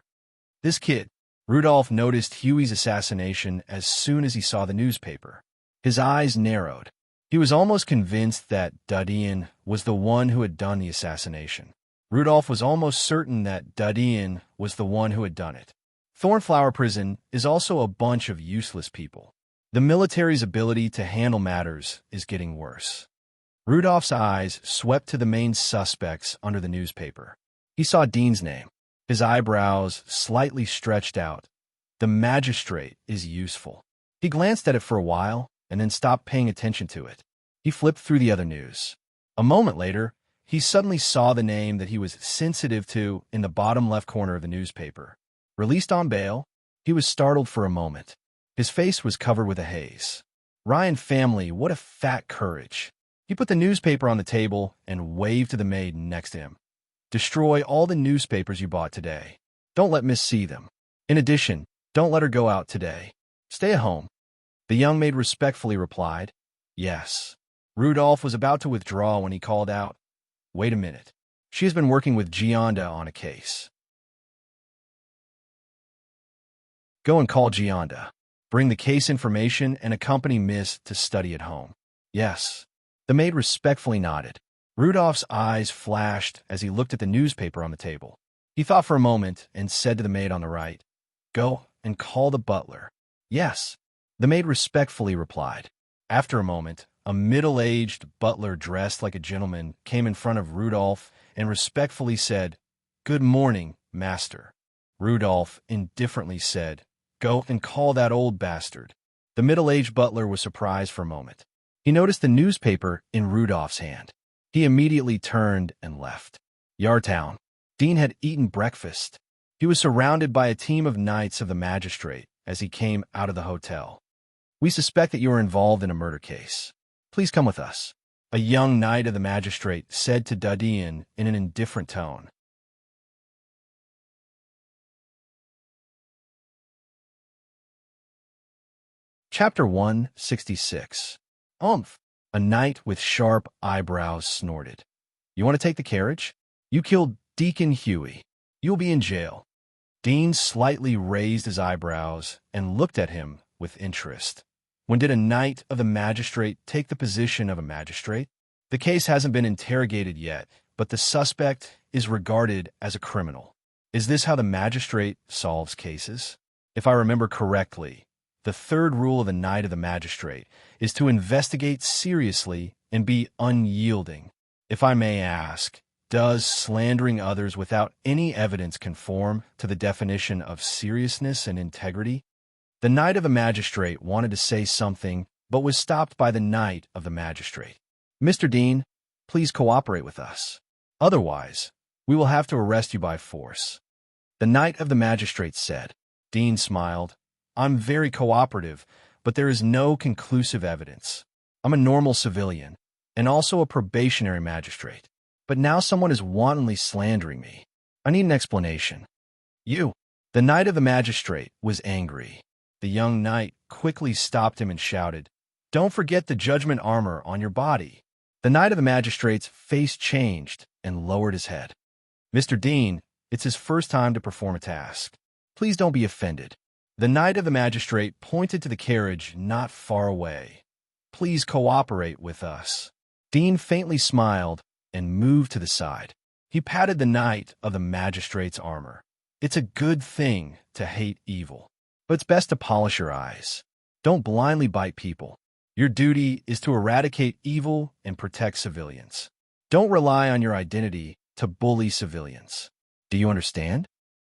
This kid, Rudolph noticed Huey's assassination as soon as he saw the newspaper. His eyes narrowed. He was almost convinced that Dudeen was the one who had done the assassination. Rudolph was almost certain that Dudeen was the one who had done it. Thornflower Prison is also a bunch of useless people. The military's ability to handle matters is getting worse. Rudolph's eyes swept to the main suspects under the newspaper. He saw Dean's name. His eyebrows slightly stretched out. The magistrate is useful. He glanced at it for a while and then stopped paying attention to it. He flipped through the other news. A moment later, he suddenly saw the name that he was sensitive to in the bottom left corner of the newspaper. Released on bail, he was startled for a moment. His face was covered with a haze. Ryan family, what a fat courage. He put the newspaper on the table and waved to the maid next to him. Destroy all the newspapers you bought today. Don't let Miss see them. In addition, don't let her go out today. Stay at home. The young maid respectfully replied, "Yes." Rudolph was about to withdraw when he called out, "Wait a minute. She has been working with Gionda on a case. Go and call Gionda. Bring the case information and accompany Miss to study at home." "Yes." The maid respectfully nodded. Rudolph's eyes flashed as he looked at the newspaper on the table. He thought for a moment and said to the maid on the right, "Go and call the butler." "Yes." The maid respectfully replied. After a moment, a middle-aged butler dressed like a gentleman came in front of Rudolph and respectfully said, "Good morning, master." Rudolph indifferently said, "Go and call that old bastard." The middle-aged butler was surprised for a moment. He noticed the newspaper in Rudolph's hand. He immediately turned and left. Yartown. Dean had eaten breakfast. He was surrounded by a team of knights of the magistrate as he came out of the hotel. "We suspect that you are involved in a murder case. Please come with us," a young knight of the magistrate said to Dudeen in an indifferent tone. Chapter 166. "Umph." A knight with sharp eyebrows snorted. "You want to take the carriage? You killed Deacon Huey. You'll be in jail." Dean slightly raised his eyebrows and looked at him with interest. When did a knight of the magistrate take the position of a magistrate? The case hasn't been interrogated yet, but the suspect is regarded as a criminal. Is this how the magistrate solves cases? If I remember correctly, the third rule of the knight of the magistrate is to investigate seriously and be unyielding. If I may ask, does slandering others without any evidence conform to the definition of seriousness and integrity? The knight of the magistrate wanted to say something, but was stopped by the knight of the magistrate. "Mr. Dean, please cooperate with us. Otherwise, we will have to arrest you by force." The knight of the magistrate said. Dean smiled. "I'm very cooperative, but there is no conclusive evidence. I'm a normal civilian, and also a probationary magistrate. But now someone is wantonly slandering me. I need an explanation." "You." The knight of the magistrate was angry. The young knight quickly stopped him and shouted, "Don't forget the judgment armor on your body." The knight of the magistrate's face changed and lowered his head. "Mr. Dean, it's his first time to perform a task. Please don't be offended." The knight of the magistrate pointed to the carriage not far away. "Please cooperate with us." Dean faintly smiled and moved to the side. He patted the knight of the magistrate's armor. "It's a good thing to hate evil, but it's best to polish your eyes. Don't blindly bite people. Your duty is to eradicate evil and protect civilians. Don't rely on your identity to bully civilians. Do you understand?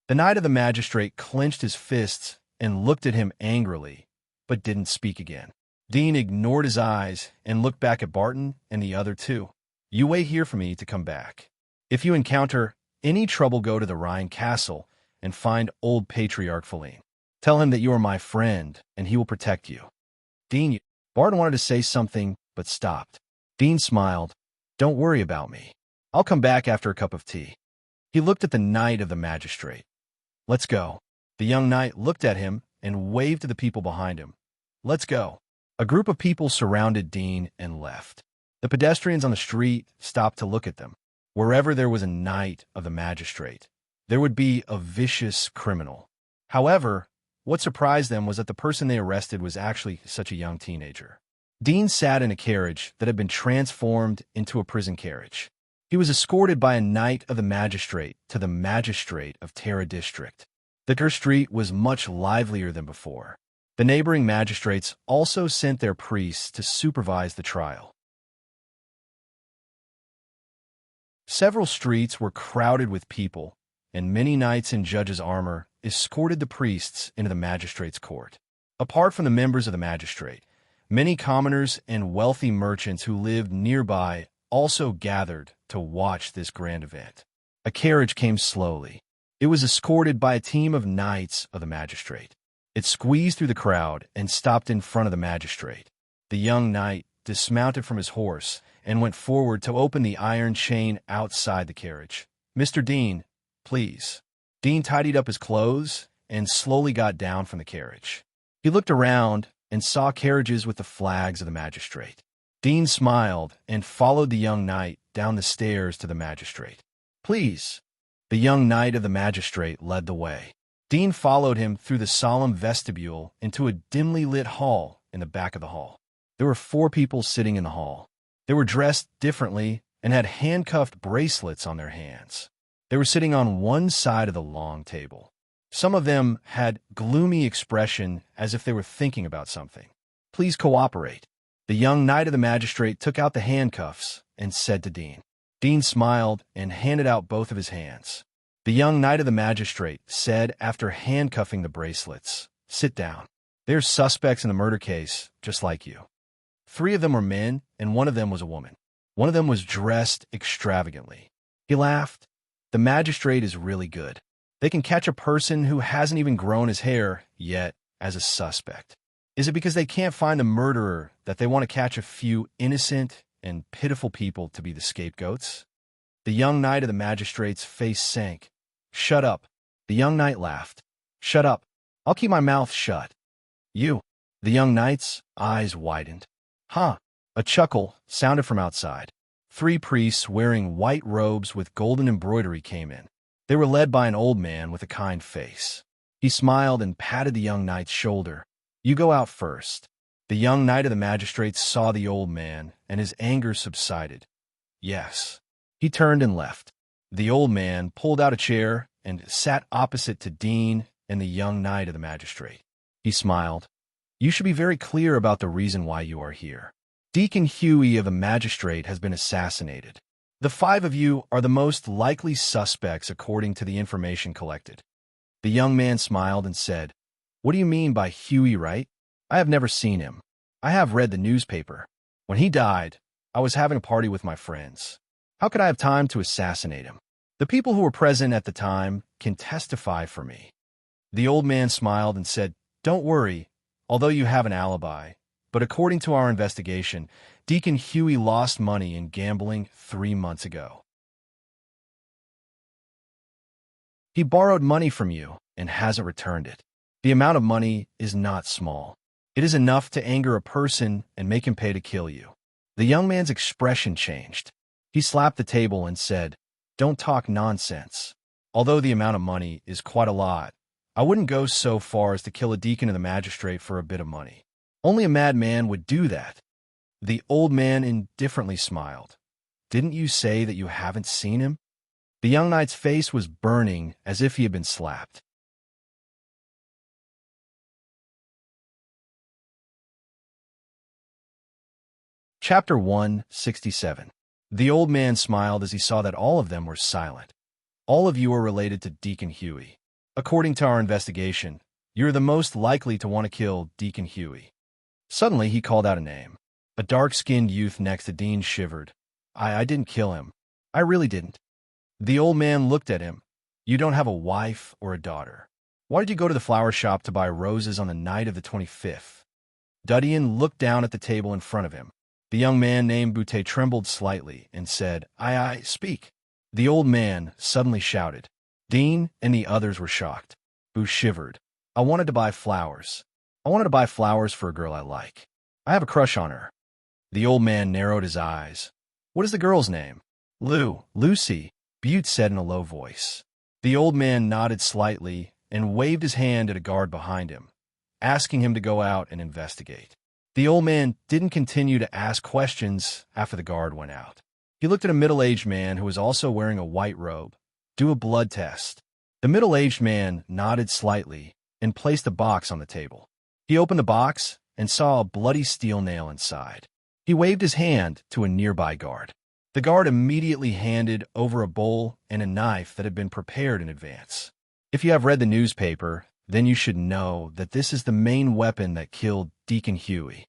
The Knight of the Magistrate clenched his fists and looked at him angrily, but didn't speak again. Dean ignored his eyes and looked back at Barton and the other two. You wait here for me to come back. If you encounter any trouble, go to the Rhine Castle and find old Patriarch Feline. Tell him that you are my friend and he will protect you. Dean, Barton wanted to say something, but stopped. Dean smiled. Don't worry about me. I'll come back after a cup of tea. He looked at the Knight of the Magistrate. Let's go. The young knight looked at him and waved to the people behind him. Let's go. A group of people surrounded Dean and left. The pedestrians on the street stopped to look at them. Wherever there was a Knight of the Magistrate, there would be a vicious criminal. However, what surprised them was that the person they arrested was actually such a young teenager. Dean sat in a carriage that had been transformed into a prison carriage. He was escorted by a Knight of the Magistrate to the Magistrate of Terra District. The street was much livelier than before. The neighboring magistrates also sent their priests to supervise the trial. Several streets were crowded with people, and many knights in judges' armor escorted the priests into the magistrate's court. Apart from the members of the magistrate, many commoners and wealthy merchants who lived nearby also gathered to watch this grand event. A carriage came slowly. It was escorted by a team of knights of the magistrate. It squeezed through the crowd and stopped in front of the magistrate. The young knight dismounted from his horse and went forward to open the iron chain outside the carriage. Mr. Dean, please. Dean tidied up his clothes and slowly got down from the carriage. He looked around and saw carriages with the flags of the magistrate. Dean smiled and followed the young knight down the stairs to the magistrate. Please. The young knight of the magistrate led the way. Dean followed him through the solemn vestibule into a dimly lit hall in the back of the hall. There were 4 people sitting in the hall. They were dressed differently and had handcuffed bracelets on their hands. They were sitting on one side of the long table. Some of them had gloomy expression as if they were thinking about something. Please cooperate. The young knight of the magistrate took out the handcuffs and said to Dean. Dean smiled and handed out both of his hands. The young knight of the magistrate said after handcuffing the bracelets, sit down. They're suspects in the murder case, just like you. 3 of them were men and 1 of them was a woman. One of them was dressed extravagantly. He laughed. The magistrate is really good. They can catch a person who hasn't even grown his hair yet as a suspect. Is it because they can't find the murderer that they want to catch a few innocent and pitiful people to be the scapegoats? The young knight of the magistrate's face sank. Shut up. The young knight laughed. Shut up. I'll keep my mouth shut. You. The young knight's eyes widened. Huh. A chuckle sounded from outside. 3 priests wearing white robes with golden embroidery came in. They were led by an old man with a kind face. He smiled and patted the young knight's shoulder. You go out first. The young knight of the magistrate saw the old man, and his anger subsided. Yes. He turned and left. The old man pulled out a chair and sat opposite to Dean and the young knight of the magistrate. He smiled. You should be very clear about the reason why you are here. Deacon Huey of the magistrate has been assassinated. The 5 of you are the most likely suspects according to the information collected. The young man smiled and said, What do you mean by Huey Wright? I have never seen him. I have read the newspaper. When he died, I was having a party with my friends. How could I have time to assassinate him? The people who were present at the time can testify for me. The old man smiled and said, Don't worry, although you have an alibi. But according to our investigation, Deacon Huey lost money in gambling 3 months ago. He borrowed money from you and hasn't returned it. The amount of money is not small. It is enough to anger a person and make him pay to kill you. The young man's expression changed. He slapped the table and said, Don't talk nonsense. Although the amount of money is quite a lot, I wouldn't go so far as to kill a deacon of the magistrate for a bit of money. Only a madman would do that. The old man indifferently smiled. Didn't you say that you haven't seen him? The young knight's face was burning as if he had been slapped. Chapter 167. The old man smiled as he saw that all of them were silent. All of you are related to Deacon Huey. According to our investigation, you're the most likely to want to kill Deacon Huey. Suddenly, he called out a name. A dark-skinned youth next to Dean shivered. I didn't kill him. I really didn't. The old man looked at him. You don't have a wife or a daughter. Why did you go to the flower shop to buy roses on the night of the 25th? Dudian looked down at the table in front of him. The young man named Butte trembled slightly and said, I speak. The old man suddenly shouted. Dean and the others were shocked. Boo shivered. I wanted to buy flowers. I wanted to buy flowers for a girl I like. I have a crush on her. The old man narrowed his eyes. What is the girl's name? Lucy, Butte said in a low voice. The old man nodded slightly and waved his hand at a guard behind him, asking him to go out and investigate. The old man didn't continue to ask questions after the guard went out. He looked at a middle-aged man who was also wearing a white robe. Do a blood test. The middle-aged man nodded slightly and placed a box on the table. He opened the box and saw a bloody steel nail inside. He waved his hand to a nearby guard. The guard immediately handed over a bowl and a knife that had been prepared in advance. If you have read the newspaper, then you should know that this is the main weapon that killed Deacon Huey.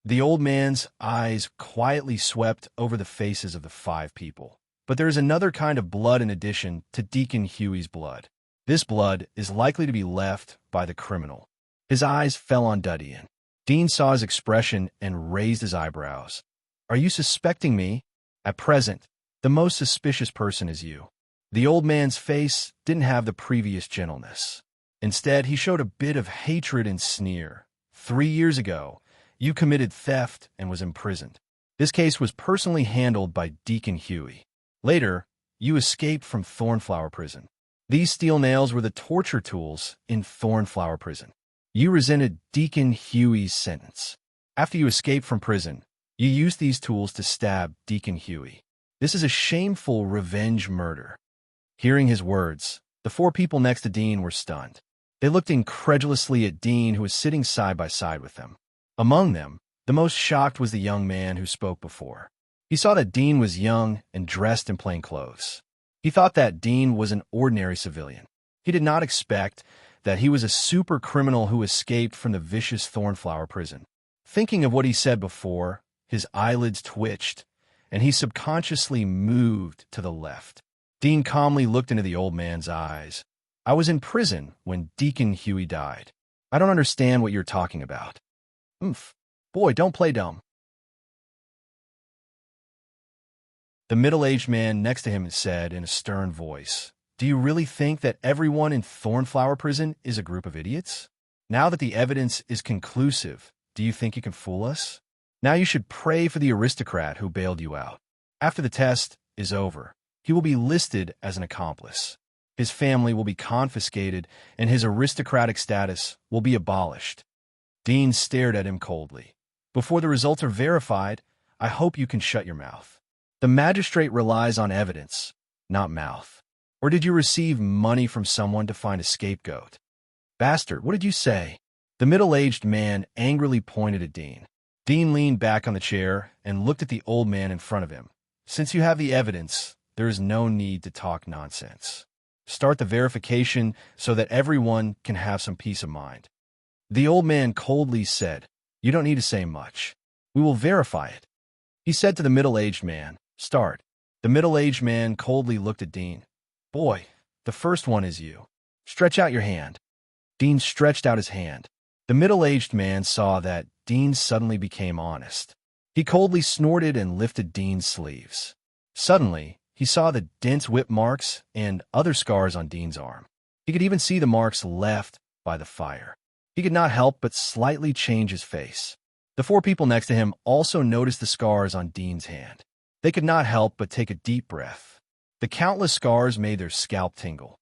The old man's eyes quietly swept over the faces of the 5 people. But there is another kind of blood in addition to Deacon Huey's blood. This blood is likely to be left by the criminal. His eyes fell on Dudian. Dean saw his expression and raised his eyebrows. Are you suspecting me? At present, the most suspicious person is you. The old man's face didn't have the previous gentleness. Instead, he showed a bit of hatred and sneer. 3 years ago, you committed theft and was imprisoned. This case was personally handled by Deacon Huey. Later, you escaped from Thornflower Prison. These steel nails were the torture tools in Thornflower Prison. You resented Deacon Huey's sentence. After you escaped from prison, you used these tools to stab Deacon Huey. This is a shameful revenge murder. Hearing his words, the 4 people next to Dean were stunned. They looked incredulously at Dean, who was sitting side by side with them. Among them, the most shocked was the young man who spoke before. He saw that Dean was young and dressed in plain clothes. He thought that Dean was an ordinary civilian. He did not expect that he was a super criminal who escaped from the vicious Thornflower Prison. Thinking of what he said before, his eyelids twitched, and he subconsciously moved to the left. Dean calmly looked into the old man's eyes. I was in prison when Deacon Huey died. I don't understand what you're talking about. Boy, don't play dumb. The middle-aged man next to him said in a stern voice, Do you really think that everyone in Thornflower Prison is a group of idiots? Now that the evidence is conclusive, do you think you can fool us? Now you should pray for the aristocrat who bailed you out. After the test is over, he will be listed as an accomplice. His family will be confiscated, and his aristocratic status will be abolished. Dean stared at him coldly. Before the results are verified, I hope you can shut your mouth. The magistrate relies on evidence, not mouth. Or did you receive money from someone to find a scapegoat? Bastard, what did you say? The middle-aged man angrily pointed at Dean. Dean leaned back on the chair and looked at the old man in front of him. Since you have the evidence, there is no need to talk nonsense. Start the verification so that everyone can have some peace of mind. The old man coldly said, You don't need to say much. We will verify it. He said to the middle-aged man, Start. The middle-aged man coldly looked at Dean. Boy, the first one is you. Stretch out your hand. Dean stretched out his hand. The middle-aged man saw that Dean suddenly became honest. He coldly snorted and lifted Dean's sleeves. Suddenly, he saw the dense whip marks and other scars on Dean's arm. He could even see the marks left by the fire. He could not help but slightly change his face. The 4 people next to him also noticed the scars on Dean's hand. They could not help but take a deep breath. The countless scars made their scalp tingle.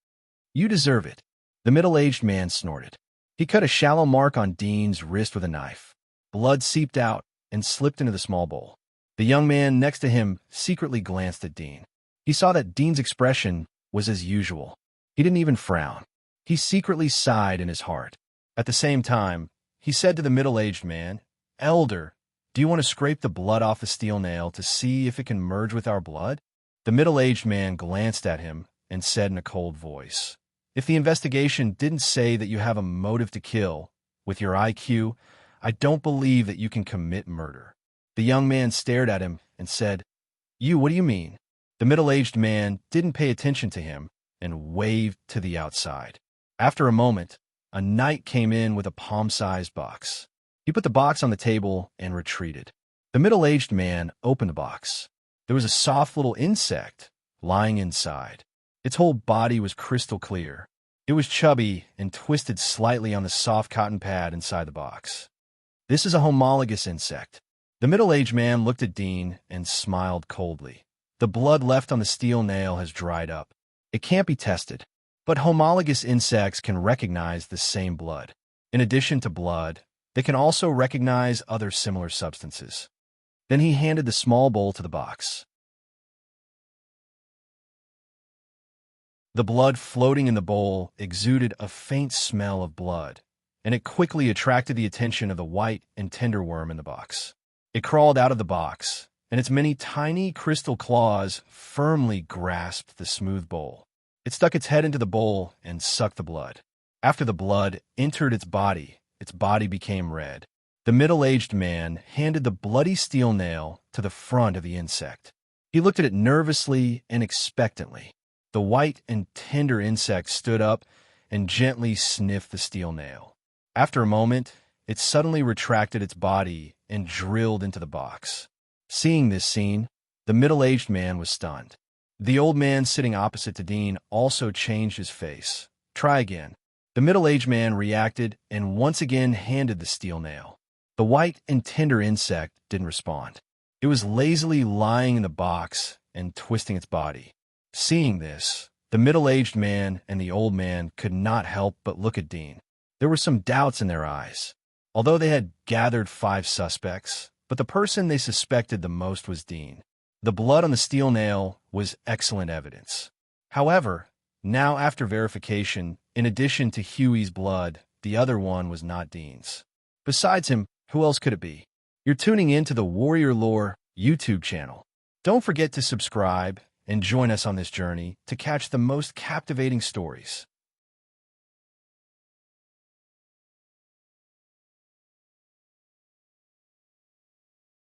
You deserve it, the middle-aged man snorted. He cut a shallow mark on Dean's wrist with a knife. Blood seeped out and slipped into the small bowl. The young man next to him secretly glanced at Dean. He saw that Dean's expression was as usual. He didn't even frown. He secretly sighed in his heart. At the same time, he said to the middle-aged man, Elder, Do you want to scrape the blood off the steel nail to see if it can merge with our blood? The middle-aged man glanced at him and said in a cold voice, "If the investigation didn't say that you have a motive to kill, with your IQ, I don't believe that you can commit murder." The young man stared at him and said, What do you mean?" The middle-aged man didn't pay attention to him and waved to the outside. After a moment, a knight came in with a palm-sized box. He put the box on the table and retreated. The middle-aged man opened the box. There was a soft little insect lying inside. Its whole body was crystal clear. It was chubby and twisted slightly on the soft cotton pad inside the box. "This is a homologous insect." The middle-aged man looked at Dean and smiled coldly. "The blood left on the steel nail has dried up. It can't be tested, but homologous insects can recognize the same blood. In addition to blood, they can also recognize other similar substances." Then he handed the small bowl to the box. The blood floating in the bowl exuded a faint smell of blood, and it quickly attracted the attention of the white and tender worm in the box. It crawled out of the box, and its many tiny crystal claws firmly grasped the smooth bowl. It stuck its head into the bowl and sucked the blood. After the blood entered its body became red. The middle-aged man handed the bloody steel nail to the front of the insect. He looked at it nervously and expectantly. The white and tender insect stood up and gently sniffed the steel nail. After a moment, it suddenly retracted its body and drilled into the box. Seeing this scene, the middle-aged man was stunned. The old man sitting opposite to Dean also changed his face. "Try again." The middle-aged man reacted and once again handed the steel nail. The white and tender insect didn't respond. It was lazily lying in the box and twisting its body. Seeing this, the middle-aged man and the old man could not help but look at Dean. There were some doubts in their eyes. Although they had gathered 5 suspects, but the person they suspected the most was Dean. The blood on the steel nail was excellent evidence. However, now after verification, in addition to Huey's blood, the other one was not Dean's. Besides him, who else could it be? You're tuning in to the Warrior Lore YouTube channel. Don't forget to subscribe and join us on this journey to catch the most captivating stories.